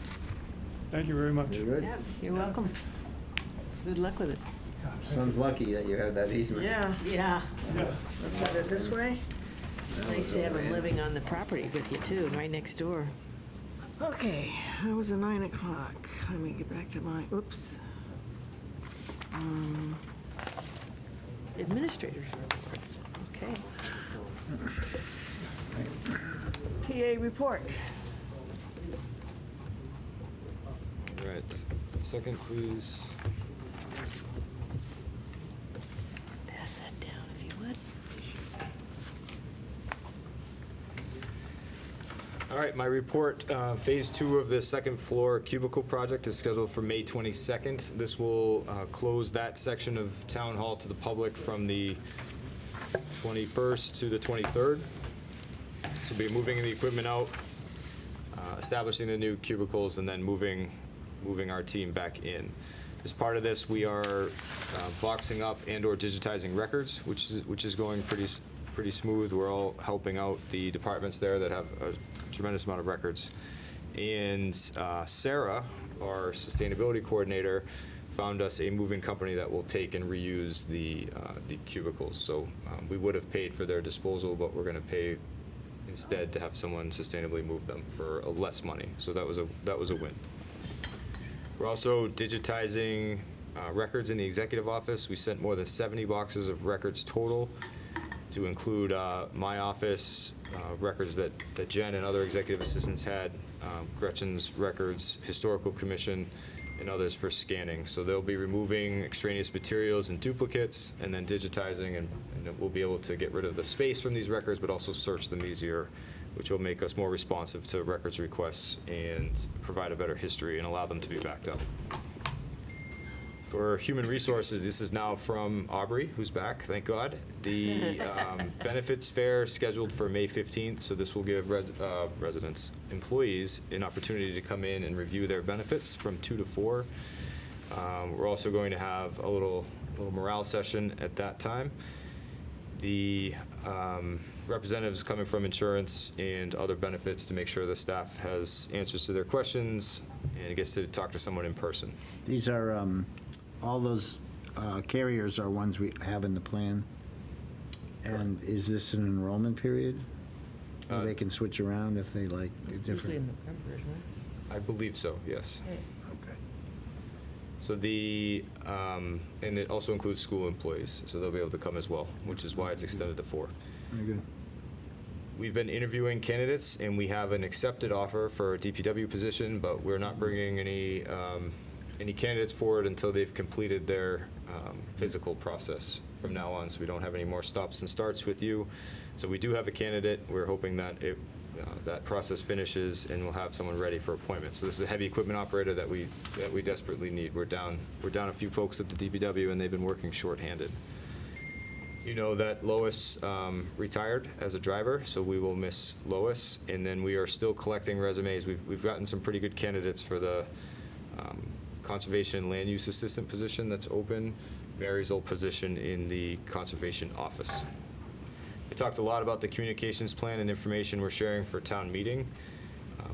Thank you very much. You good? Yeah, you're welcome. Good luck with it. Son's lucky that you have that easement. Yeah. Yeah. Yes. Let's set it this way. Nice to have him living on the property with you too, right next door. Okay, that was a 9 o'clock. Let me get back to my, oops. Administrators report. Okay. TA report. All right. Second, please. Pass that down if you would. All right, my report, phase 2 of the second floor cubicle project is scheduled for May 22nd. This will close that section of Town Hall to the public from the 21st to the 23rd. So we'll be moving the equipment out, establishing the new cubicles, and then moving our team back in. As part of this, we are boxing up and/or digitizing records, which is going pretty smooth. We're all helping out the departments there that have a tremendous amount of records. And Sarah, our sustainability coordinator, found us a moving company that will take and reuse the cubicles. So we would have paid for their disposal, but we're going to pay instead to have someone sustainably move them for less money. So that was a win. We're also digitizing records in the executive office. We sent more than 70 boxes of records total, to include my office, records that Jen and other executive assistants had, Gretchen's records, Historical Commission, and others for scanning. So they'll be removing extraneous materials and duplicates, and then digitizing, and we'll be able to get rid of the space from these records, but also search them easier, which will make us more responsive to records requests and provide a better history and allow them to be backed up. For human resources, this is now from Aubrey, who's back, thank God. The benefits fair scheduled for May 15th, so this will give residents, employees, an opportunity to come in and review their benefits from 2 to 4. We're also going to have a little morale session at that time. The representatives coming from insurance and other benefits to make sure the staff has answers to their questions and gets to talk to someone in person. These are, all those carriers are ones we have in the plan. And is this an enrollment period? Or they can switch around if they like different? Usually in November, isn't it? I believe so, yes. Okay. So and it also includes school employees, so they'll be able to come as well, which is why it's extended to 4. Very good. We've been interviewing candidates, and we have an accepted offer for a DPW position, but we're not bringing any candidates forward until they've completed their physical process from now on, so we don't have any more stops and starts with you. So we do have a candidate. We're hoping that that process finishes and we'll have someone ready for appointment. So this is a heavy equipment operator that we desperately need. We're down a few folks at the DPW, and they've been working shorthanded. You know that Lois retired as a driver, so we will miss Lois. And then we are still collecting resumes. We've gotten some pretty good candidates for the conservation land use assistant position that's open, Mary's old position in the conservation office. It talked a lot about the communications plan and information we're sharing for town meeting.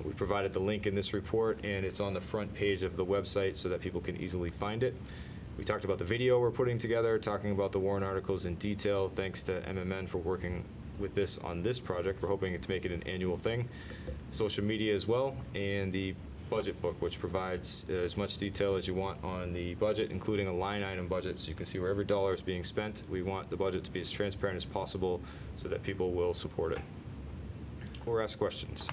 We provided the link in this report, and it's on the front page of the website so that people can easily find it. We talked about the video we're putting together, talking about the warrant articles in detail. Thanks to MMN for working with this on this project. We're hoping to make it an annual thing. Social media as well, and the budget book, which provides as much detail as you want on the budget, including a line item budget, so you can see where every dollar is being spent. We want the budget to be as transparent as possible so that people will support it or ask questions.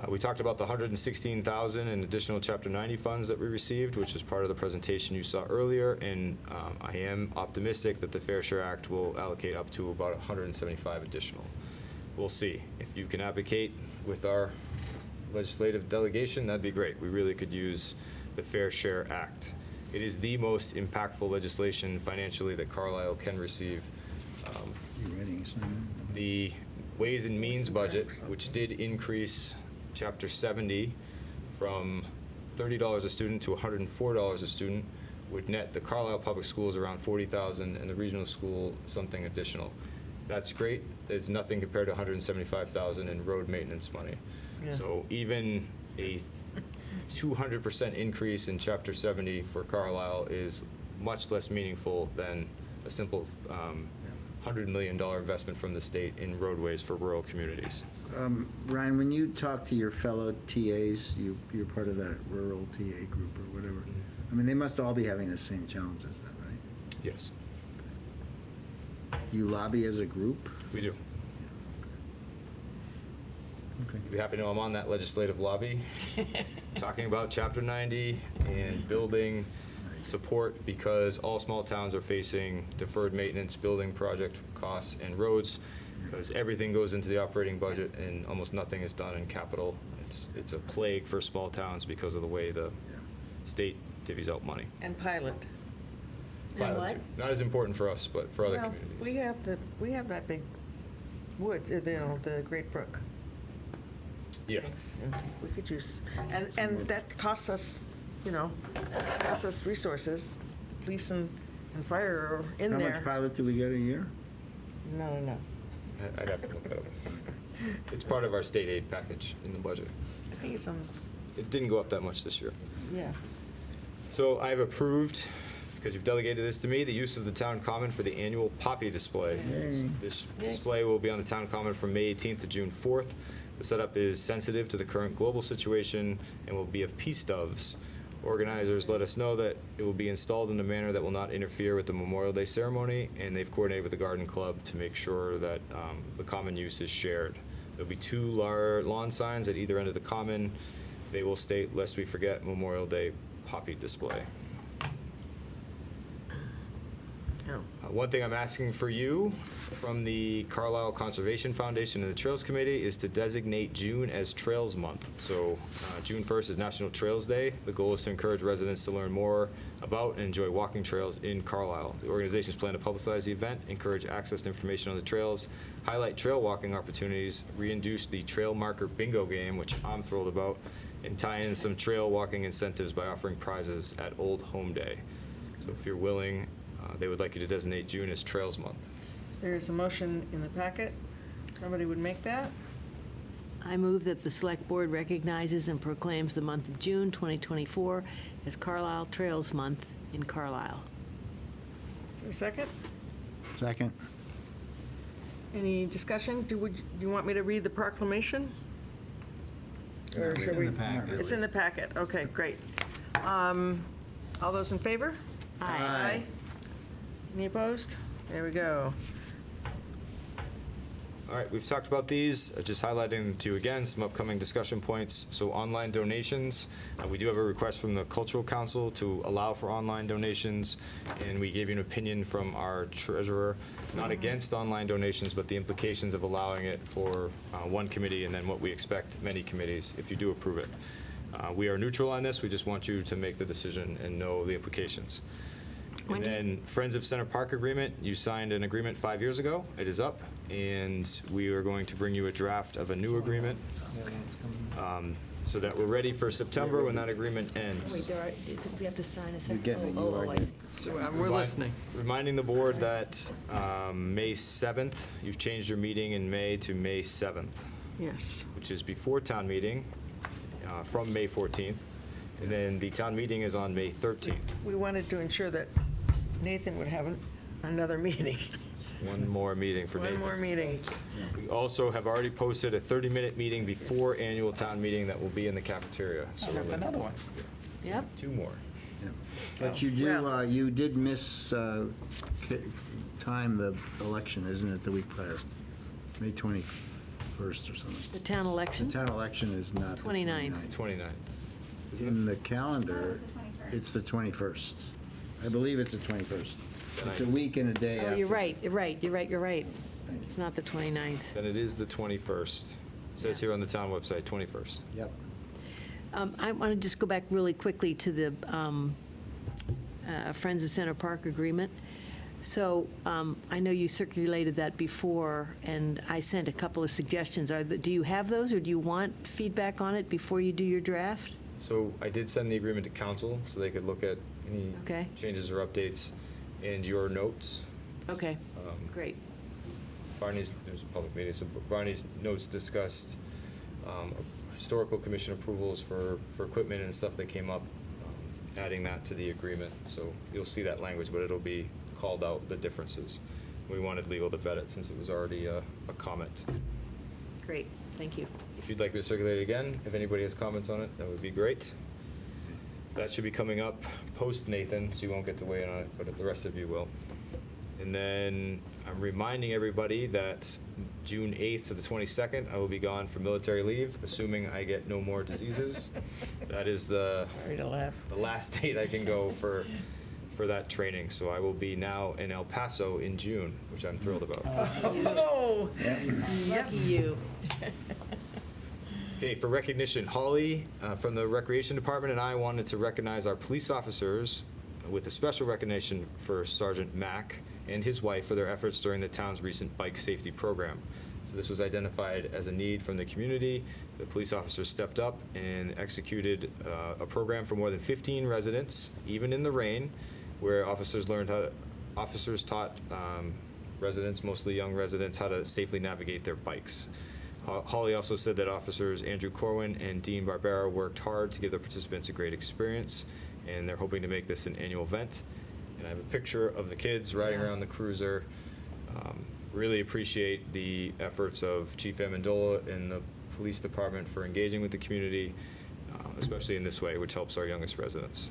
We talked about the $116,000 in additional Chapter 90 funds that we received, which is part of the presentation you saw earlier, and I am optimistic that the Fair Share Act will allocate up to about $175 additional. We'll see. If you can advocate with our legislative delegation, that'd be great. We really could use the Fair Share Act. It is the most impactful legislation financially that Carlisle can receive. You ready, Simon? The Ways and Means budget, which did increase Chapter 70 from $30 a student to $104 a student, would net the Carlisle Public Schools around $40,000 and the regional school something additional. That's great. It's nothing compared to $175,000 in road maintenance money. Yeah. So even a 200% increase in Chapter 70 for Carlisle is much less meaningful than a simple $100 million investment from the state in roadways for rural communities. Ryan, when you talk to your fellow TAs, you're part of that rural TA group or whatever. I mean, they must all be having the same challenges then, right? Yes, Do you lobby as a group? we do. Okay. You'd be happy to know I'm on that legislative lobby, talking about Chapter 90 and building support, because all small towns are facing deferred maintenance, building project costs, and roads, because everything goes into the operating budget and almost nothing is done in capital. It's a plague for small towns because of the way the state divvies out money. And pilot. Pilot what? too. Not as important for us, but for other Well, communities. we have that big wood, the Great Brook. Yeah. And we could use, and that costs us, costs us resources. Police and fire are in How there. much pilot do we get a year? No. I'd have to look that up. It's part of our state aid package in the budget. I think it's It didn't go up that much this year. yeah. So I've approved, because you've delegated this to me, the use of the town common for the annual poppy display. Yay. This Yay. display will be on the town common from May 18th to June 4th. The setup is sensitive to the current global situation and will be of peace doves. Organizers let us know that it will be installed in a manner that will not interfere with the Memorial Day ceremony, and they've coordinated with the Garden Club to make sure that the common use is shared. There'll be two lawn signs at either end of the common. They will state, "Lest we forget Memorial Day poppy display." Oh. One thing I'm asking for you from the Carlisle Conservation Foundation and the Trails Committee is to designate June as Trails Month. So June 1st is National Trails Day. The goal is to encourage residents to learn more about and enjoy walking trails in Carlisle. The organizations plan to publicize the event, encourage access to information on the trails, highlight trail walking opportunities, reintroduce the trail marker bingo game, which I'm thrilled about, and tie in some trail walking incentives by offering prizes at Old Home Day. So if you're willing, they would like you to designate June as Trails Month. There is a motion in the packet. Somebody would make that? I move that the Select Board recognizes and proclaims the month of June 2024 as Carlisle Trails Month in Carlisle. Is there a second? Second. Any discussion? Do you want me to read the proclamation? Or It's should in we? the packet. It's in the packet. Okay, great. All those in favor? Aye. Any opposed? There we go. All right, we've talked about these, just highlighting them to you again, some upcoming discussion points. So online donations, we do have a request from the Cultural Council to allow for online donations, and we gave you an opinion from our treasurer, not against online donations, but the implications of allowing it for one committee and then what we expect many committees if you do approve it. We are neutral on this, we just want you to make the decision and know the implications. And then Friends of Center Park agreement, you signed an agreement 5 years ago. It is up, and we are going to bring you a draft of a new agreement. so that we're ready for September when that agreement ends. Wait, we have to sign a second. You're getting it, you are I getting see. So we're Remind- listening. Reminding the board that May 7th, you've changed your meeting in May to May 7th, Yes. which is before town meeting, from May 14th. And then the town meeting is on May 13th. We wanted to ensure that Nathan would have another meeting. One more meeting for Nathan. One more meeting. We also have already posted a 30-minute meeting before annual town meeting that will be in the cafeteria. So Oh, that's we're gonna- another one. Yep. 2 more. But you you did miss time the election, isn't it, the week prior? May 21st or something. The town The election? town election is not the 29th. 29th. 29. In the calendar, it's the 21st. I believe it's the 21st. It's a week and a day after. Oh, you're right. It's not the 29th. Then it is the 21st. It says here on the town website, 21st. Yep. I want to just go back really quickly to the Friends of Center Park agreement. So I know you circulated that before, and I sent a couple of suggestions. Do you have those, or do you want feedback on it before you do your draft? So I did send the agreement to council so they could look at any Okay. changes or updates and your notes. Okay, Um, great. Barney's, it was a public meeting, so Barney's notes discussed historical commission approvals for equipment and stuff that came up, adding that to the agreement. So you'll see that language, but it'll be called out, the differences. We wanted legal to vet it since it was already a comment. Great, thank you. If you'd like me to circulate it again, if anybody has comments on it, that would be great. That should be coming up post Nathan, so you won't get to weigh in on it, but the rest of you will. And then I'm reminding everybody that June 8th to the 22nd, I will be gone for military leave, assuming I get no more diseases. That is the Sorry to laugh. the last date I can go for that training. So I will be now in El Paso in June, which I'm thrilled about. Oh, Lucky you. Okay, for recognition, Holly from the Recreation Department and I wanted to recognize our police officers with a special recognition for Sergeant Mack and his wife for their efforts during the town's recent bike safety program. So this was identified as a need from the community. The police officers stepped up and executed a program for more than 15 residents, even in the rain, where officers taught residents, mostly young residents, how to safely navigate their bikes. Holly also said that officers Andrew Corwin and Dean Barbera worked hard to give their participants a great experience, and they're hoping to make this an annual event. And I have a picture of the kids riding around the cruiser. Really appreciate the efforts of Chief Amendola and the police department for engaging with the community, especially in this way, which helps our youngest residents.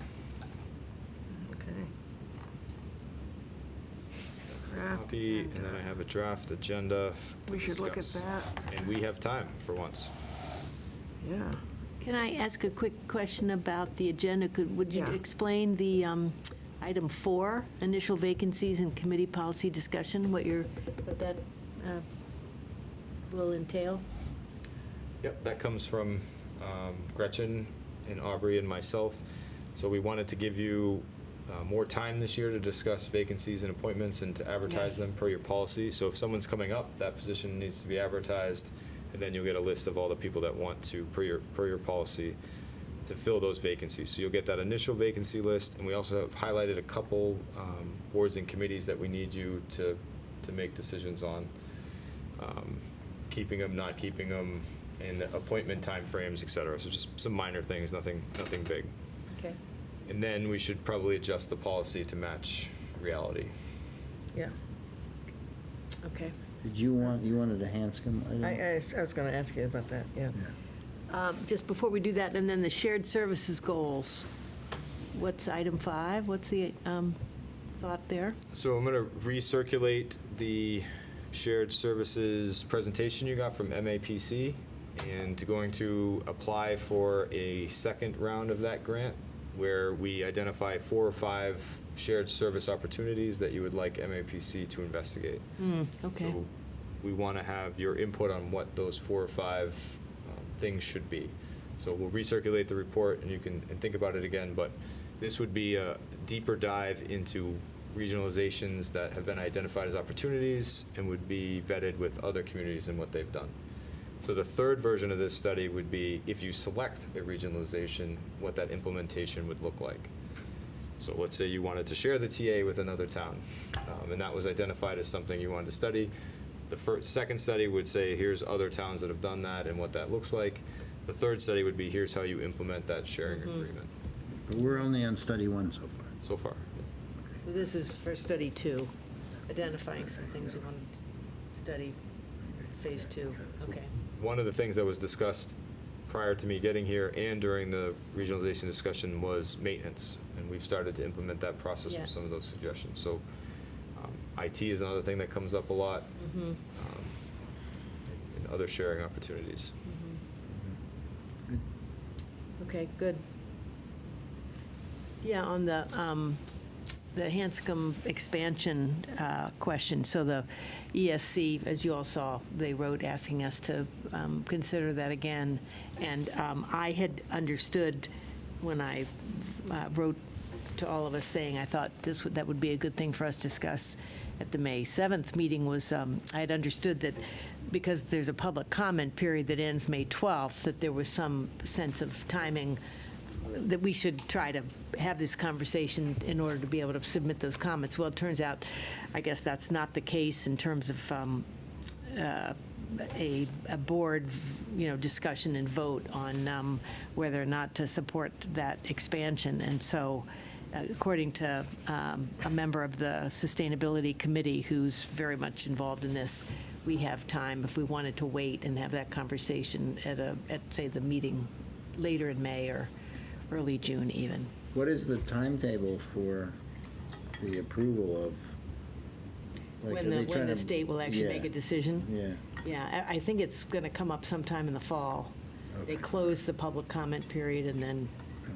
okay. That's the Draft copy, and then I have a draft agenda to We should look at discuss. that. And we have time for once. Yeah. Can I ask a quick question about the agenda? Would you Yeah. explain the item 4, initial vacancies and committee policy discussion, what that will entail? Yep, that comes from Gretchen and Aubrey and myself. So we wanted to give you more time this year to discuss vacancies and appointments and to advertise Yes. them per your policy. So if someone's coming up, that position needs to be advertised, and then you'll get a list of all the people that want to, per your policy, to fill those vacancies. So you'll get that initial vacancy list, and we also have highlighted a couple boards and committees that we need you to make decisions on. Keeping them, not keeping them, and the appointment timeframes, et cetera. So just some minor things, nothing big. Okay. And then we should probably adjust the policy to match reality. Yeah. Okay. You wanted a Hanscom item? I was going to ask you about that, yeah. Just before we do that, and then the shared services goals. What's item 5? What's the thought there? So I'm going to recirculate the shared services presentation you got from MAPC, and going to apply for a second round of that grant, where we identify 4 or 5 shared service opportunities that you would like MAPC to investigate. Okay. So we want to have your input on what those 4 or 5 things should be. So we'll recirculate the report, and you can think about it again, but this would be a deeper dive into regionalizations that have been identified as opportunities and would be vetted with other communities and what they've done. So the third version of this study would be if you select a regionalization, what that implementation would look like. So let's say you wanted to share the TA with another town, and that was identified as something you wanted to study. The second study would say, here's other towns that have done that and what that looks like. The third study would be, here's how you implement that sharing agreement. But we're only on study 1 so far. So far. So this is for study 2, identifying some things we want to study, phase 2, okay. One of the things that was discussed prior to me getting here and during the regionalization discussion was maintenance. And we've started to implement that process Yeah. with some of those suggestions. So IT is another thing that comes up a lot, Mhm. and other sharing opportunities. Okay, good. Yeah, on the Hanscom expansion question, so the ESC, as you all saw, they wrote asking us to consider that again. And I had understood when I wrote to all of us saying I thought that would be a good thing for us to discuss at the May 7th meeting was, I had understood that because there's a public comment period that ends May 12th, that there was some sense of timing that we should try to have this conversation in order to be able to submit those comments. Well, it turns out, I guess that's not the case in terms of a board, discussion and vote on whether or not to support that expansion. And so, according to a member of the Sustainability Committee who's very much involved in this, we have time if we wanted to wait and have that conversation at say, the meeting later in May or early June even. What is the timetable for the approval of? like, are they When trying the to- state will actually make a Yeah, decision? Yeah, Yeah, I think it's going to come up sometime in the fall. They Okay. close the public comment period and then,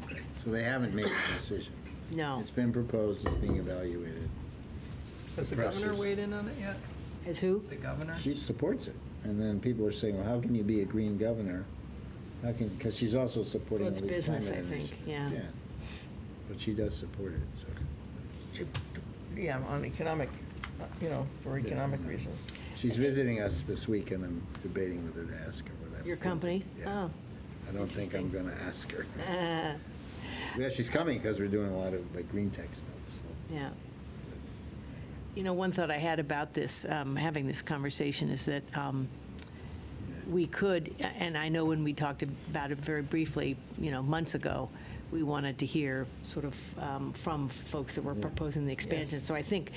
okay. So they haven't made a decision. no. It's been proposed, it's being evaluated. Has the Process. governor weighed in on it yet? Has who? The governor? She supports it. And then people are saying, well, how can you be a green governor? How can, because she's also supporting Well, all it's these climate business, I think, initiatives. yeah. But she does support it, so. Yeah, on economic, for economic reasons. She's visiting us this week, and I'm debating whether to ask her whatever. Your company? Yeah. Oh. I don't think I'm gonna ask her. Uh, Yeah, she's coming because we're doing a lot of like green tech stuff, so. Yeah. One thought I had about this, having this conversation is that we could, and I know when we talked about it very briefly, months ago, we wanted to hear sort of from folks that were proposing the expansion. So I think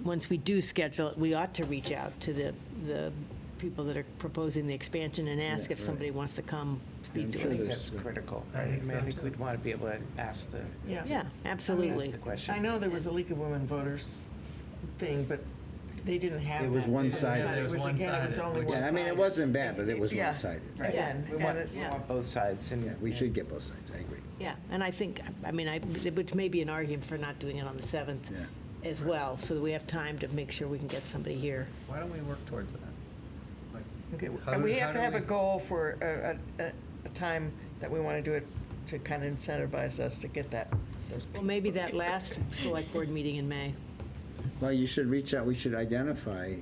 once we do schedule it, we ought to reach out to the people that are proposing the expansion and ask Yeah, if right. somebody wants to come speak I'm to sure us. there's- That's critical. I think I think we'd want to be able to ask the, Yeah, absolutely. ask the question. I know there was a League of Women Voters thing, but they didn't have that. It was one-sided. It was, again, it was only one-sided. Yeah, I mean, it wasn't bad, but it was Yeah. one-sided. Again, We and want it's, both sides, and Yeah, we should get both sides, I agree. Yeah, and I think, which may be an argument for not doing it on the 7th Yeah. as well, so that we have time to make sure we can get somebody here. Why don't we work towards that? okay, How and do- we how have to do have a we- goal for a time that we want to do it to kind of incentivize us to get those. Well, maybe that last select board meeting in May. Well, you should reach out, we should identify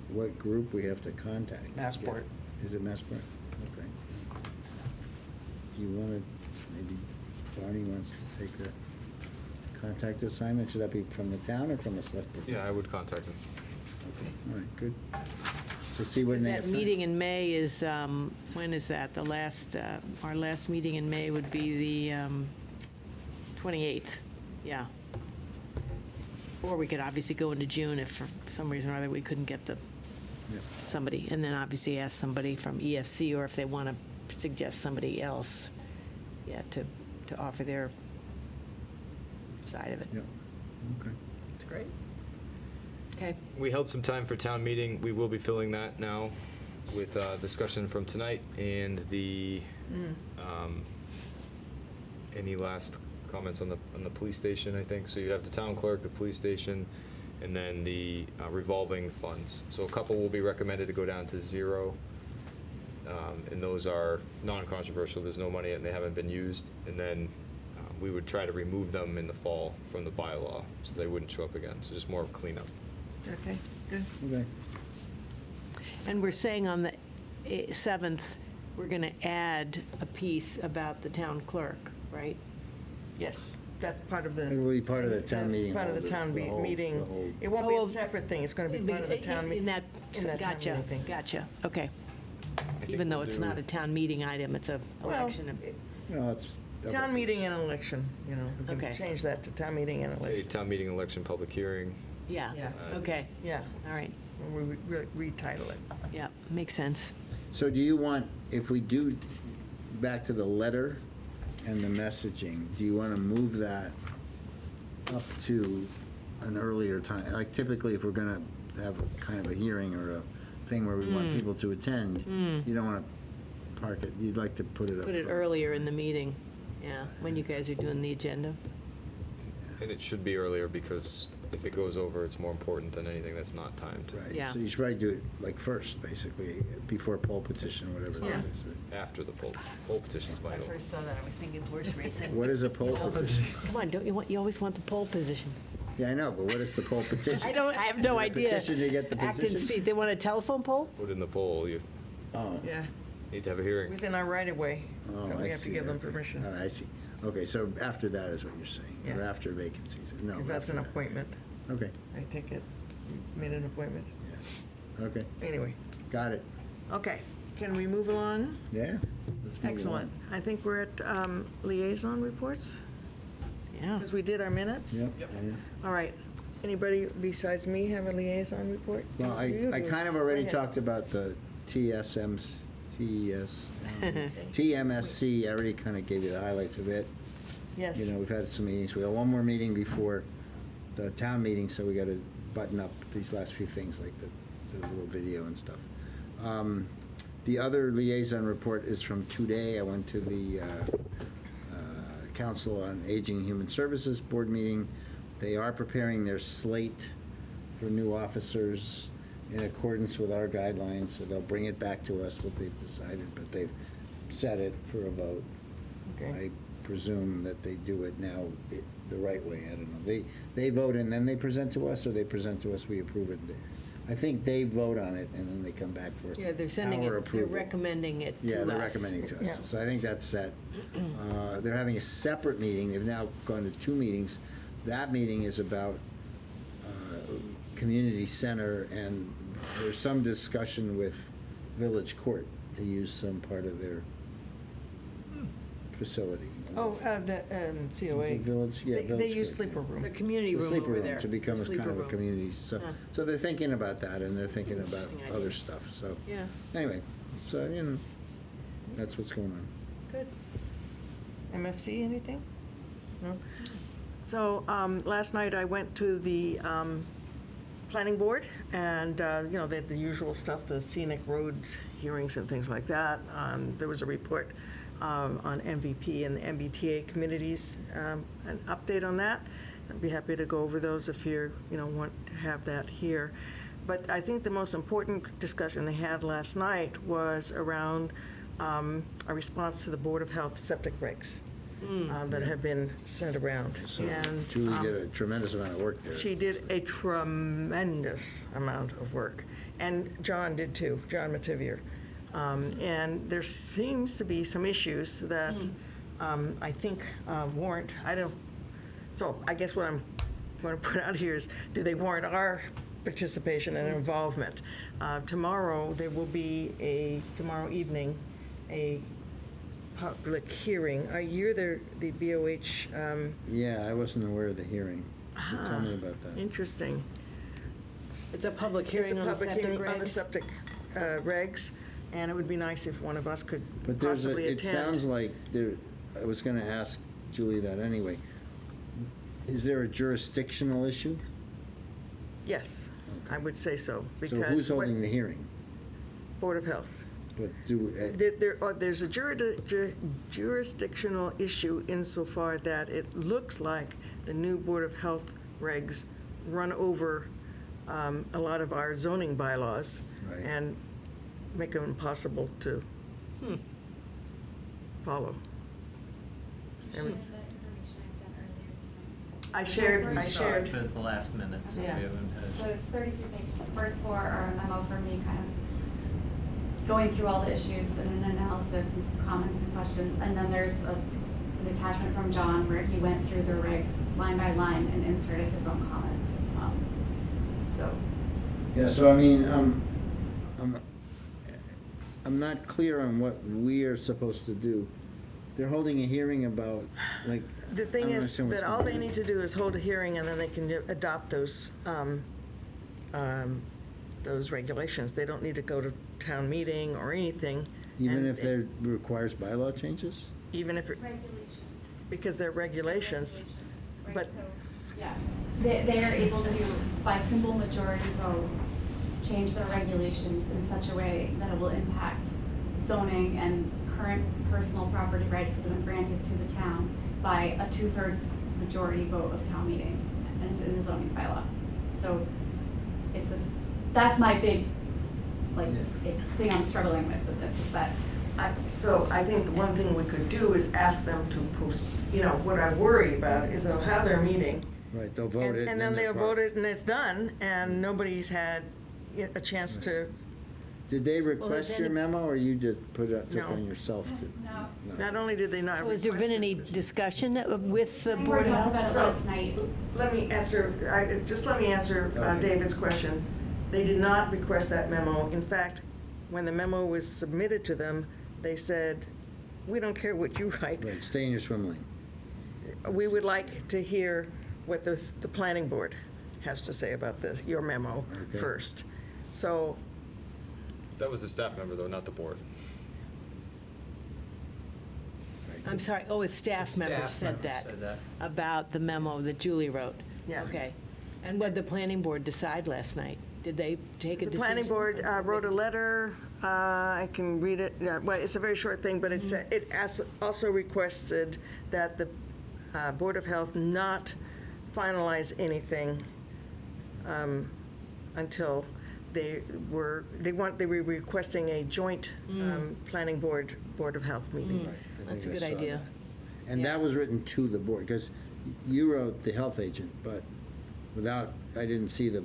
what group we have to contact. Massport. Is it Massport? Okay. Do you want to, maybe Barney wants to take the contact assignment? Should that be from the town or from the select board? Yeah, I would contact them. Okay, all right, good. So see when Because they have that time. meeting in May is, when is that? Our last meeting in May would be the 28th, yeah. Or we could obviously go into June if for some reason or other we couldn't get Yeah. somebody. And then obviously ask somebody from EFC, or if they want to suggest somebody else, yeah, to offer their side of it. Yeah, okay. It's great. Okay, We held some time for town meeting. We will be filling that now with discussion from tonight and any last comments on the police station, I think. So you have the town clerk, the police station, and then the revolving funds. So a couple will be recommended to go down to 0. And those are non-controversial. There's no money and they haven't been used. And then we would try to remove them in the fall from the bylaw so they wouldn't show up again. So just more of cleanup. Okay, good. Okay. and we're saying on the 7th, we're going to add a piece about the town clerk, right? Yes, that's part of the. It will be part of the town meeting. Part of the hall, town the whole- meeting. the whole- It won't be a Oh, separate thing, it's going to be part of the town In meeting. that, in that town gotcha, meeting thing. gotcha, okay. I think Even though we'll it's do- not a town meeting item, it's a Well, election. No, it's. Town meeting and election, you know, we Okay. can change that to town meeting and Say election. town meeting, election, public hearing. Yeah, Yeah. okay, Yeah, all right, we retitle it. yeah, makes sense. So do you want, if we do, back to the letter and the messaging, do you want to move that up to an earlier time? Like typically, if we're going to have a kind of a hearing or a thing where we want people to attend, you don't want to park it, you'd like to put it up. Put it front. earlier in the meeting, yeah, when you guys are doing the agenda. And it should be earlier because if it goes over, it's more important than anything that's not timed. Right, Yeah. so you should probably do it like first, basically, before poll petition, whatever Yeah. that is. After the poll petition's When I vital. first saw that, I was thinking horse racing. What is a poll petition? Come on, don't you want, you always want the pole position. Yeah, I know, but what is the poll petition? I have no Is it a idea. petition to get the Acton position? Street, they want a telephone pole? Put in the poll, you Oh. Yeah, need to have a hearing. within our right of way, Oh, so we I have to see, give them okay. permission. All right, I see. Okay, so after that is what you're saying, or Yeah. after vacancies? No. Because that's after an that. appointment. Okay, I take it, you made an appointment. yeah. Okay, Anyway, got it. okay, can we move along? Yeah? Let's move Excellent. I think we're at liaison reports, Yeah. because we did our minutes. along. Yep. All right. Anybody besides me have a liaison report? Well, I You I do. kind of already Go ahead. talked about the TMSC, I already kind of gave you the highlights of it. Yes. You know, we've had some meetings, we got one more meeting before the town meeting, so we got to button up these last few things, like the little video and stuff. The other liaison report is from today. I went to the Council on Aging and Human Services Board meeting. They are preparing their slate for new officers in accordance with our guidelines, so they'll bring it back to us, what they've decided, but they've set it for a vote. Okay. I presume that they do it now the right way, I don't know. They vote and then they present to us, or they present to us, we approve it. I think they vote on it and then they come back for Yeah, they're sending our it, they're approval. recommending it to us. Yeah, they're recommending to Yeah. us. So I think that's set. They're having a separate meeting. They've now gone to 2 meetings. That meeting is about community center, and there's some discussion with Village Court to use some part of their facility. Oh, the Is COA. it Village? Yeah, They Village use Court, sleeper yeah. room. The community The room sleeper over room there. to become The a kind sleeper of a room. community. So, Yeah. so they're thinking about that, and they're thinking about Interesting idea. other stuff, so. Yeah, Anyway, so, you know, that's what's going on. good. MFC, anything? No? So, last night I went to the planning board, and, you know, they had the usual stuff, the scenic roads hearings and things like that. There was a report on MVP and the MBTA communities, an update on that. I'd be happy to go over those if you're, you know, want to have that here. But I think the most important discussion they had last night was around a response to the Board of Health septic regs that have been sent around. So And, Julie did a tremendous amount of work there. she did a tremendous amount of work, and John did too, John Mativier. And there seems to be some issues that I think warrant, so I guess what I'm going to put out here is, do they warrant our participation and involvement? Tomorrow, there will be tomorrow evening, a public hearing. Are you the BOH? Yeah, I wasn't aware of the hearing. So tell me about that. Interesting. It's a public It's hearing a on the public septic hearing on the regs. septic regs, and it would be nice if one of us could But possibly it attend. sounds like I was gonna ask Julie that anyway. Is there a jurisdictional issue? Yes, I would say so. So who's what- holding the hearing? Board of Health. But There's a jurisdictional issue insofar that it looks like the new Board of Health regs run over a lot of our zoning bylaws Right. and make them impossible to follow. You And shared it's- the information I sent earlier tonight. I shared, At the last minute, so we Yeah. haven't So had. it's 33 pages. The first 4 are a memo for me kind of going through all the issues and an analysis and some comments and questions. And then there's an attachment from John where he went through the regs line by line and inserted his own comments. So, Yeah, so I mean, I'm not clear on what we are supposed to do. They're holding a hearing about, like, The I thing don't is understand what's that all going they on. need to do is hold a hearing, and then they can adopt those regulations. They don't need to go to town meeting or anything. Even and if there requires bylaw changes? Even if, regulations. because they're regulations. Right, but- so, yeah, they are able to, by simple majority vote, change their regulations in such a way that it will impact zoning and current personal property rights that have been granted to the town by a 2/3 majority vote of town meeting, and it's in the zoning bylaw. So that's my big, thing I'm struggling with this, is that So I think the one thing we could do is ask them to post, what I worry about is they'll have their meeting. Right, they'll vote it. And then they'll vote it and it's done, and nobody's had a chance to, Did they there's request your any- memo, or you just put it, took No. on yourself to? No. not only did they not So has there been request any it, discussion with the we Board of talked Health? about it So- last night. let me answer Okay. David's question. They did not request that memo. In fact, when the memo was submitted to them, they said, we don't care what you write. Right, stay in your swim lane. We would like to hear what the planning board has to say about your memo Okay. first. So, That was the staff member, though, not the board. I'm sorry, a staff member said that, about the memo that Julie wrote? Yeah. Okay. And what did the planning board decide last night? Did they take a the decision? planning board wrote a letter, I can read it, well, it's a very short thing, but also requested that the Board of Health not finalize anything until they were requesting a joint planning board, Board of Health meeting. Right, I That's think a I good saw idea. that. And that was written to the board, because you wrote the health agent, but I didn't see the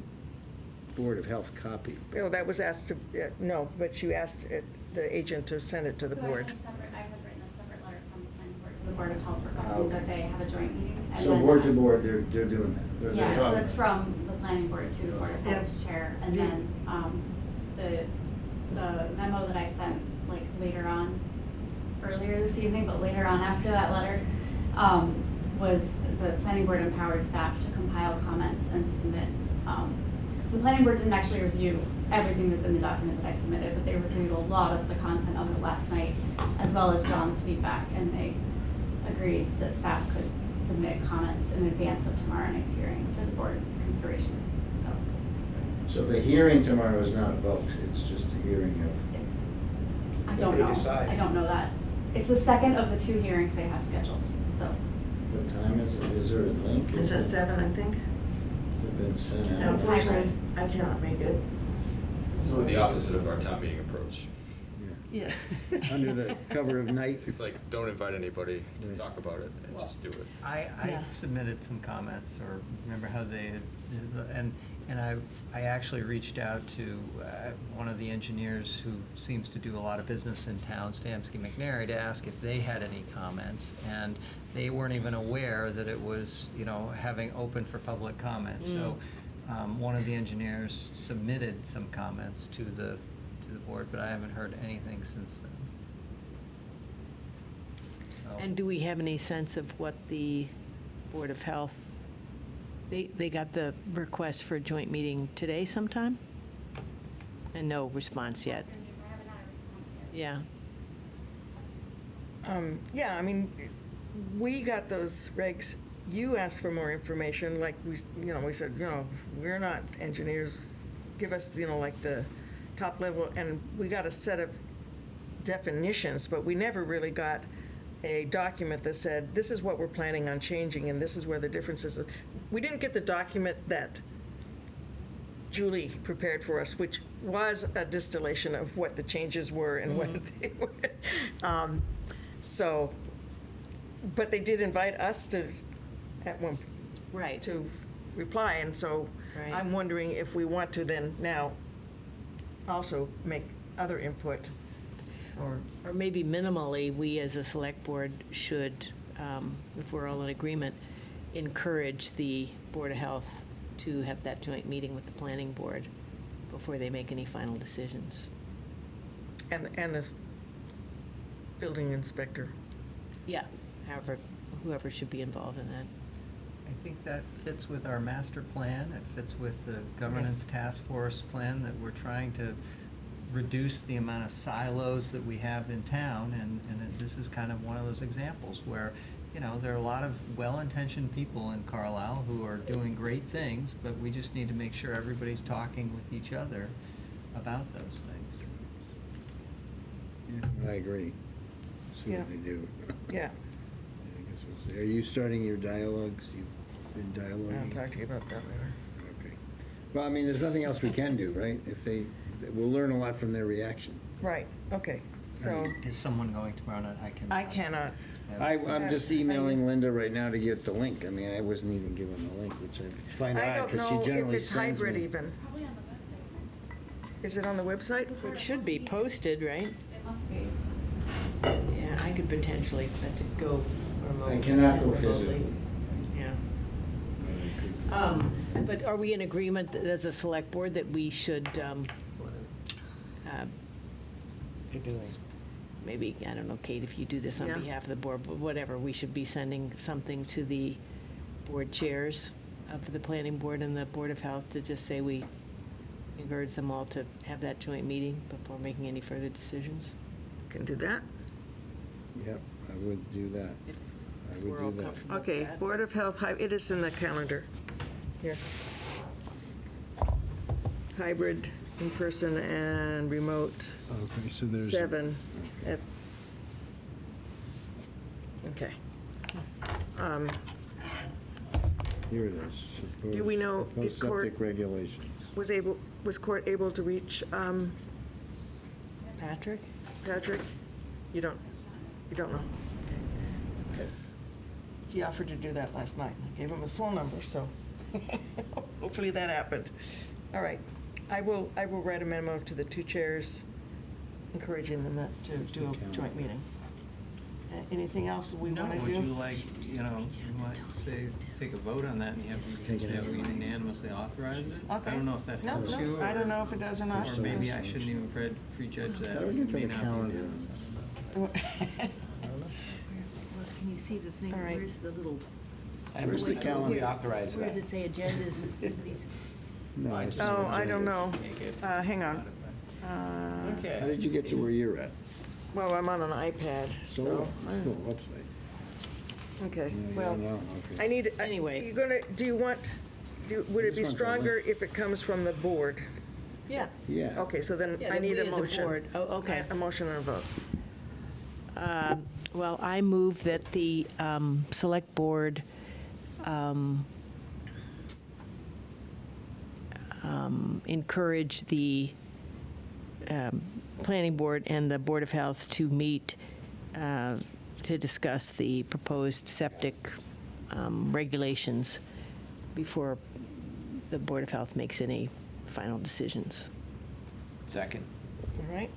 Board of Health copy. That was asked to, no, but you asked the agent to send it to the So board. I had written a separate letter from the planning board to the Board of Health requesting that they have a joint meeting. And So then, board to board, they're doing that. They're Yeah, so talking. that's from the planning board to the Board of Health chair. And do- then the memo that I sent later on, earlier this evening, but later on after that letter, was the planning board empowered staff to compile comments and submit. So the planning board didn't actually review everything that's in the document that I submitted, but they reviewed a lot of the content of it last night, as well as John's feedback, and they agreed that staff could submit comments in advance of tomorrow night's hearing for the board's consideration. So the hearing tomorrow is not a vote, it's just a hearing of, I don't They know. decide. I don't know that. It's the second of the 2 hearings they have scheduled, so. what time is it? Is there a link? It's at 7, I think. Has it been sent And out? unfortunately, I cannot make it. It's sort of the opposite of our town meeting approach. Yeah. Yes. Under the cover of night? It's like, don't invite anybody to Right. talk about it, and just do it. I Yeah. submitted some comments, or remember how they had, and I actually reached out to one of the engineers who seems to do a lot of business in town, Stamsky McNary, to ask if they had any comments, and they weren't even aware that it was, having open for public comment. So one of the engineers submitted some comments to the board, but I haven't heard anything since then. So- And do we have any sense of what the Board of Health, they got the request for a joint meeting today sometime? And no response yet? I haven't had a response yet. Yeah. Yeah, I mean, we got those regs. You asked for more information, like we said, we're not engineers. Give us, like the top level, and we got a set of definitions, but we never really got a document that said, this is what we're planning on changing, and this is where the differences are. We didn't get the document that Julie prepared for us, which was a distillation of what the changes were and what they were. So, but they did invite us to, at one, Right. to reply, and so Right. I'm wondering if we want to then now also make other input, or, Or maybe minimally, we as a select board should, if we're all in agreement, encourage the Board of Health to have that joint meeting with the planning board before they make any final decisions. and the building inspector. Yeah, however, whoever should be involved in that. I think that fits with our master plan, it fits with the governance task force plan, that we're trying to reduce the amount of silos that we have in town, and this is kind of one of those examples where, you know, there are a lot of well-intentioned people in Carlisle who are doing great things, but we just need to make sure everybody's talking with each other about those things. I agree. See Yeah. what they do. Yeah, I guess we'll see. Are you starting your dialogues? You've been dialoguing? I'll talk to you about that later. Okay. Well, I mean, there's nothing else we can do, right? We'll learn a lot from their reaction. Right, okay, so, Is someone going tomorrow night? I cannot, I'm just emailing Linda right now to get the link. I mean, I wasn't even given the link, which I find I odd, don't because she know if generally it's sends hybrid me. even. It's probably on the website. Is it on the website? It should be posted, right? It must be. Yeah, I could potentially, but to go remotely. I cannot go remotely. physically. Yeah. But are we in agreement that as a select board that we should, They're doing. maybe, I don't know, Kate, if you do this on Yeah. behalf of the board, but whatever, we should be sending something to the board chairs of the planning board and the Board of Health to just say we encourage them all to have that joint meeting before making any further decisions? Can do that. Yep, I would do that. If I we're all would do that. comfortable with Okay, that. Board of Health, it is in the calendar. Here. Hybrid, in-person, and remote, Okay, so there's. 7. Okay. Here it is. Do we know- did Proposed court- septic regulations. Was court able to reach Patrick? Patrick? You don't know? Because he offered to do that last night. I gave him his phone number, so hopefully that happened. All right. I will write a memo to the two chairs encouraging them to do a joint meeting. Anything else we No, want to would do? you like, you want to say, take a vote on that and you have, Just take it have out. we unanimously authorize it? Okay. I don't know if that No, helps no, you. I don't or- know if it does or not. Or maybe I shouldn't even prejudge that. That was into May the not be calendar. unanimous. Well, can you see the thing, All right. where's the little? Where's the calendar? We authorize Where that. does it say agendas? These- No, it's Oh, not I don't agendas. know. Make it Hang on. modified. How Okay. did you get to where you're at? Well, I'm on an iPad, so. Still a website. Okay, Yeah, you well, don't know, okay. I need, Anyway. you're gonna, do you want, would it be just want the stronger if it comes from the board? Yeah. Yeah. Okay, so then Yeah, I then need we a as a motion. board. Oh, okay. A motion and a vote. Well, I move that the Select Board encourage the Planning Board and the Board of Health to meet to discuss the proposed septic regulations before the Board of Health makes any final decisions. Second. All right?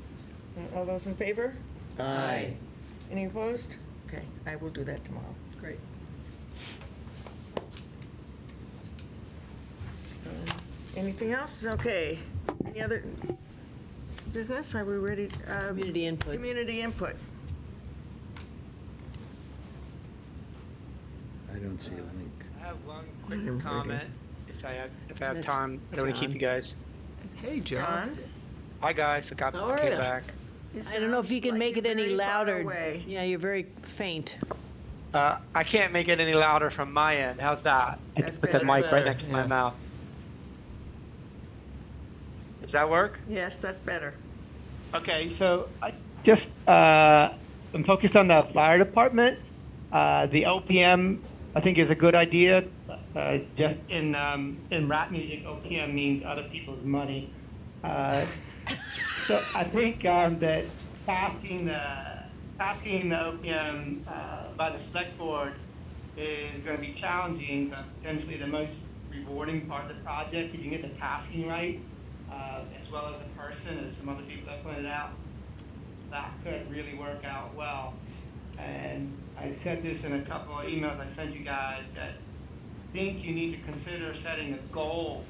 All those in favor? Aye. Any opposed? Okay, I will do that tomorrow. Great. Anything else? Okay. Any other business? Are we ready? Community input. Community input. I don't see a link. I have one quick Mhm. comment, if I have That's time. I don't want to keep John. you guys. Hey, John? Hi, guys. I got How are came ya? back. I don't know if you can Like make it you're any very far louder. away. Yeah, you're very faint. I can't make it any louder from my end. How's that? I That's can put the better. mic Better, right next to my yeah. mouth. Does that work? Yes, that's better. Okay, so I just I'm focused on the fire department. The OPM I think is a good idea. Just in rap music, OPM means other people's money. So I think that passing the OPM by the select board is going to be challenging, but potentially the most rewarding part of the project if you can get the tasking right. as well as a person, as some other people have pointed out, that could really work out well. And I said this in a couple of emails I sent you guys, that I think you need to consider setting a goal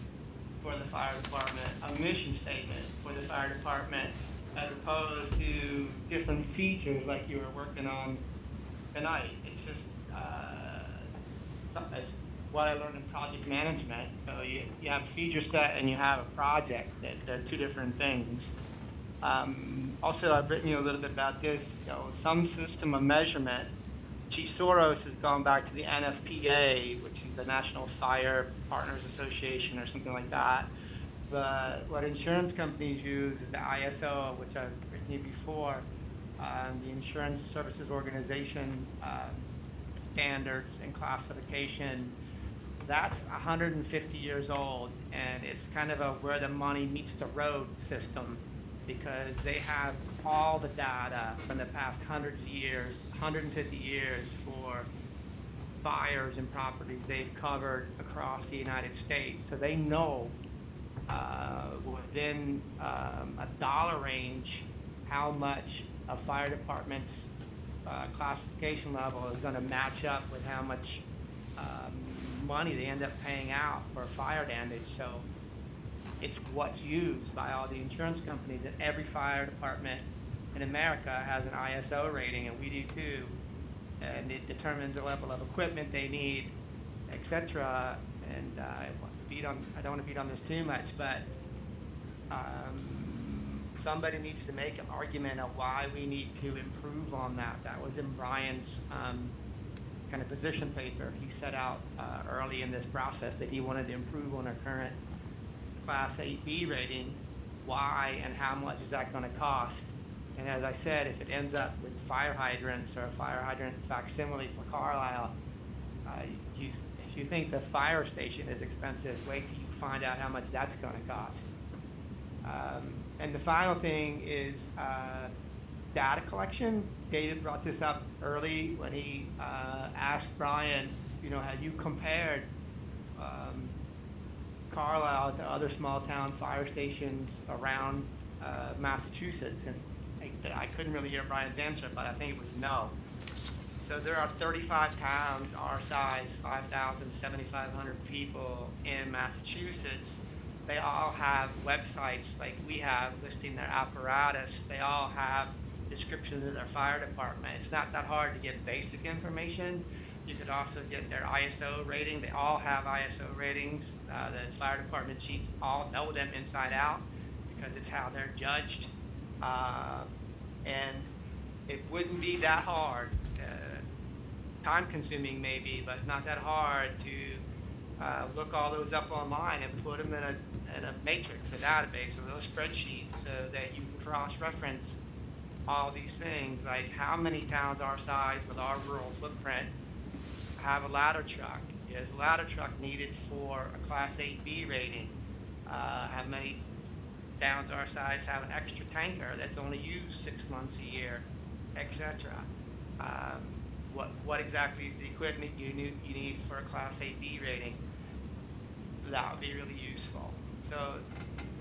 for the fire department, a mission statement for the fire department, as opposed to different features like you were working on tonight. It's just it's what I learned in project management. So you have a feature set and you have a project. They're two different things. Also, I've written you a little bit about this. Some system of measurement. Chief Soros has gone back to the NFPA, which is the National Fire Partners Association or something like that. But what insurance companies use is the ISO, which I've written you before, the Insurance Services Organization standards and classification. That's 150 years old, and it's kind of a where the money meets the road system, because they have all the data from the past 150 years for fires and properties they've covered across the United States. So they know within a dollar range how much a fire department's classification level is going to match up with how much money they end up paying out for fire damage. So it's what's used by all the insurance companies, and every fire department in America has an ISO rating, and we do too. And it determines the level of equipment they need, etc. And I don't want to beat on this too much, but somebody needs to make an argument of why we need to improve on that. That was in Brian's kind of position paper. He set out early in this process that he wanted to improve on our current Class 8B rating. Why and how much is that going to cost? And as I said, if it ends up with fire hydrants or a fire hydrant facsimile for Carlisle, if you think the fire station is expensive, wait till you find out how much that's going to cost. And the final thing is data collection. David brought this up early when he asked Brian, had you compared Carlisle to other small town fire stations around Massachusetts? And I couldn't really hear Brian's answer, but I think it was no. So there are 35 towns our size, 5,000 to 7,500 people in Massachusetts. They all have websites like we have listing their apparatus. They all have descriptions of their fire department. It's not that hard to get basic information. You could also get their ISO rating. They all have ISO ratings. The fire department chiefs all know them inside out because it's how they're judged. And it wouldn't be that hard, time consuming maybe, but not that hard to look all those up online and put them in a matrix, a database, or those spreadsheets, so that you can cross-reference all these things, like how many towns our size with our rural footprint have a ladder truck? Is a ladder truck needed for a Class 8B rating? How many towns our size have an extra tanker that's only used 6 months a year, etc. What exactly is the equipment you need for a Class 8B rating? That would be really useful. So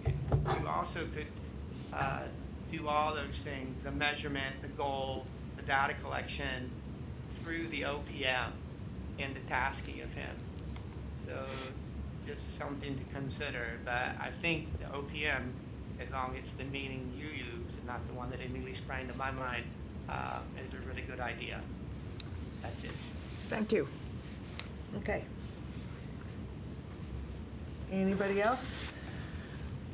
you also could do all those things, the measurement, the goal, the data collection, through the OPM and the tasking of him. So just something to consider. But I think the OPM, as long as it's the meaning you use and not the one that immediately sprang to my mind, is a really good idea. That's it. Thank you. Okay. Anybody else?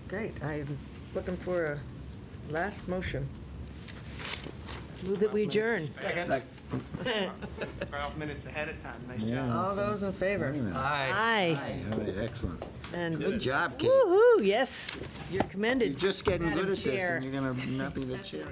Great. I'm looking for a last motion. Move that we adjourn. Second. 12 minutes ahead of time. Nice Yeah. job. All those in favor? Wait a minute. Aye. All right, excellent. And Good job, Kate. woohoo, yes, you're commended. You're just getting good Madam at this, Chair. and you're gonna not be the chair.